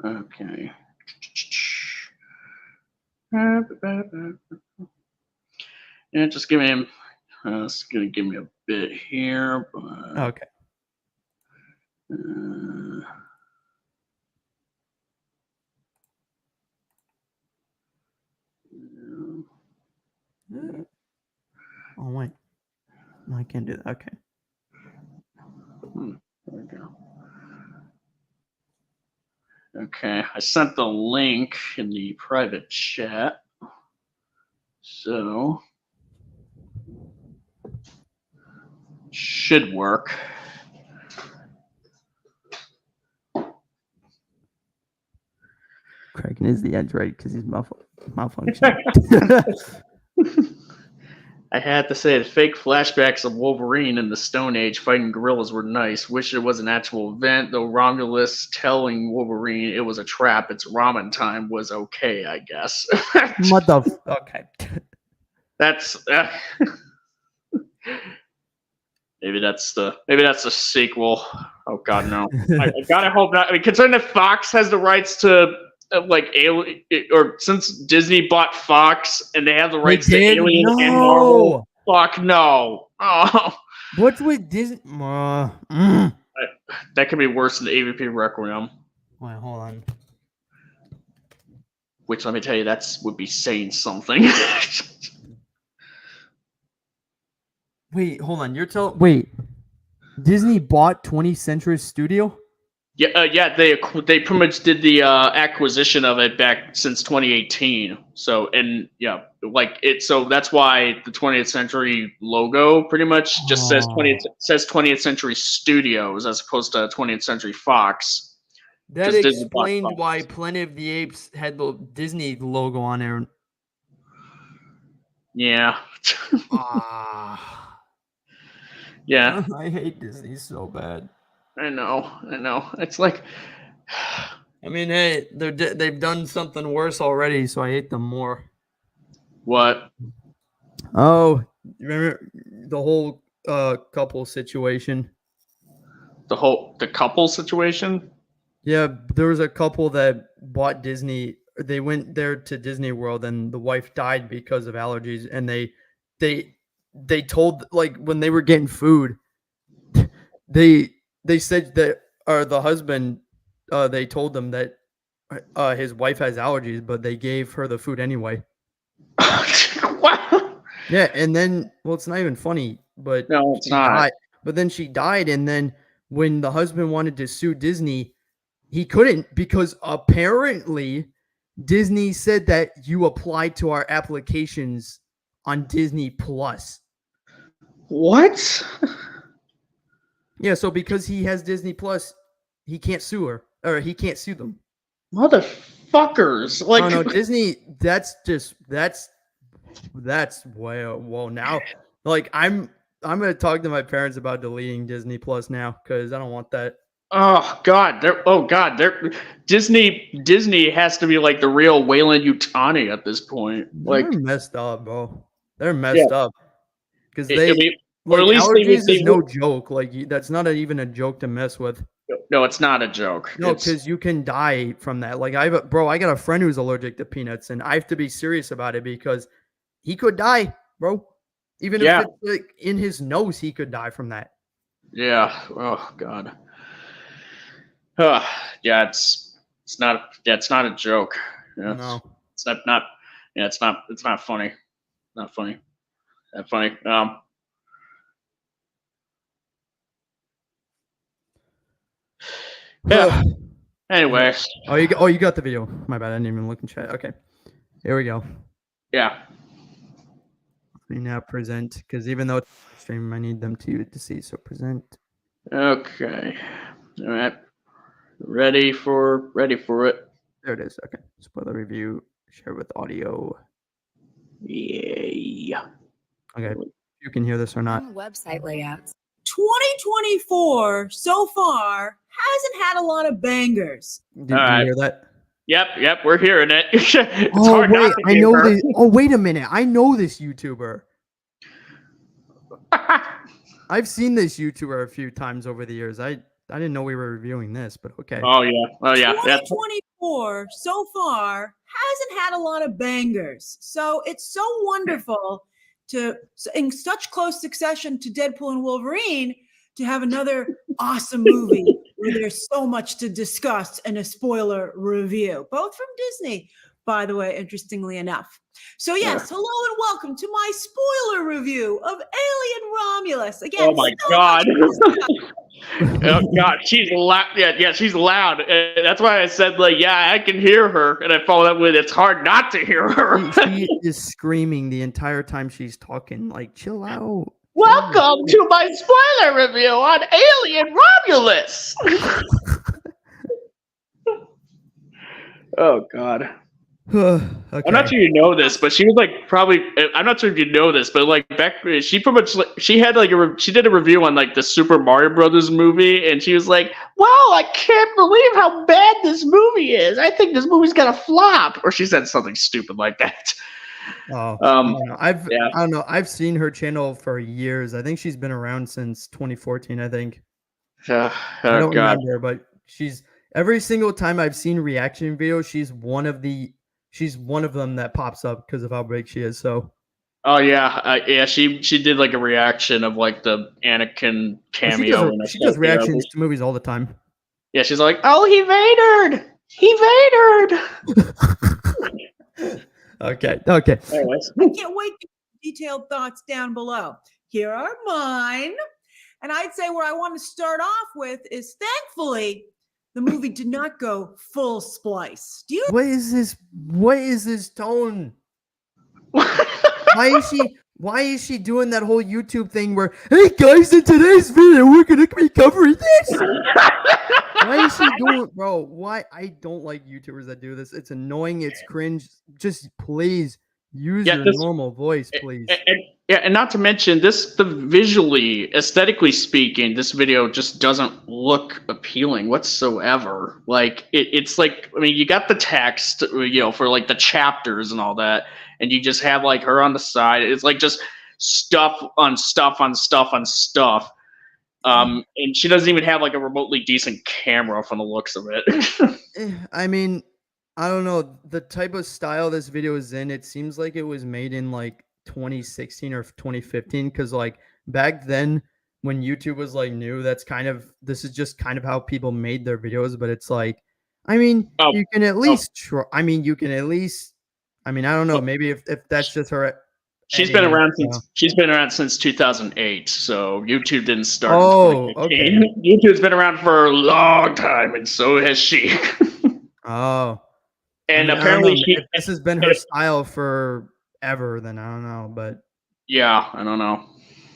Okay. Yeah, just give me. It's gonna give me a bit here, but Okay. Oh wait, no, I can't do that. Okay. There we go. Okay, I sent the link in the private chat. So should work. Craig is the edge, right? Because he's malfunctioning. I had to say the fake flashbacks of Wolverine in the Stone Age fighting gorillas were nice. Wish it was an actual event, though Romulus telling Wolverine it was a trap, it's ramen time was okay, I guess. What the? Okay. That's maybe that's the sequel. Oh God, no! I gotta hope not. I mean, considering that Fox has the rights to like Alien, or since Disney bought Fox and they have the rights to Alien and Marvel. Fuck no! Oh, What's with Disney? that could be worse than the AVP Requiem. Wait, hold on. Which, let me tell you, would be saying something. Wait, hold on. Wait, Disney bought 20th Century Studio? Yeah, they pretty much did the acquisition of it back since 2018. So, and yeah, like it. So that's why the 20th Century logo pretty much just says 20th Century Studios as opposed to 20th Century Fox. That explained why Planet of the Apes had the Disney logo on there. Yeah. Yeah. I hate Disney so bad. I know. It's like, I mean, hey, they've done something worse already, so I hate them more. What? Oh, remember the whole couple situation? The couple situation? Yeah, there was a couple that bought Disney. They went there to Disney World, and the wife died because of allergies. And they told, like, when they were getting food, they said that, or the husband, they told them that his wife has allergies, but they gave her the food anyway. What? Yeah, and then, well, it's not even funny, but no, it's not. But then she died, and then when the husband wanted to sue Disney, he couldn't, because apparently Disney said that you applied to our applications on Disney Plus. What? Yeah, so because he has Disney Plus, he can't sue her, or he can't sue them. Motherfuckers! Like, no, Disney. That's way well now. Like, I'm gonna talk to my parents about deleting Disney Plus now because I don't want that. Oh God! Disney has to be like the real Wayland Yutani at this point. Like, they're messed up, bro. They're messed up because they. Or at least allergies is no joke. Like, that's not even a joke to mess with. No, it's not a joke. No, because you can die from that. Like, I got a friend who's allergic to peanuts, and I have to be serious about it because he could die, bro. Even if it's like in his nose, he could die from that. Yeah. Oh God. Yeah, it's not a joke. Yeah, no, it's not. Yeah, it's not funny. Not funny. Not funny. Yeah. Anyway. Oh, you got the video. My bad. I didn't even look in chat. Okay. Here we go. Yeah. We now present, because even though it's stream, I need them to see. So present. Okay. All right. Ready for it. There it is. Okay. Spoiler review. Share with audio. Yeah. Okay. You can hear this or not. Website layouts. 2024 so far hasn't had a lot of bangers. Did you hear that? Yep, we're hearing it. It's hard not to hear her. This. Oh, wait a minute. I know this YouTuber. I've seen this YouTuber a few times over the years. I didn't know we were reviewing this, but okay. Oh yeah. 2024 so far hasn't had a lot of bangers. So it's so wonderful to, in such close succession to Deadpool and Wolverine, to have another awesome movie where there's so much to discuss in a spoiler review, both from Disney, by the way, interestingly enough. So yes, hello and welcome to my spoiler review of Alien Romulus. Again, oh my God. Oh God, she's loud. Yeah, she's loud. That's why I said, like, yeah, I can hear her, and I followed up with, it's hard not to hear her. She is screaming the entire time she's talking. Like, chill out. Welcome to my spoiler review on Alien Romulus. Oh God. Okay. I'm not sure you know this, but she was like I'm not sure if you know this, but like back she pretty much she had like she did a review on like the Super Mario Brothers movie, and she was like, "Wow, I can't believe how bad this movie is. I think this movie's gonna flop," or she said something stupid like that. Oh, I Um, don't know. yeah. I don't know. I've seen her channel for years. I think she's been around since 2014. I think. I Oh don't God. remember, but she's every single time I've seen reaction videos, she's one of them that pops up because of how big she is. So Oh yeah, yeah. She did like a reaction of like the Anakin well, cameo in she does Ahsoka. reactions to movies all the time. Yeah, she's like, "Oh, he Vadered! He Vadered!" Okay. Okay. Anyways, I can't wait to get detailed thoughts down below. Here are mine. And I'd say where I want to start off with is thankfully the movie did not go full splice. Do you What is this? What is this tone? Why is she doing that whole YouTube thing where, hey guys, in today's video we're gonna be covering this? Why is she doing, bro? Why? I don't like YouTubers that do this. It's annoying. It's cringe. Just please use your normal voice, please. and not to mention the visually, aesthetically speaking, this video just doesn't look appealing whatsoever. Like it's like, I mean, you got the text, for like the chapters and all that, and you just have like her on the side. It's like just stuff on stuff on stuff on stuff. And she doesn't even have like a remotely decent camera from the looks of it. I mean, I don't know the type of style this video is in. It seems like it was made in like 2016 or 2015 because like back then when YouTube was like new, this is just kind of how people made their videos. But it's like, I mean, you can at least try. I mean, you can at least. I mean, I don't know. Maybe if that's just her. She's been around since 2008, so YouTube didn't start. Oh, in 2015. okay. YouTube's been around for a long time, and so has she. Oh, and I mean, apparently if this has been her style forever, then I don't know. But yeah, I don't know.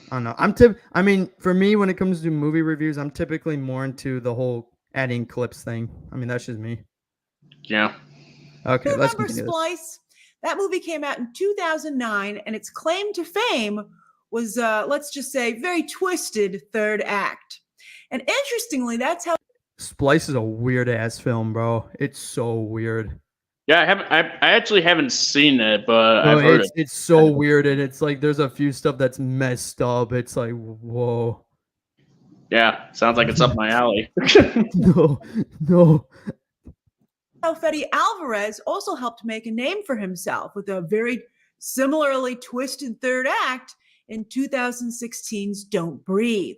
I don't know. I mean, for me, when it comes to movie reviews, I'm typically more into the whole adding clips thing. I mean, that's just me. Yeah. Okay, let's remember continue Splice? That movie came out in 2009, and its claim to fame was, let's just say, very twisted third act. And interestingly, that's how Splice is a weird ass film, bro. It's so weird. Yeah, I actually haven't seen it, but I've heard it. It's so weird, and it's like there's a few stuff that's messed up. It's like, whoa. Yeah, sounds like it's up my alley. No. Fede Alvarez also helped make a name for himself with a very similarly twisted third act in 2016's Don't Breathe.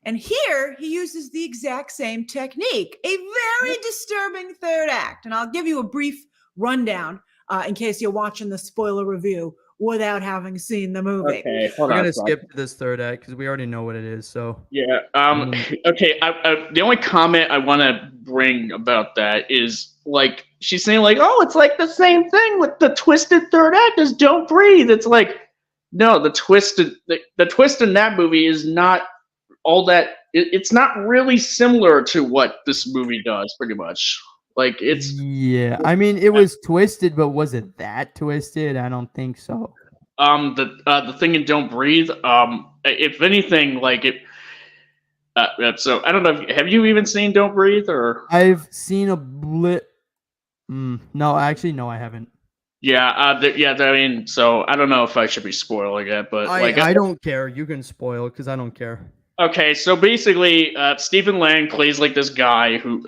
And here he uses the exact same technique, a very disturbing third act. And I'll give you a brief rundown in case you're watching the spoiler review without having seen the movie. Okay, we're gonna skip this third act because we already know what it is. So yeah. Okay. The only comment I want to bring about that is like she's saying like, oh, it's like the same thing with the twisted third act as Don't Breathe. It's like, no, the twist in that movie is not all that. It's not really similar to what this movie does. Pretty much. Like it's yeah, I mean it was twisted, but was it that twisted? I don't think so. The thing in Don't Breathe, if anything, like it. So I don't know. Have you even seen Don't Breathe or? I've seen a blip. No, actually, no, I haven't. Yeah, I mean, so I don't know if I should be spoiling it, but I don't care. You can spoil because I don't care. Okay, so basically, Stephen Lang plays like this guy who's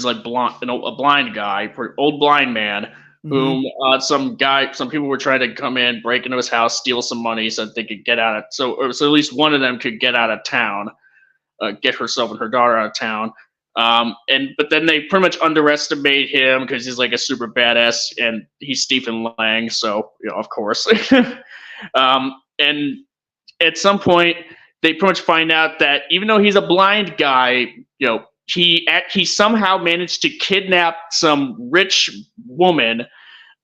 like blind, a blind guy, old blind man, whom some people were trying to come in, break into his house, steal some money, so that they could get out of so at least one of them could get out of town, get herself and her daughter out of town. But then they pretty much underestimate him because he's like a super badass, and he's Stephen Lang, so of course. And at some point, they pretty much find out that even though he's a blind guy, he somehow managed to kidnap some rich woman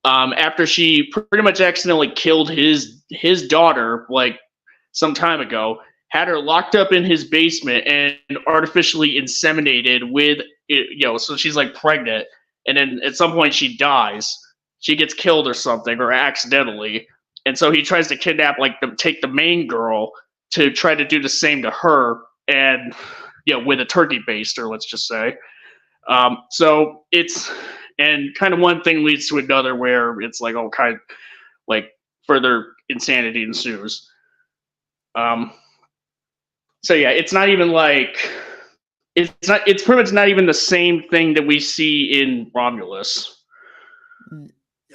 after she pretty much accidentally killed his daughter like some time ago, had her locked up in his basement and artificially inseminated with so she's like pregnant, and then at some point she dies. She gets killed or something, or accidentally, and so he tries to kidnap take the main girl to try to do the same to her, and with a turkey baster, let's just say. So it's, and kind of one thing leads to another where it's like all kind of like further insanity ensues. So yeah, it's not even like it's pretty much not even the same thing that we see in Romulus.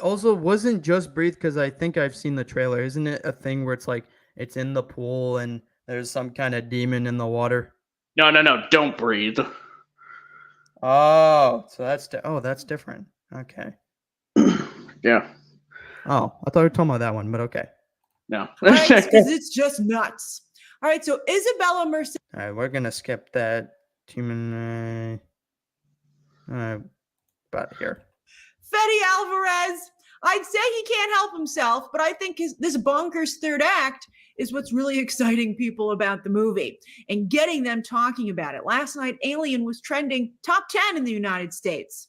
Also, wasn't Just Breathe, because I think I've seen the trailer. Isn't it a thing where it's like it's in the pool and there's some kind of demon in the water? No, don't breathe. Oh, so that's different. Okay. Yeah. Oh, I thought we were talking about that one, but okay. No. Right, because it's just nuts. All right, so Isabella Mercedes. All right, we're gonna skip that. Human. About here. Fede Alvarez. I'd say he can't help himself, but I think this bonkers third act is what's really exciting people about the movie and getting them talking about it. Last night, Alien was trending top 10 in the United States.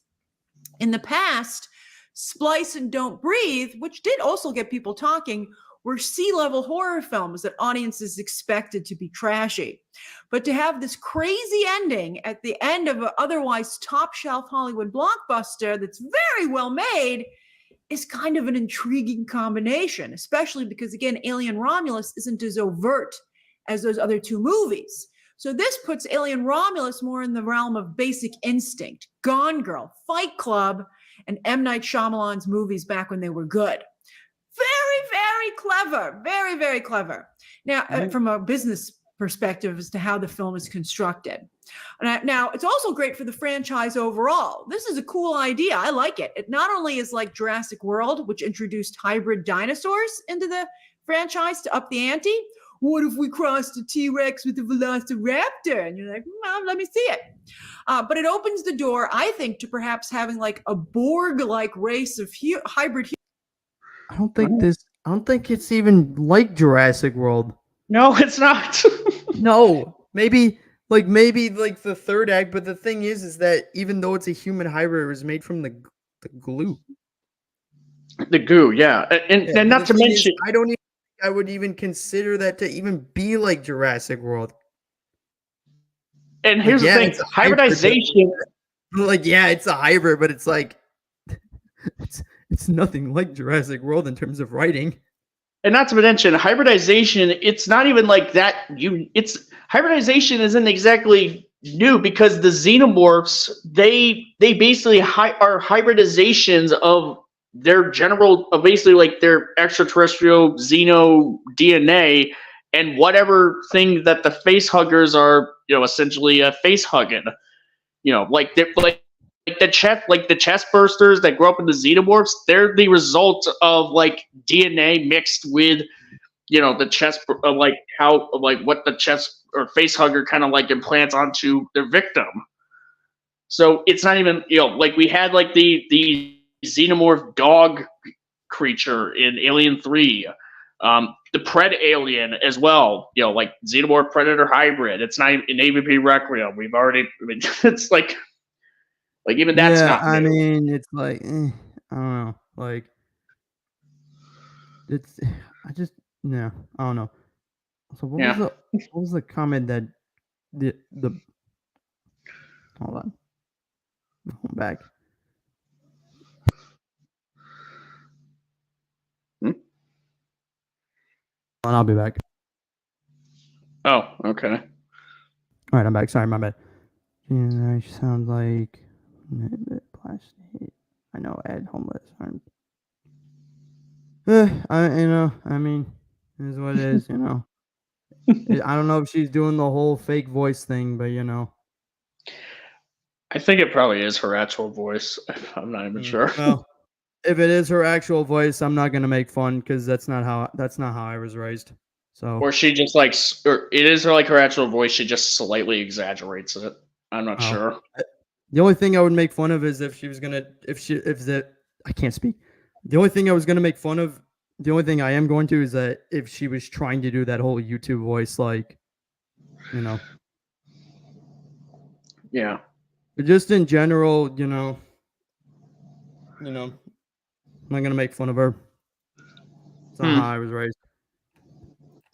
In the past, Splice and Don't Breathe, which did also get people talking, were C-level horror films that audiences expected to be trashy. But to have this crazy ending at the end of an otherwise top-shelf Hollywood blockbuster that's very well made is kind of an intriguing combination, especially because, again, Alien Romulus isn't as overt as those other two movies. So this puts Alien Romulus more in the realm of Basic Instinct, Gone Girl, Fight Club, and M. Night Shyamalan's movies back when they were good. Very, very clever. Very, very clever. Now, from a business perspective as to how the film is constructed. Now, it's also great for the franchise overall. This is a cool idea. I like it. It not only is like Jurassic World, which introduced hybrid dinosaurs into the franchise to up the ante. What if we crossed a T-Rex with a velociraptor? And you're like, well, let me see it. But it opens the door, I think, to perhaps having like a Borg-like race of hybrid. I don't think it's even like Jurassic World. No, it's not. No, maybe the third act, but the thing is that even though it's a human hybrid, it was made from the glue. The goo, yeah. And not to mention, I don't even think I would even consider that to even be like Jurassic World. And here's the thing, hybridization. It's a hybrid, but it's like it's nothing like Jurassic World in terms of writing. And not to mention, hybridization, it's not even like that. Hybridization isn't exactly new because the xenomorphs, they basically are hybridizations of their general, basically like their extraterrestrial xeno DNA and whatever thing that the face huggers are, essentially face hugging. Like the chest bursters that grow up in the xenomorphs, they're the result of like DNA mixed with, the chest, what the chest or face hugger kind of like implants onto their victim. So it's not even, like we had like the xenomorph dog creature in Alien 3, the Pred alien as well, like xenomorph predator hybrid. It's not in AVP Requiem. It's like even that's not new. I mean, it's like I don't know, like it's I don't know. So what was the comment that the hold on, I'm back. And I'll be back. Oh, okay. All right, I'm back. Sorry, my bad. Sounds like plastic. I know, Ed, homeless. I mean, it is what it is, I don't know if she's doing the whole fake voice thing, but I think it probably is her actual voice. I'm not even sure. Well, if it is her actual voice, I'm not gonna make fun because that's not how I was raised. So, or she just or it is her actual voice. She just slightly exaggerates it. I'm not sure. The only thing I would make fun of is if she was gonna, I can't speak. The only thing I was gonna make fun of, the only thing I am going to is that if she was trying to do that whole YouTube voice, like, Yeah. But just in general, I'm not gonna make fun of her. It's not how I was raised.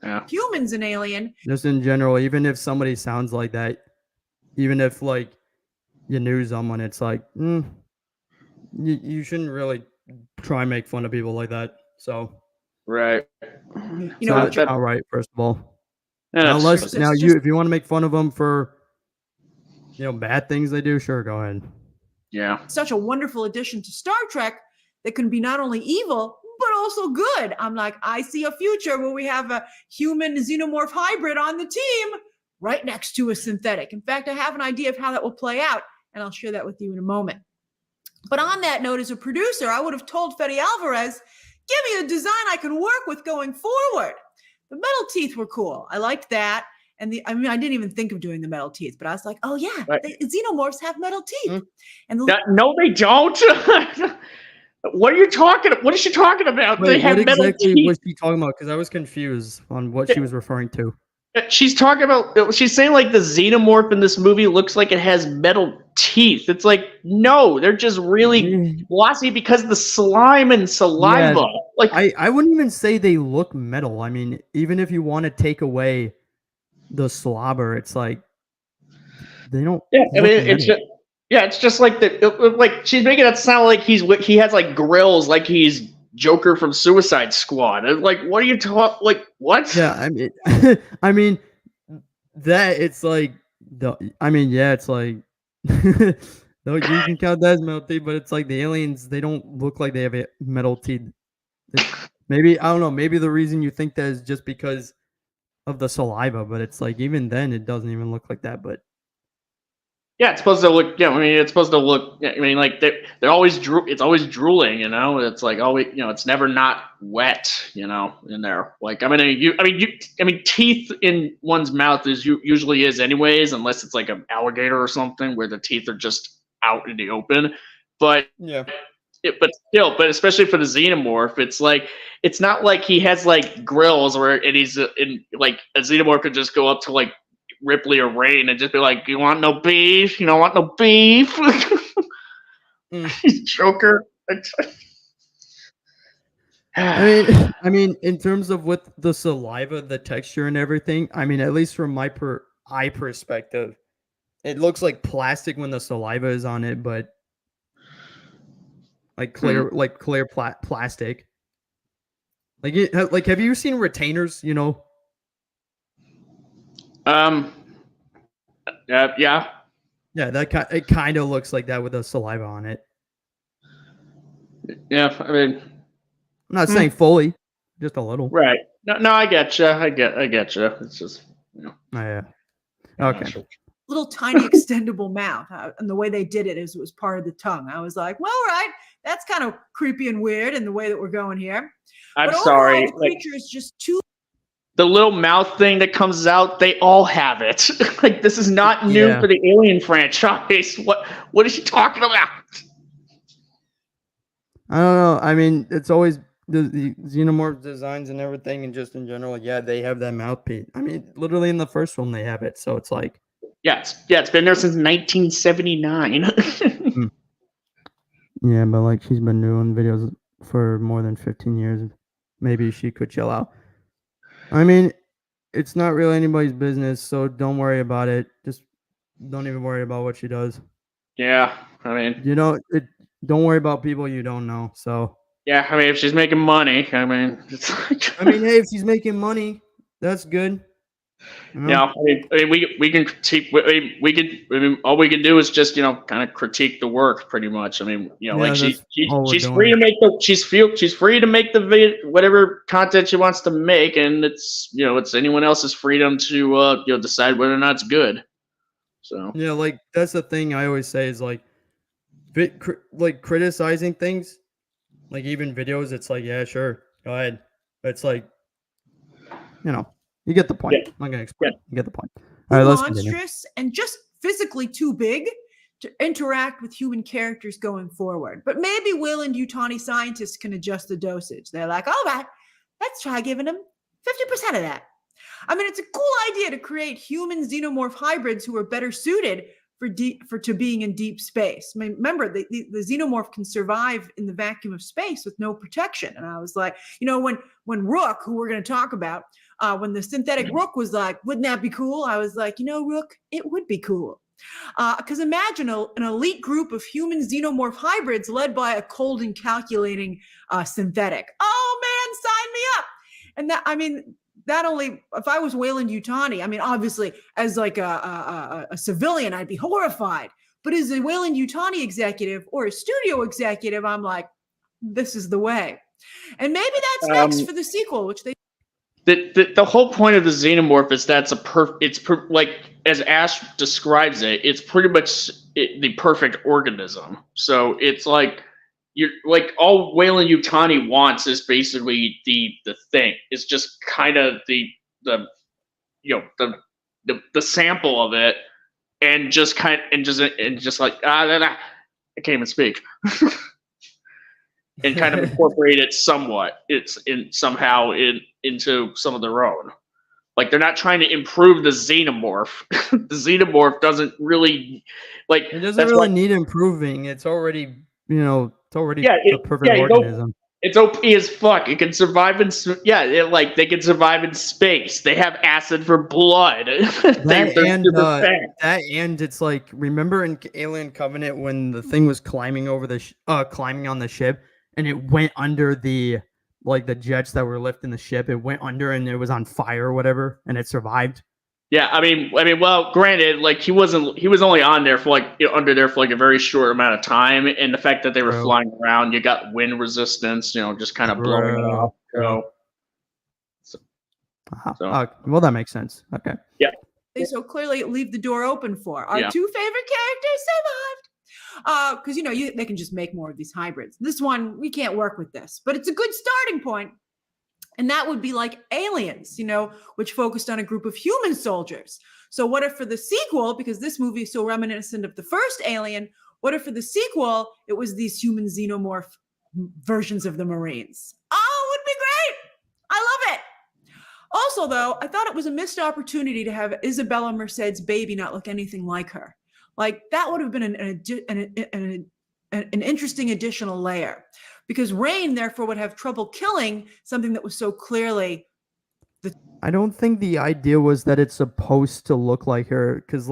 Yeah. Humans in Alien. Just in general, even if somebody sounds like that, even if like you knew someone, it's like you shouldn't really try and make fun of people like that. So Right. You So know, that's not right, first of all. Yeah, that's Unless true. now It's you, just- if you want to make fun of them for, bad things they do, sure, go ahead. Yeah. such a wonderful addition to Star Trek that can be not only evil but also good. I'm like, I see a future where we have a human xenomorph hybrid on the team right next to a synthetic. In fact, I have an idea of how that will play out, and I'll share that with you in a moment. But on that note, as a producer, I would have told Fede Alvarez, give me a design I can work with going forward. The metal teeth were cool. I liked that. And I didn't even think of doing the metal teeth, but I was like, oh yeah, Right. the xenomorphs have metal teeth. And No, they don't. What are you talking? What is she talking about? Wait, They have what metal exactly teeth. was she talking about? Because I was confused on what she was referring to. She's talking about. She's saying like the xenomorph in this movie looks like it has metal teeth. It's like no, they're just really glossy because of the slime and saliva. Yeah, like I wouldn't even say they look metal. I mean, even if you want to take away the slobber, it's like they don't. yeah, I look mean it's metal. just it's just like like she's making it sound like he has like grills, like he's Joker from Suicide Squad. And like, what are you talking? Like what? Yeah, I mean, I mean that it's like it's like no, you can count that as metal teeth, but it's like the aliens. They don't look like they have metal teeth. Maybe I don't know. Maybe the reason you think that is just because of the saliva, but it's like even then it doesn't even look like that. But Yeah, it's supposed to look. Yeah, I mean, it's supposed to look. I mean, like they're always It's always drooling. You know, it's like always. You know, it's never not wet. You know, in there. Like I mean, teeth in one's mouth usually is anyways, unless it's like an alligator or something where the teeth are just out in the open. But yeah, but especially for the xenomorph, it's not like he has like grills and he's in like a xenomorph could just go up to like Ripley or Rain and just be like, "You want no beef? You don't want no beef?" Joker. I mean, in terms of with the saliva, the texture and everything. I mean, at least from my eye perspective, it looks like plastic when the saliva is on it, but like clear plastic. Like have you seen retainers? You know. Yeah. Yeah, it kind of looks like that with the saliva on it. Yeah, I mean, I'm not saying fully, just a little. right. No, I get you. I get you. It's just, you know. Oh, yeah. I'm not Okay. sure. little tiny extendable mouth. And the way they did it is it was part of the tongue. I was like, well, all right, that's kind of creepy and weird in the way that we're going here. I'm But sorry. overall, the creature is just too. The little mouth thing that comes out, they all have it. Like this is not new Yeah. for the Alien franchise. What is she talking about? I don't know. I mean, it's always the xenomorph designs and everything, and just in general, yeah, they have that mouthpiece. I mean, literally in the first one, they have it. So it's like, It's been there since 1979. yeah, but like she's been doing videos for more than 15 years. Maybe she could chill out. I mean, it's not really anybody's business, so don't worry about it. Just don't even worry about what she does. Yeah, I mean, Don't worry about people you don't know. So yeah, I mean, if she's making money, I mean, it's like, I mean, hey, if she's making money, that's good. You know? yeah, I mean, we can critique. I mean, all we can do is just kind of critique the work, pretty much. I mean, Yeah, like that's all we're she's doing. free to make she's free to make the whatever content she wants to make, and it's anyone else's freedom to decide whether or not it's good. So Yeah, like that's the thing I always say is like, criticizing things, like even videos. It's like, yeah, sure, go ahead. But it's like, you get the point. Yeah. I'm not gonna explain. Yeah. You get the point. All right, let's continue. monstrous and just physically too big to interact with human characters going forward. But maybe Will and Utani scientists can adjust the dosage. They're like, all right, let's try giving them 50% of that. I mean, it's a cool idea to create human xenomorph hybrids who are better suited to being in deep space. I mean, remember, the xenomorph can survive in the vacuum of space with no protection. And I was like, when Rook, who we're going to talk about, when the synthetic Rook was like, wouldn't that be cool? I was like, Rook, it would be cool. Because imagine an elite group of human xenomorph hybrids led by a cold and calculating synthetic. Oh man, sign me up. And that, I mean, that only, if I was Wayland Yutani, I mean, obviously, as like a civilian, I'd be horrified. But as a Wayland Yutani executive or a studio executive, I'm like, this is the way. And maybe that's next for the sequel, which they. The whole point of the xenomorph is that's like as Ash describes it, it's pretty much the perfect organism. So it's like you're like all Wayland Yutani wants is basically the thing. It's just kind of the sample of it, and just like I can't even speak. And kind of incorporate it somewhat. It's into some of their own. Like they're not trying to improve the xenomorph. The xenomorph doesn't really like. It doesn't really need improving. It's already the perfect organism. It's OP as fuck. It can survive in they can survive in space. They have acid for blood. That and it's like, remember in Alien Covenant when the thing was climbing over climbing on the ship, and it went under the jets that were lifting the ship. It went under and it was on fire or whatever, and it survived. Yeah, I mean, well, granted, like he was only on there for under there for a very short amount of time, and the fact that they were flying around, you got wind resistance, just kind of blowing it off. Well, that makes sense. Okay. Yeah. They so clearly leave the door open for our two favorite characters survived. Because they can just make more of these hybrids. This one, we can't work with this, but it's a good starting point. And that would be like Aliens, which focused on a group of human soldiers. So what if for the sequel, because this movie is so reminiscent of the first Alien, what if for the sequel, it was these human xenomorph versions of the Marines? Oh, it would be great. I love it. Also, though, I thought it was a missed opportunity to have Isabella Merced's baby not look anything like her. Like that would have been an interesting additional layer, because Rain therefore would have trouble killing something that was so clearly. I don't think the idea was that it's supposed to look like her, because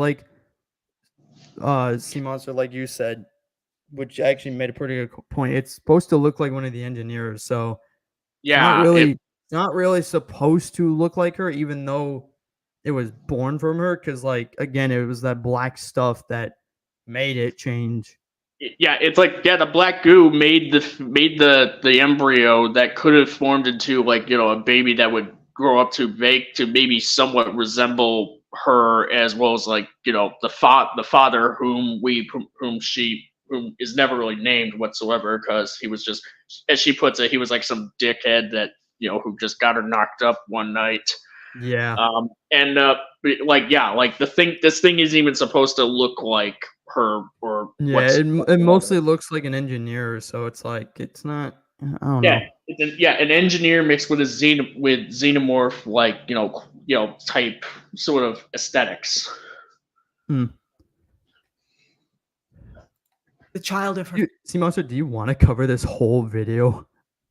Sea Monster, like you said, which actually made a pretty good point. It's supposed to look like one of the engineers, so yeah, it's not really supposed to look like her, even though it was born from her, because again, it was that black stuff that made it change. Yeah, it's the black goo made the embryo that could have formed into a baby that would grow up to maybe somewhat resemble her, as well as the father whom is never really named whatsoever, because he was just, as she puts it, he was like some dickhead that who just got her knocked up one night. Yeah. This thing isn't even supposed to look like her, or it mostly looks like an engineer, so it's it's not. I don't know. An engineer mixed with xenomorph, type sort of aesthetics. The child of her. Sea Monster, do you want to cover this whole video?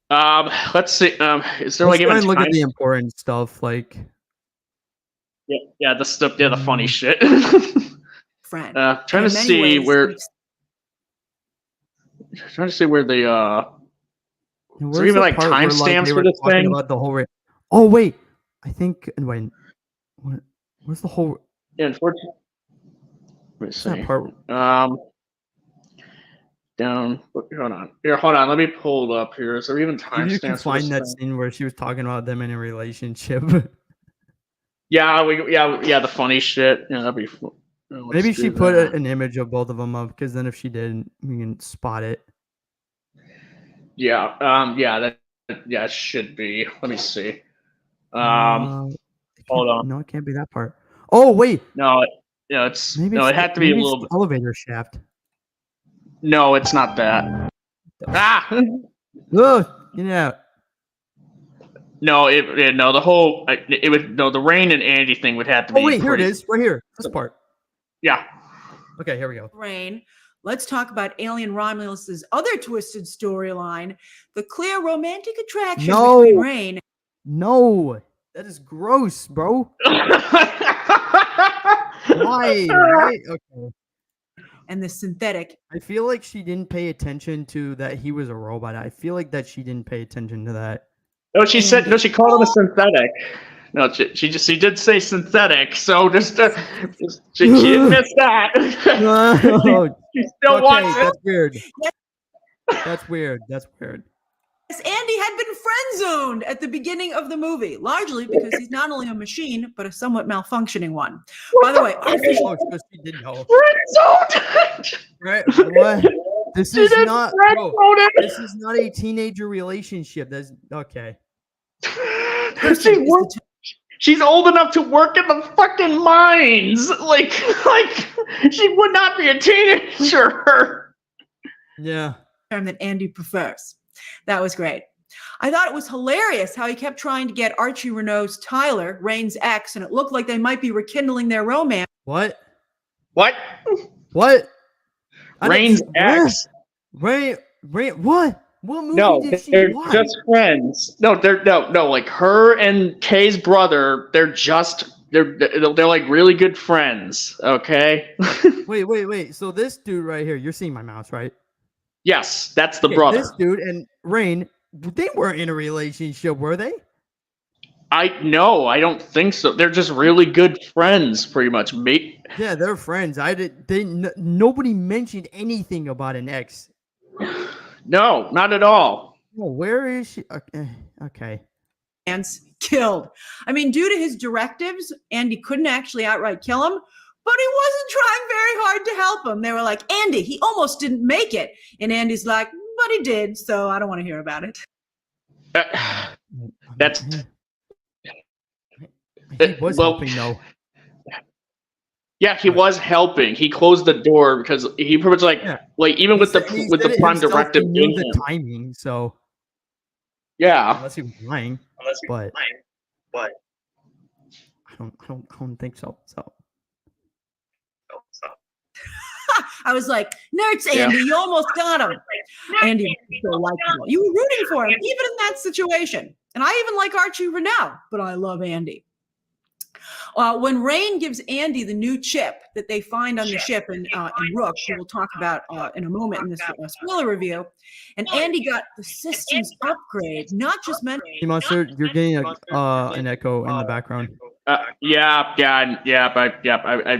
Let's see. Is there Let's try and look at the important stuff, the stuff, the funny shit. Friend. Trying to see where the is there even timestamps for this thing? About the whole oh wait, I think where's the whole? Yeah, unfortunately. Let me see. That part? Down. Hold on. Here, hold on. Let me pull it up here. Is there even timestamps? You can find that scene where she was talking about them in a relationship. Yeah, the funny shit. Yeah, that'd be. Maybe she put an image of both of them up, because then if she did, we can spot it. Yeah. It should be. Let me see. Hold on. No, it can't be that part. Oh wait. No. It's maybe it had to be a little bit. Elevator shaft. No, it's not that. Look, yeah. No, the whole the Rain and Andy thing would have to be. Oh wait, here it is, right here. This part. Yeah. Okay, here we go. Rain. Let's talk about Alien Romulus's other twisted storyline: the clear romantic attraction between Rain. No, that is gross, bro. Why? Right? Okay. And the synthetic. I feel like she didn't pay attention to that he was a robot. I feel like that she didn't pay attention to that. No, she said no. She called him a synthetic. No, she did say synthetic. So she didn't miss that. No. She still Okay, wants it. that's weird. That's weird. That's weird. Yes, Andy had been friend zoned at the beginning of the movie, largely because he's not only a machine, but a somewhat malfunctioning one. By the way, artificial. Oh, so she did know. Friend zoned. Right? What? This She is didn't not. friend Bro, zone him. this is not a teenager relationship. That's okay. She's old enough to work in the fucking mines. Like she would not be a teenager. Yeah. Term that Andy prefers. That was great. I thought it was hilarious how he kept trying to get Archie Renault's Tyler, Rain's ex, and it looked like they might be rekindling their romance. What? What? Rain's ex. Rain. What? What movie No, did she they're watch? just friends. No, no. Like her and Kay's brother, they're like really good friends. Okay. Wait. So this dude right here, you're seeing my mouse, right? Yes, that's the brother. This dude and Rain, they weren't in a relationship, were they? I don't think so. They're just really good friends, pretty much. Yeah, they're friends. Nobody mentioned anything about an ex. No, not at all. Oh, where is she? Okay. Killed. I mean, due to his directives, Andy couldn't actually outright kill him, but he wasn't trying very hard to help him. They were like, Andy, he almost didn't make it. And Andy's like, but he did, so I don't want to hear about it. That's... He was helping, though. Yeah, he was helping. He closed the door because he pretty much even with the prime directive. He knew the timing, so yeah. Unless he was lying, but I don't think so. I was like, nerds, Andy, you almost got him. Andy was so likable. You were rooting for him, even in that situation. And I even like Archie Renault, but I love Andy. When Rain gives Andy the new chip that they find on the ship in Rook, who we'll talk about in a moment in this spoiler review, and Andy got the systems upgrade, not just meant. Hey, Monster, you're getting an echo in the background. I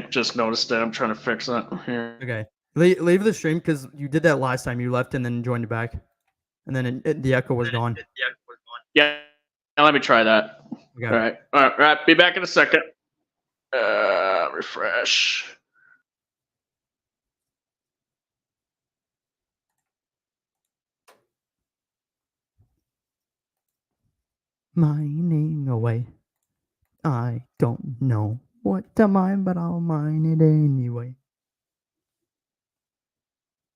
just noticed it. I'm trying to fix that here. Okay, leave the stream because you did that last time. You left and then joined it back, and then the echo was gone. Yeah, now let me try that. Okay. All right. Be back in a second. Refresh. Mining away. I don't know what to mine, but I'll mine it anyway.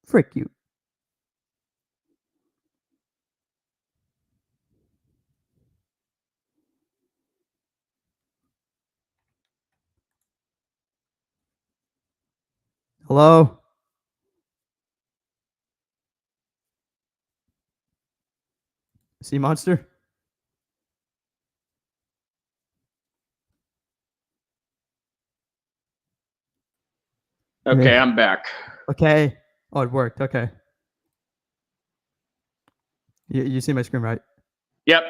Frick you. Hello? Sea Monster? Okay, I'm back. Okay. Oh, it worked. Okay. You see my screen, right? Yep,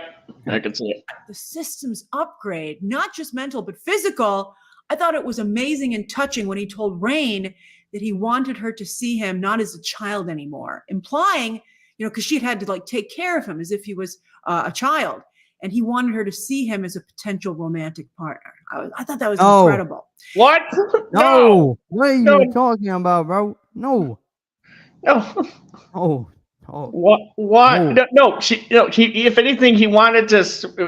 I can see it. The systems upgrade, not just mental, but physical. I thought it was amazing and touching when he told Rain that he wanted her to see him not as a child anymore, implying, because she had to take care of him as if he was a child. And he wanted her to see him as a potential romantic partner. I thought that was incredible. What? No. What are you talking about, bro? No. Oh. What? No. If anything, he wanted to.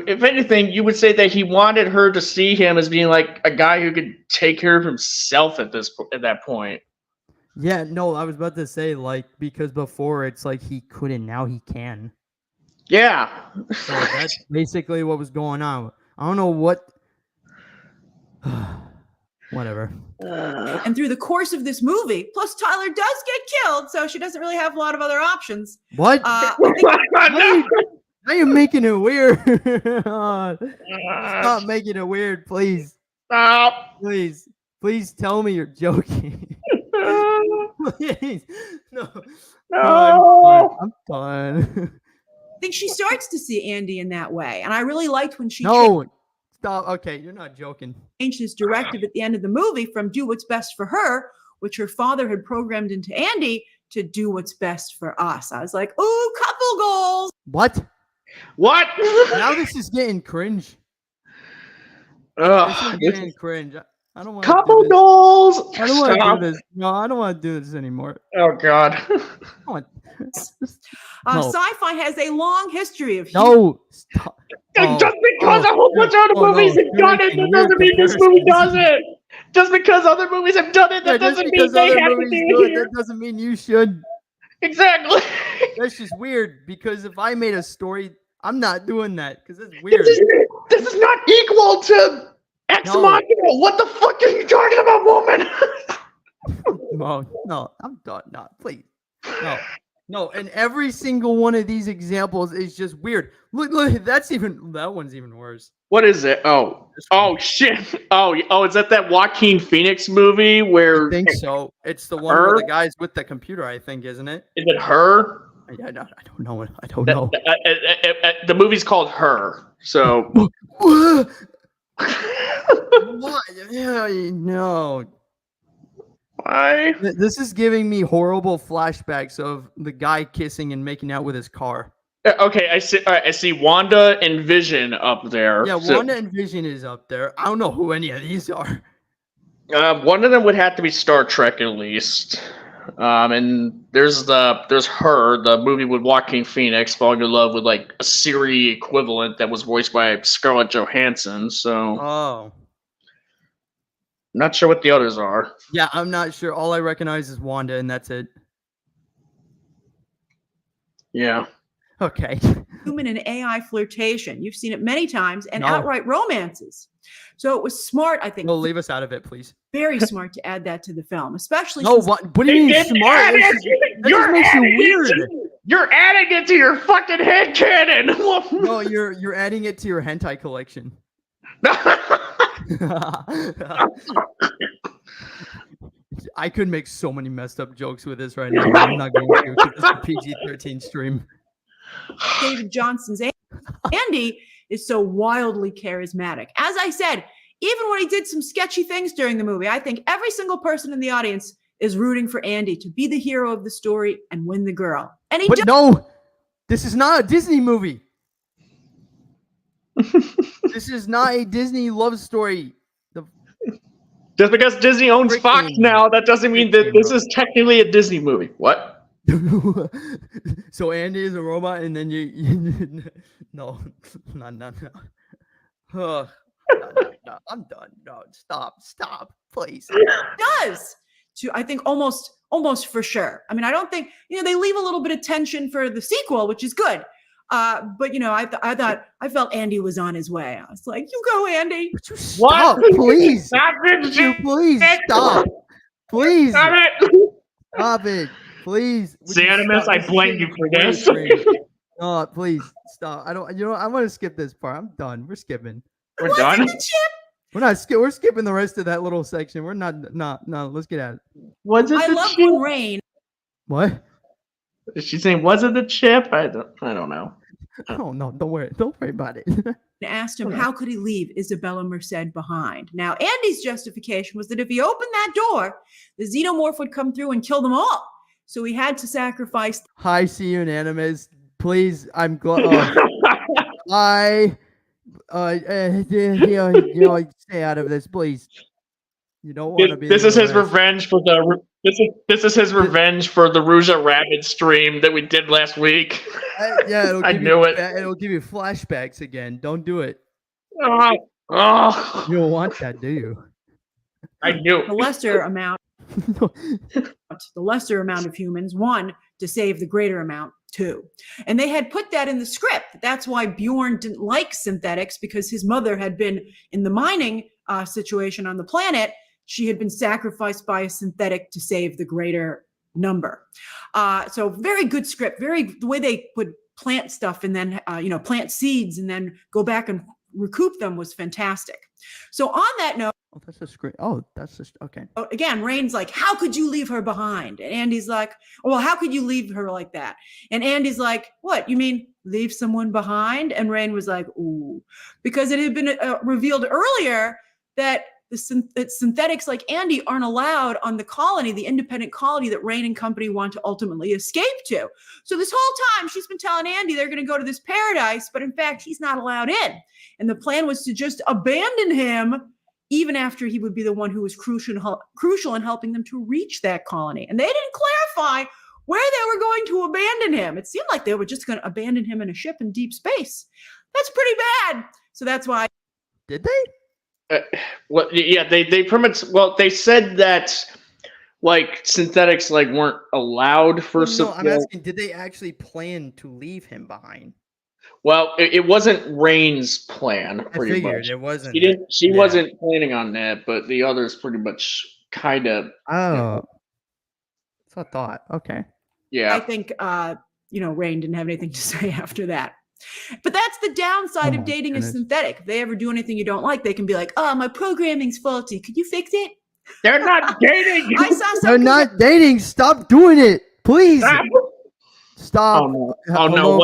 If anything, you would say that he wanted her to see him as being like a guy who could take care of himself at that point. Yeah. No, I was about to say because before it's like he couldn't, now he can. Yeah. So that's basically what was going on. I don't know what. Whatever. And through the course of this movie, plus Tyler does get killed, so she doesn't really have a lot of other options. What? Now you're making it weird. Stop making it weird, please. Stop. Please tell me you're joking. Please. No. No. I'm done. I think she starts to see Andy in that way. And I really liked when she No, stop. Okay, you're not joking. changed his directive at the end of the movie from do what's best for her, which her father had programmed into Andy, to do what's best for us. I was like, ooh, couple goals. What? What? Now this is getting cringe. This Ugh, is getting cringe. I don't want couple to do this. goals. I don't want to Stop. do this. No, I don't want to do this anymore. Oh God. I want- No. Sci-fi has a long history of No, stop. Just because a whole bunch of other movies have done it, that doesn't mean this movie does it. Just because other movies have done it, that Yeah, just doesn't mean because they other have to movies do do it it, here. that doesn't mean you should. Exactly. That's just weird. Because if I made a story, I'm not doing that. Because it's weird. This is not equal to Ex No. Machina. What the fuck are you talking about, woman? No, I'm done. No, please. No, and every single one of these examples is just weird. Look, that one's even worse. What is it? Oh shit. Oh, is that Joaquin Phoenix movie where? I think so. It's the one Her? where the guy's with the computer, I think, isn't it? Is it Her? I don't know. I don't know. The movie's called Her. So. What? Yeah, no. Why? This is giving me horrible flashbacks of the guy kissing and making out with his car. Okay, I see. All right, I see Wanda and Vision up there. Yeah, So, Wanda and Vision is up there. I don't know who any of these are. one of them would have to be Star Trek at least. And there's Her, the movie with Joaquin Phoenix falling in love with like a Siri equivalent that was voiced by Scarlett Johansson. So Oh. not sure what the others are. Yeah, I'm not sure. All I recognize is Wanda, and that's it. Yeah. Okay. human and AI flirtation. You've seen it many times, and No. outright romances. So it was smart, I think, No, leave us out of it, please. very smart to add that to the film, especially No, since what do you mean smart? That just makes you weird. You're adding it to your fucking head cannon. No, you're adding it to your hentai collection. I could make so many messed up jokes with this right now, but I'm not going to because it's a PG-13 stream. David Johnson's Andy is so wildly charismatic. As I said, even when he did some sketchy things during the movie, I think every single person in the audience is rooting for Andy to be the hero of the story and win the girl. And he But no, this is not a Disney movie. This is not a Disney love story. Just because Disney owns Fox now, that doesn't mean that this is technically a Disney movie. What? So Andy is a robot, and then you no. Ugh. No, I'm done. No, stop, please. does to, I think, almost for sure. I mean, I don't think, they leave a little bit of tension for the sequel, which is good. But I felt Andy was on his way. I was like, you go, Andy. Stop, please. Please stop. Please Stop it. stop it. Please. Would you Xanimus, stop? I This is blame getting you for way this. cringe. No, please stop. I don't. I want to skip this part. I'm done. We're skipping. We're done. We're not. We're skipping the rest of that little section. We're not. No. Let's get at it. Was it I the love chip? when Rain. What? Is she saying, was it the chip? I don't know. Oh no! Don't worry. Don't worry about it. Asked him how could he leave Isabella Merced behind. Now, Andy's justification was that if he opened that door, the xenomorph would come through and kill them all. So he had to sacrifice. Hi, see you unanimous. Please, I'm glad. Stay out of this, please. You don't want to be. This the is his rest. revenge for the. This is his revenge for the Rouge Rabbit stream that we did last week. Yeah, I knew it. It'll give you flashbacks again. Don't do it. Oh, You don't want that, do you? I knew. the lesser amount of humans, 1, to save the greater amount, 2. And they had put that in the script. That's why Bjorn didn't like synthetics, because his mother had been in the mining situation on the planet. She had been sacrificed by a synthetic to save the greater number. So very good script. The way they would plant stuff and then plant seeds and then go back and recoup them was fantastic. So on that note, Oh, that's a screen. Oh, that's just okay. Again, Rain's like, how could you leave her behind? And Andy's like, well, how could you leave her like that? And Andy's like, what? You mean leave someone behind? And Rain was like, ooh, because it had been revealed earlier that that synthetics like Andy aren't allowed on the colony, the independent colony that Rain and company want to ultimately escape to. So this whole time she's been telling Andy they're going to go to this paradise, but in fact, he's not allowed in. And the plan was to just abandon him even after he would be the one who was crucial in helping them to reach that colony. And they didn't clarify where they were going to abandon him. It seemed like they were just going to abandon him in a ship in deep space. That's pretty bad. So that's why. Did they? Well, yeah, they pretty much. Well, they said that like synthetics like weren't allowed for. No, I'm asking, did they actually plan to leave him behind? Well, it wasn't Rain's plan. I Pretty figured much. it wasn't. She wasn't planning on that, but the others pretty much kind of. Oh, that's what I thought. Okay. Yeah. I think Rain didn't have anything to say after that. But that's the downside of dating a synthetic. If they ever do anything you don't like, they can be like, "Oh, my programming's faulty. Could you fix it?" They're not dating. I saw something. They're not dating. Stop doing it, please. Stop. Oh no!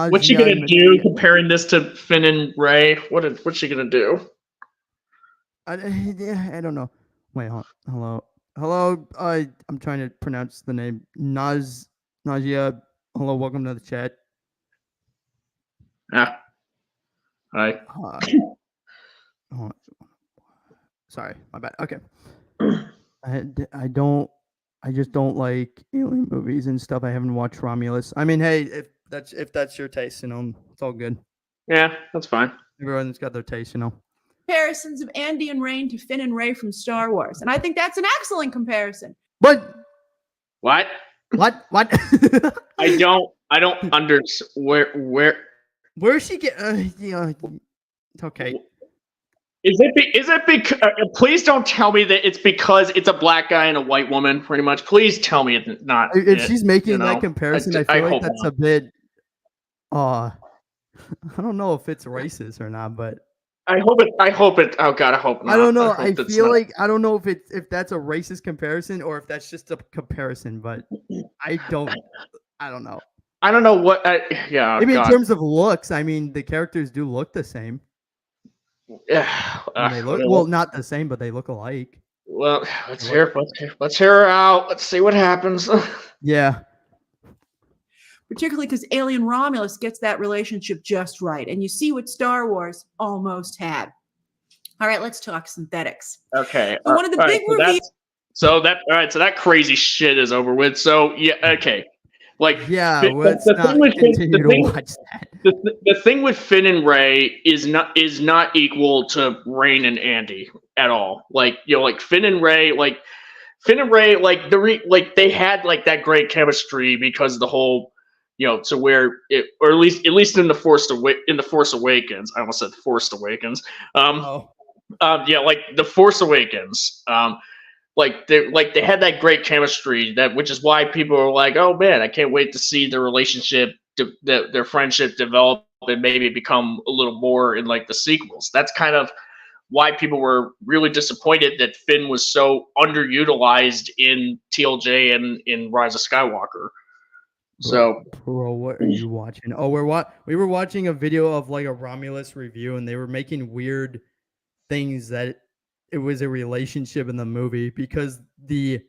What's she gonna do? Comparing this to Finn and Ray? What's she gonna do? I don't know. Wait, hello. I'm trying to pronounce the name. Nausea. Hello, welcome to the chat. Ah. Hi. Sorry, my bad. Okay. I just don't like alien movies and stuff. I haven't watched Romulus. I mean, hey, if that's your taste, it's all good. Yeah, that's fine. Everyone's got their taste, Comparisons of Andy and Rain to Finn and Ray from Star Wars, and I think that's an excellent comparison. What? What? I don't understand where she get? It's okay. Is it because? Please don't tell me that it's because it's a black guy and a white woman. Pretty much. Please tell me it's not. If she's making that comparison, I feel like that's not. a bit. I don't know if it's racist or not, but I hope it. Oh God, I hope not. I don't know. I feel like I don't know if that's a racist comparison or if that's just a comparison, but I don't know. I don't know what. Yeah. Maybe in terms of looks, I mean, the characters do look the same. Yeah. They look well, not the same, but they look alike. Well, let's hear her out. Let's see what happens. Yeah. Particularly because Alien Romulus gets that relationship just right, and you see what Star Wars almost had. All right, let's talk synthetics. Okay. So one of the big reveals. So that crazy shit is over with. So yeah, okay. Like let's not continue to watch that. The thing with Finn and Ray is not equal to Rain and Andy at all. Like Finn and Ray, like they had like that great chemistry because the whole to where it, or at least in the Force Awakens. I almost said Forced Awakens. Like the Force Awakens. They had that great chemistry which is why people are like, oh man, I can't wait to see their relationship, their friendship develop and maybe become a little more in like the sequels. That's kind of why people were really disappointed that Finn was so underutilized in TLJ and in Rise of Skywalker. So, bro, what are you watching? Oh, we were watching a video of like a Romulus review, and they were making weird things that it was a relationship in the movie because the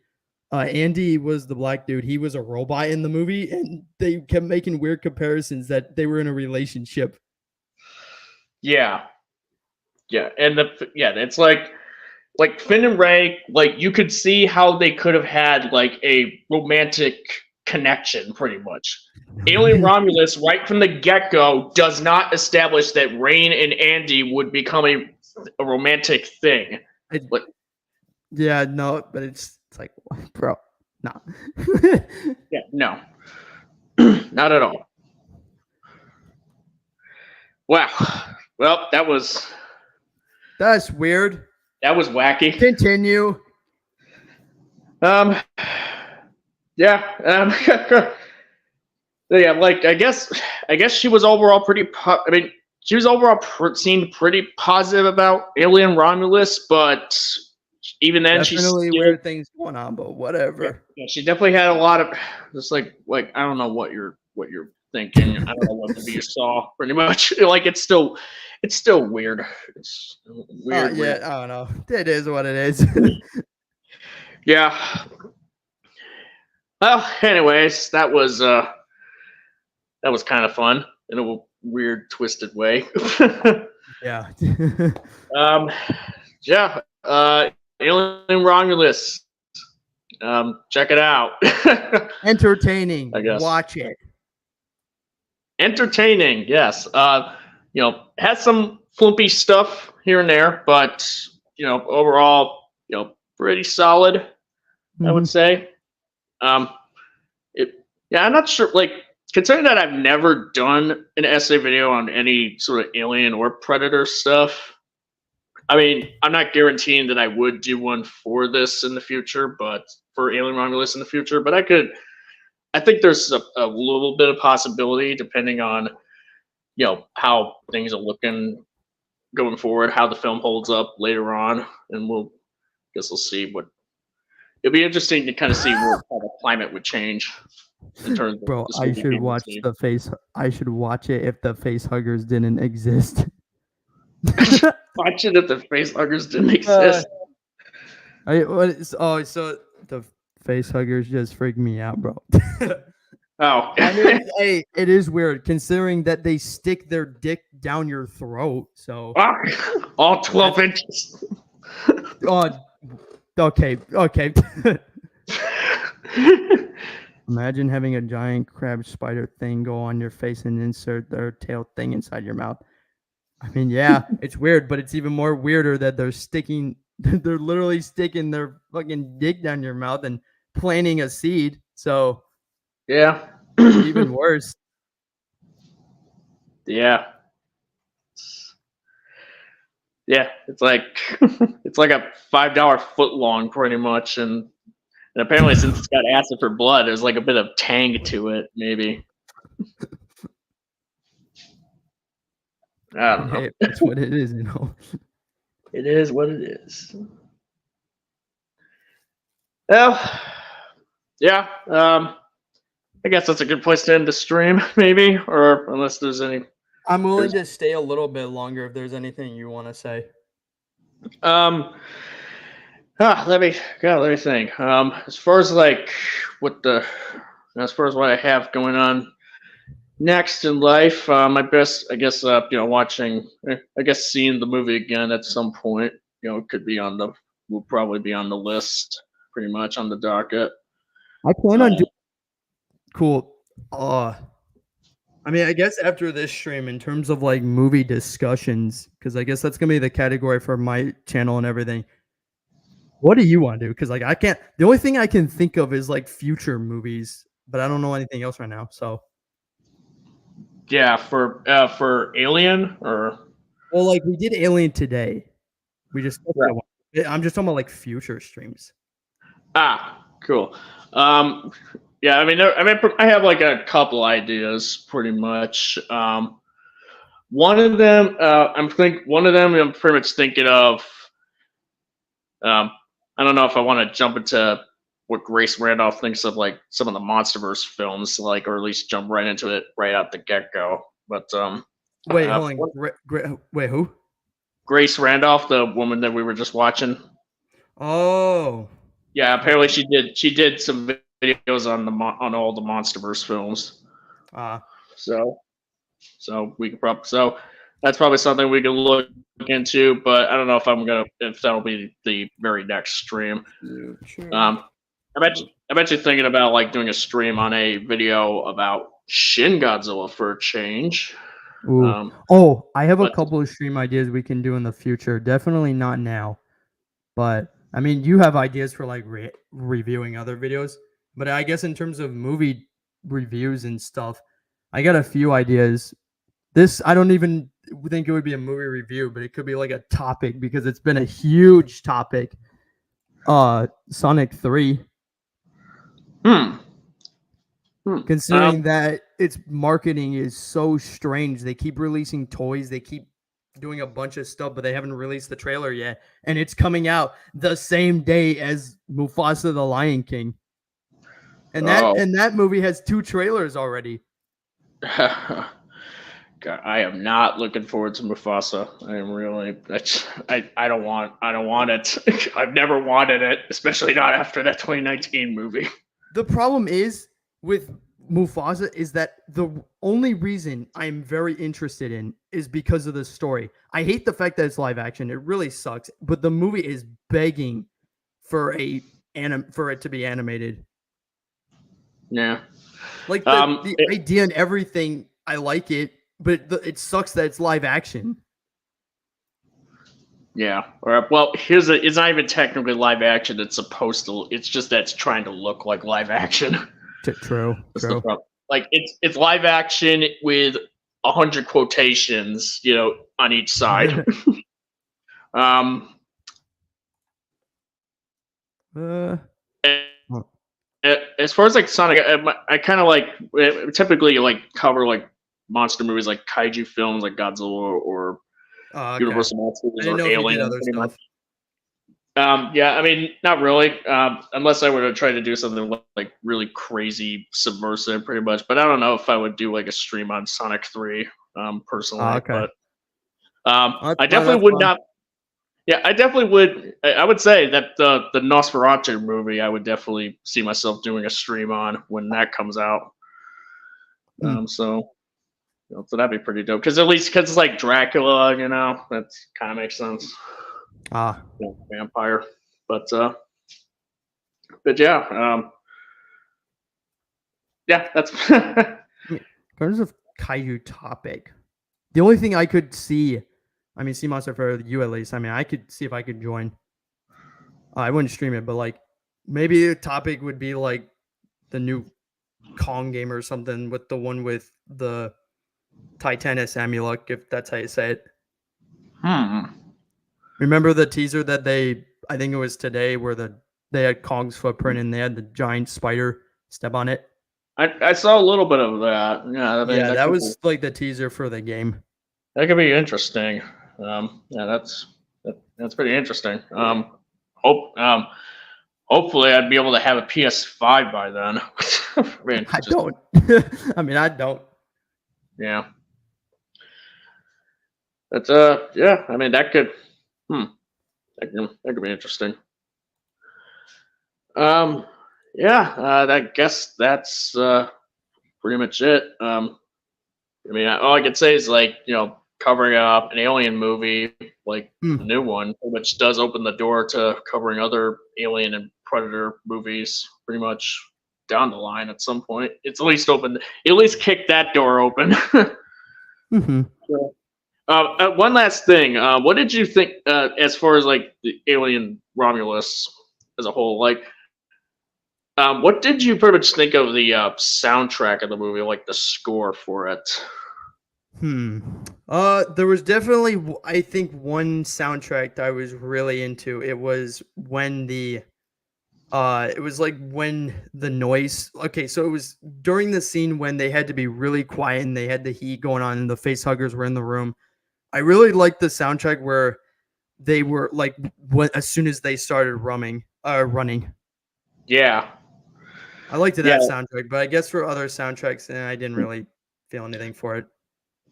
Andy was the black dude. He was a robot in the movie, and they kept making weird comparisons that they were in a relationship. Yeah, and it's like Finn and Ray. Like you could see how they could have had like a romantic connection, pretty much. Alien Romulus, right from the get-go, does not establish that Rain and Andy would become a romantic thing. But it's like, bro, no. Yeah, no. Not at all. Wow. Well, that's weird. That was wacky. Continue. Yeah. Yeah, like I guess she was overall pretty. I mean, she was overall seemed pretty positive about Alien Romulus, but even then, Definitely weird things going on, but whatever. Yeah, she definitely had a lot of just like I don't know what you're thinking. I don't know what movie you saw. Pretty much, like it's still weird. It's weird. Yeah, weird. I don't know. It is what it is. Yeah. Well, anyways, that was kind of fun in a weird, twisted way. Yeah. Yeah. Alien Romulus. Check it out. Entertaining. I guess. Watch it. Entertaining, yes. Has some flumpy stuff here and there, but overall, pretty solid. I would say. I'm not sure. Like, considering that I've never done an essay video on any sort of Alien or Predator stuff. I mean, I'm not guaranteeing that I would do one for this in the future, but for Alien Romulus in the future. But I think there's a little bit of possibility depending on, how things are looking going forward, how the film holds up later on, and we'll see what. It'll be interesting to kind of see how the climate would change in terms of. Bro, I should watch the face. I should watch it if the face huggers didn't exist. Watch it if the face huggers didn't exist. So the face huggers just freak me out, bro. Oh, I mean, hey, it is weird considering that they stick their dick down your throat. So all 12 inches. Okay. Imagine having a giant crab spider thing go on your face and insert their tail thing inside your mouth. I mean, yeah, it's weird, but it's even more weirder that they're literally sticking their fucking dick down your mouth and planting a seed. So yeah, even worse. Yeah. Yeah, it's like a $5 foot long pretty much, and apparently since it's got acid for blood, there's like a bit of tang to it, maybe. I don't know. Hey, that's what it is, It is what it is. Well, yeah. I guess that's a good place to end the stream, maybe, or unless there's any. I'm willing to stay a little bit longer if there's anything you want to say. Let me think. As far as what I have going on next in life, my best, I guess, watching, seeing the movie again at some point, will probably be on the list, pretty much on the docket. I plan on doing. Cool. I mean, I guess after this stream, in terms of like movie discussions, because I guess that's gonna be the category for my channel and everything. What do you want to do? Because like I can't. The only thing I can think of is like future movies, but I don't know anything else right now. So. Yeah, for Alien or. Well, like we did Alien today. We just. Right. I'm just talking about like future streams. Cool. Yeah, I mean, I have like a couple ideas, pretty much. One of them, I'm pretty much thinking of. I don't know if I want to jump into what Grace Randolph thinks of like some of the MonsterVerse films, like, or at least jump right into it right out the get go. But wait, hold on. Wait, who? Grace Randolph, the woman that we were just watching. Oh. Yeah, apparently she did some videos on all the MonsterVerse films. So we could so that's probably something we could look into, but I don't know if that'll be the very next stream. Sure. I'm actually thinking about like doing a stream on a video about Shin Godzilla for a change. I have a couple of stream ideas we can do in the future. Definitely not now, but I mean, you have ideas for like reviewing other videos, but I guess in terms of movie reviews and stuff, I got a few ideas. This, I don't even think it would be a movie review, but it could be like a topic because it's been a huge topic. Sonic 3. Considering that its marketing is so strange. They keep releasing toys. They keep doing a bunch of stuff, but they haven't released the trailer yet. And it's coming out the same day as Mufasa the Lion King. And that movie has 2 trailers already. God, I am not looking forward to Mufasa. I am really. I don't want it. I've never wanted it, especially not after that 2019 movie. The problem is with Mufasa is that the only reason I'm very interested in is because of the story. I hate the fact that it's live action. It really sucks. But the movie is begging for it to be animated. Yeah. Like the idea and everything, I like it, but it sucks that it's live action. Yeah. Well, it's not even technically live action. It's supposed to. It's just that it's trying to look like live action. True. Like it's live action with 100 quotations, on each side. As far as like Sonic, I kind of like typically like cover like monster movies, like kaiju films, like Godzilla or Universal Monsters or Alien. Yeah, I mean, not really, unless I were to try to do something like really crazy subversive, pretty much. But I don't know if I would do like a stream on Sonic 3, personally. But I definitely would not. Yeah, I definitely would. I would say that the Nosferatu movie, I would definitely see myself doing a stream on when that comes out. So that'd be pretty dope. Because it's like Dracula, that kind of makes sense. Vampire, but yeah, that's. In terms of kaiju topic, the only thing I could see, sea monster for you at least. I mean, I could see if I could join. I wouldn't stream it, but like maybe the topic would be like the new Kong game or something with the one with the Titanus amulet, if that's how you say it. Remember the teaser that I think it was today, where they had Kong's footprint and they had the giant spider step on it? I saw a little bit of that. Yeah, that was like the teaser for the game. That could be interesting. That's pretty interesting. Hopefully I'd be able to have a PS5 by then. I don't. I don't. Yeah. But yeah, I mean that could be interesting. Yeah, I guess that's pretty much it. All I could say is like, covering up an Alien movie, like the new one, which does open the door to covering other Alien and Predator movies pretty much down the line at some point. It's at least kicked that door open. One last thing. What did you think as far as like the Alien Romulus as a whole? Like, what did you pretty much think of the soundtrack of the movie, like the score for it? There was definitely, I think, one soundtrack that I was really into. It was when it was like when the noise. Okay, so it was during the scene when they had to be really quiet and they had the heat going on and the facehuggers were in the room. I really liked the soundtrack where they were like as soon as they started running. Yeah, I liked that soundtrack, but I guess for other soundtracks, I didn't really feel anything for it.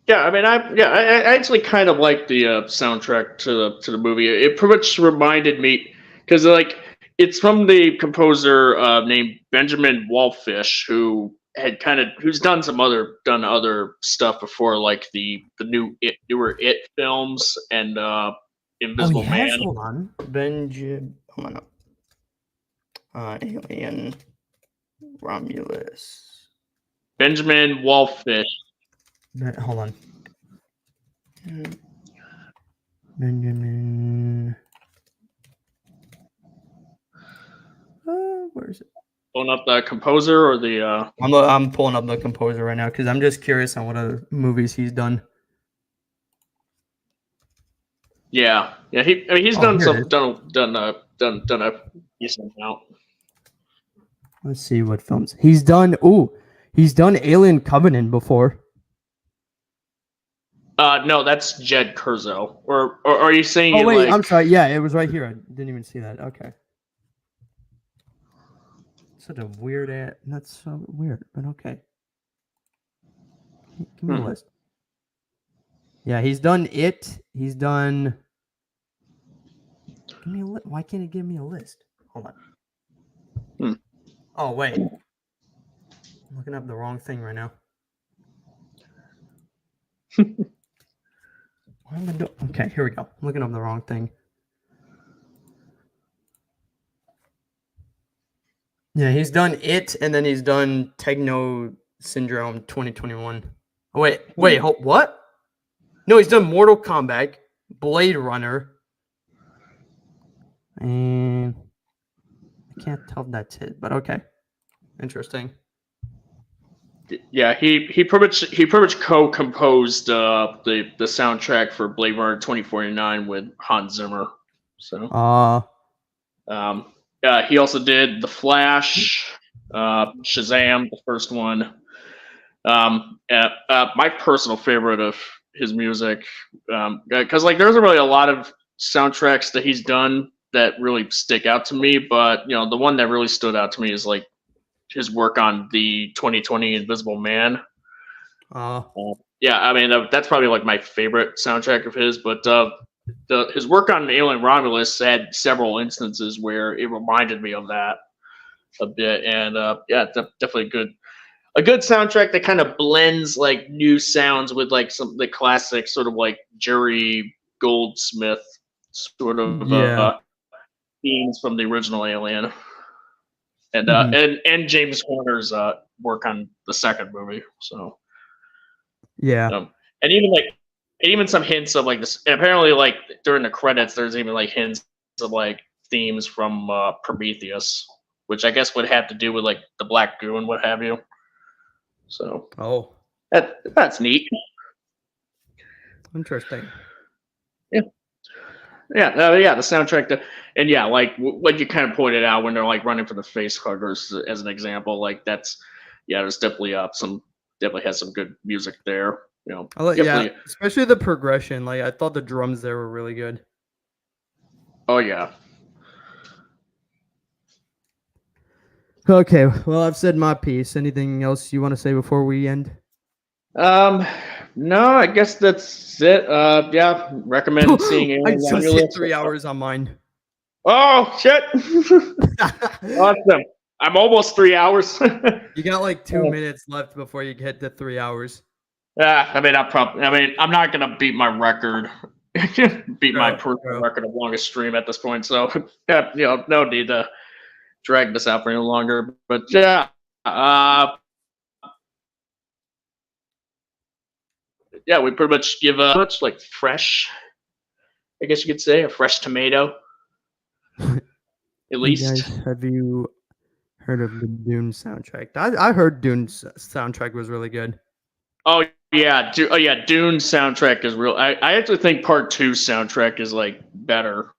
Yeah, I actually kind of liked the soundtrack to the movie. It pretty much reminded me, because like it's from the composer named Benjamin Wallfish, who's done other stuff before, like the newer It films and Invisible Man. Hold on, Alien Romulus. Benjamin Wallfish. Hold on. Benjamin. Where is it? Pulling up the composer or the. I'm pulling up the composer right now because I'm just curious on what other movies he's done. Yeah. He's done a decent amount. Let's see what films he's done. Ooh, He's done Alien Covenant before. No, that's Jed Curzo. Or are you saying? Oh wait, like, I'm sorry. Yeah, it was right here. I didn't even see that. Okay. Such a weird ad. That's so weird, but okay. Give me a list. Yeah, he's done it. He's done. Give me a list. Why can't it give me a list? Hold on. Oh wait, I'm looking up the wrong thing right now. What am I doing? Okay, here we go. I'm looking up the wrong thing. Yeah, he's done it, and then he's done Techno Syndrome 2021. Oh, wait, what? No, he's done Mortal Kombat, Blade Runner, and I can't tell if that's it, but okay, interesting. Yeah, he pretty much co-composed the soundtrack for Blade Runner 2049 with Hans Zimmer. So he also did The Flash, Shazam, the first one. My personal favorite of his music, because like there's really a lot of soundtracks that he's done that really stick out to me, but you know the one that really stood out to me is like his work on the 2020 Invisible Man. Yeah, I mean that's probably like my favorite soundtrack of his, but his work on Alien Romulus had several instances where it reminded me of that a bit, and yeah, definitely a good soundtrack that kind of blends like new sounds with like some the classic sort of like Jerry Goldsmith sort of themes from the original Alien, and and James Horner's work on the second movie. So and even some hints of like this. Apparently, like during the credits, there's even like hints of like themes from Prometheus, which I guess would have to do with like the Black Goo and what have you. So that's neat. Interesting. Yeah. The soundtrack, and yeah, like what you kind of pointed out when they're like running for the face huggers as an example, like that's there's definitely definitely has some good music there. You know, especially the progression. Like I thought the drums there were really good. Oh yeah. Okay, well I've said my piece. Anything else you want to say before we end? No, I guess that's it. Yeah, recommend seeing Alien I just hit 3 hours on mine. Oh shit! Awesome. I'm almost 3 hours. You got like 2 minutes left before you hit the 3 hours. Yeah, I mean, I'm not gonna beat my record, my personal record of longest stream at this point. So, yeah, you know, no need to drag this out for any longer. But yeah, we pretty much give much like fresh. I guess you could say a fresh tomato. At least. Guys, have you heard of the Dune soundtrack? I heard Dune's soundtrack was really good. Oh yeah, Dune soundtrack is real. I actually think Part 2 soundtrack is like better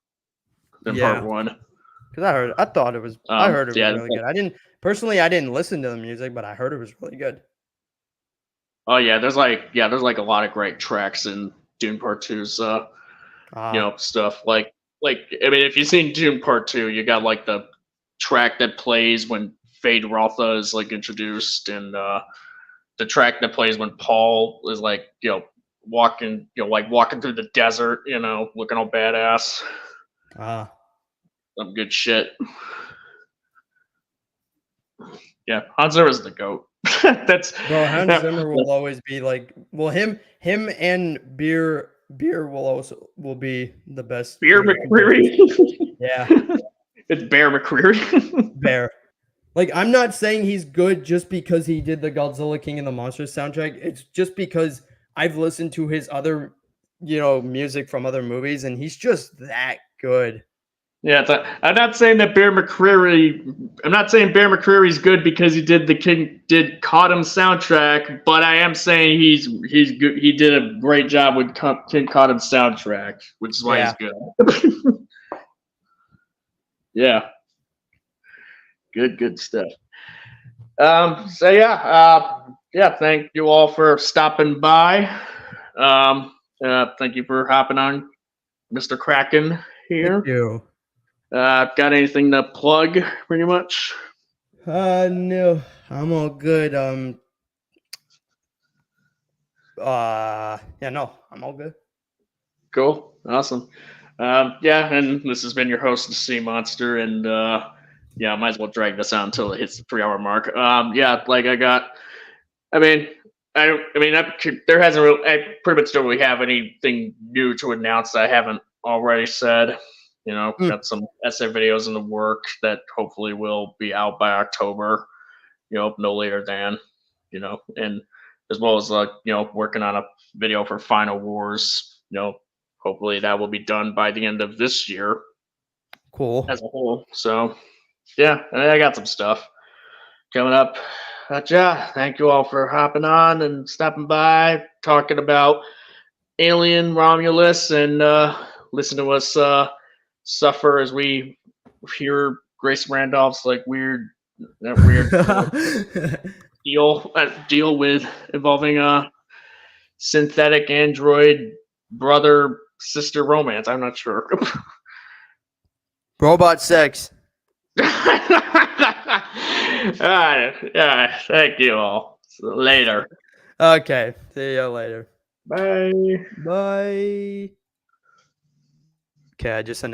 than Part 1. Because I thought it was. I heard it was really good. I didn't listen to the music, but I heard it was really good. Oh yeah, there's like a lot of great tracks in Dune Part 2's stuff. Like I mean, if you've seen Dune Part 2, you got like the track that plays when Fade Rotha is like introduced, and the track that plays when Paul is like walking through the desert, looking all badass. Some good shit. Yeah, Hans Zimmer is the GOAT. Hans Zimmer will always be like, well, him and Beer will be the best. Beer McCreary. Yeah, it's Bear McCreary. Bear. Like, I'm not saying he's good just because he did the Godzilla King and the Monsters soundtrack. It's just because I've listened to his other, music from other movies, and he's just that good. Yeah, I'm not saying that Bear McCreary. I'm not saying Bear McCreary's good because he did the King Cottam soundtrack, but I am saying he's good. He did a great job with King Cottam's soundtrack, which is why he's good. Yeah, good stuff. So yeah, thank you all for stopping by. Thank you for hopping on, Mr. Kraken here. Thank you. Got anything to plug? Pretty much. No, I'm all good. Yeah, no, I'm all good. Cool, awesome. Yeah, and this has been your host, the Sea Monster, and yeah, might as well drag this out until it hits the 3-hour mark. Yeah, like I mean, there hasn't really, I pretty much don't really have anything new to announce that I haven't already said. Got some essay videos in the work that hopefully will be out by October. No later than, and as well as working on a video for Final Wars. Hopefully that will be done by the end of this year Cool. as a whole. So yeah, I got some stuff coming up. But yeah, thank you all for hopping on and stopping by, talking about Alien Romulus, and listen to us suffer as we hear Grace Randolph's weird deal with involving a synthetic android brother sister romance. I'm not sure. Robot sex. Yeah, thank you all. Later. Okay. See you later. Bye. Bye. Okay, I just sent in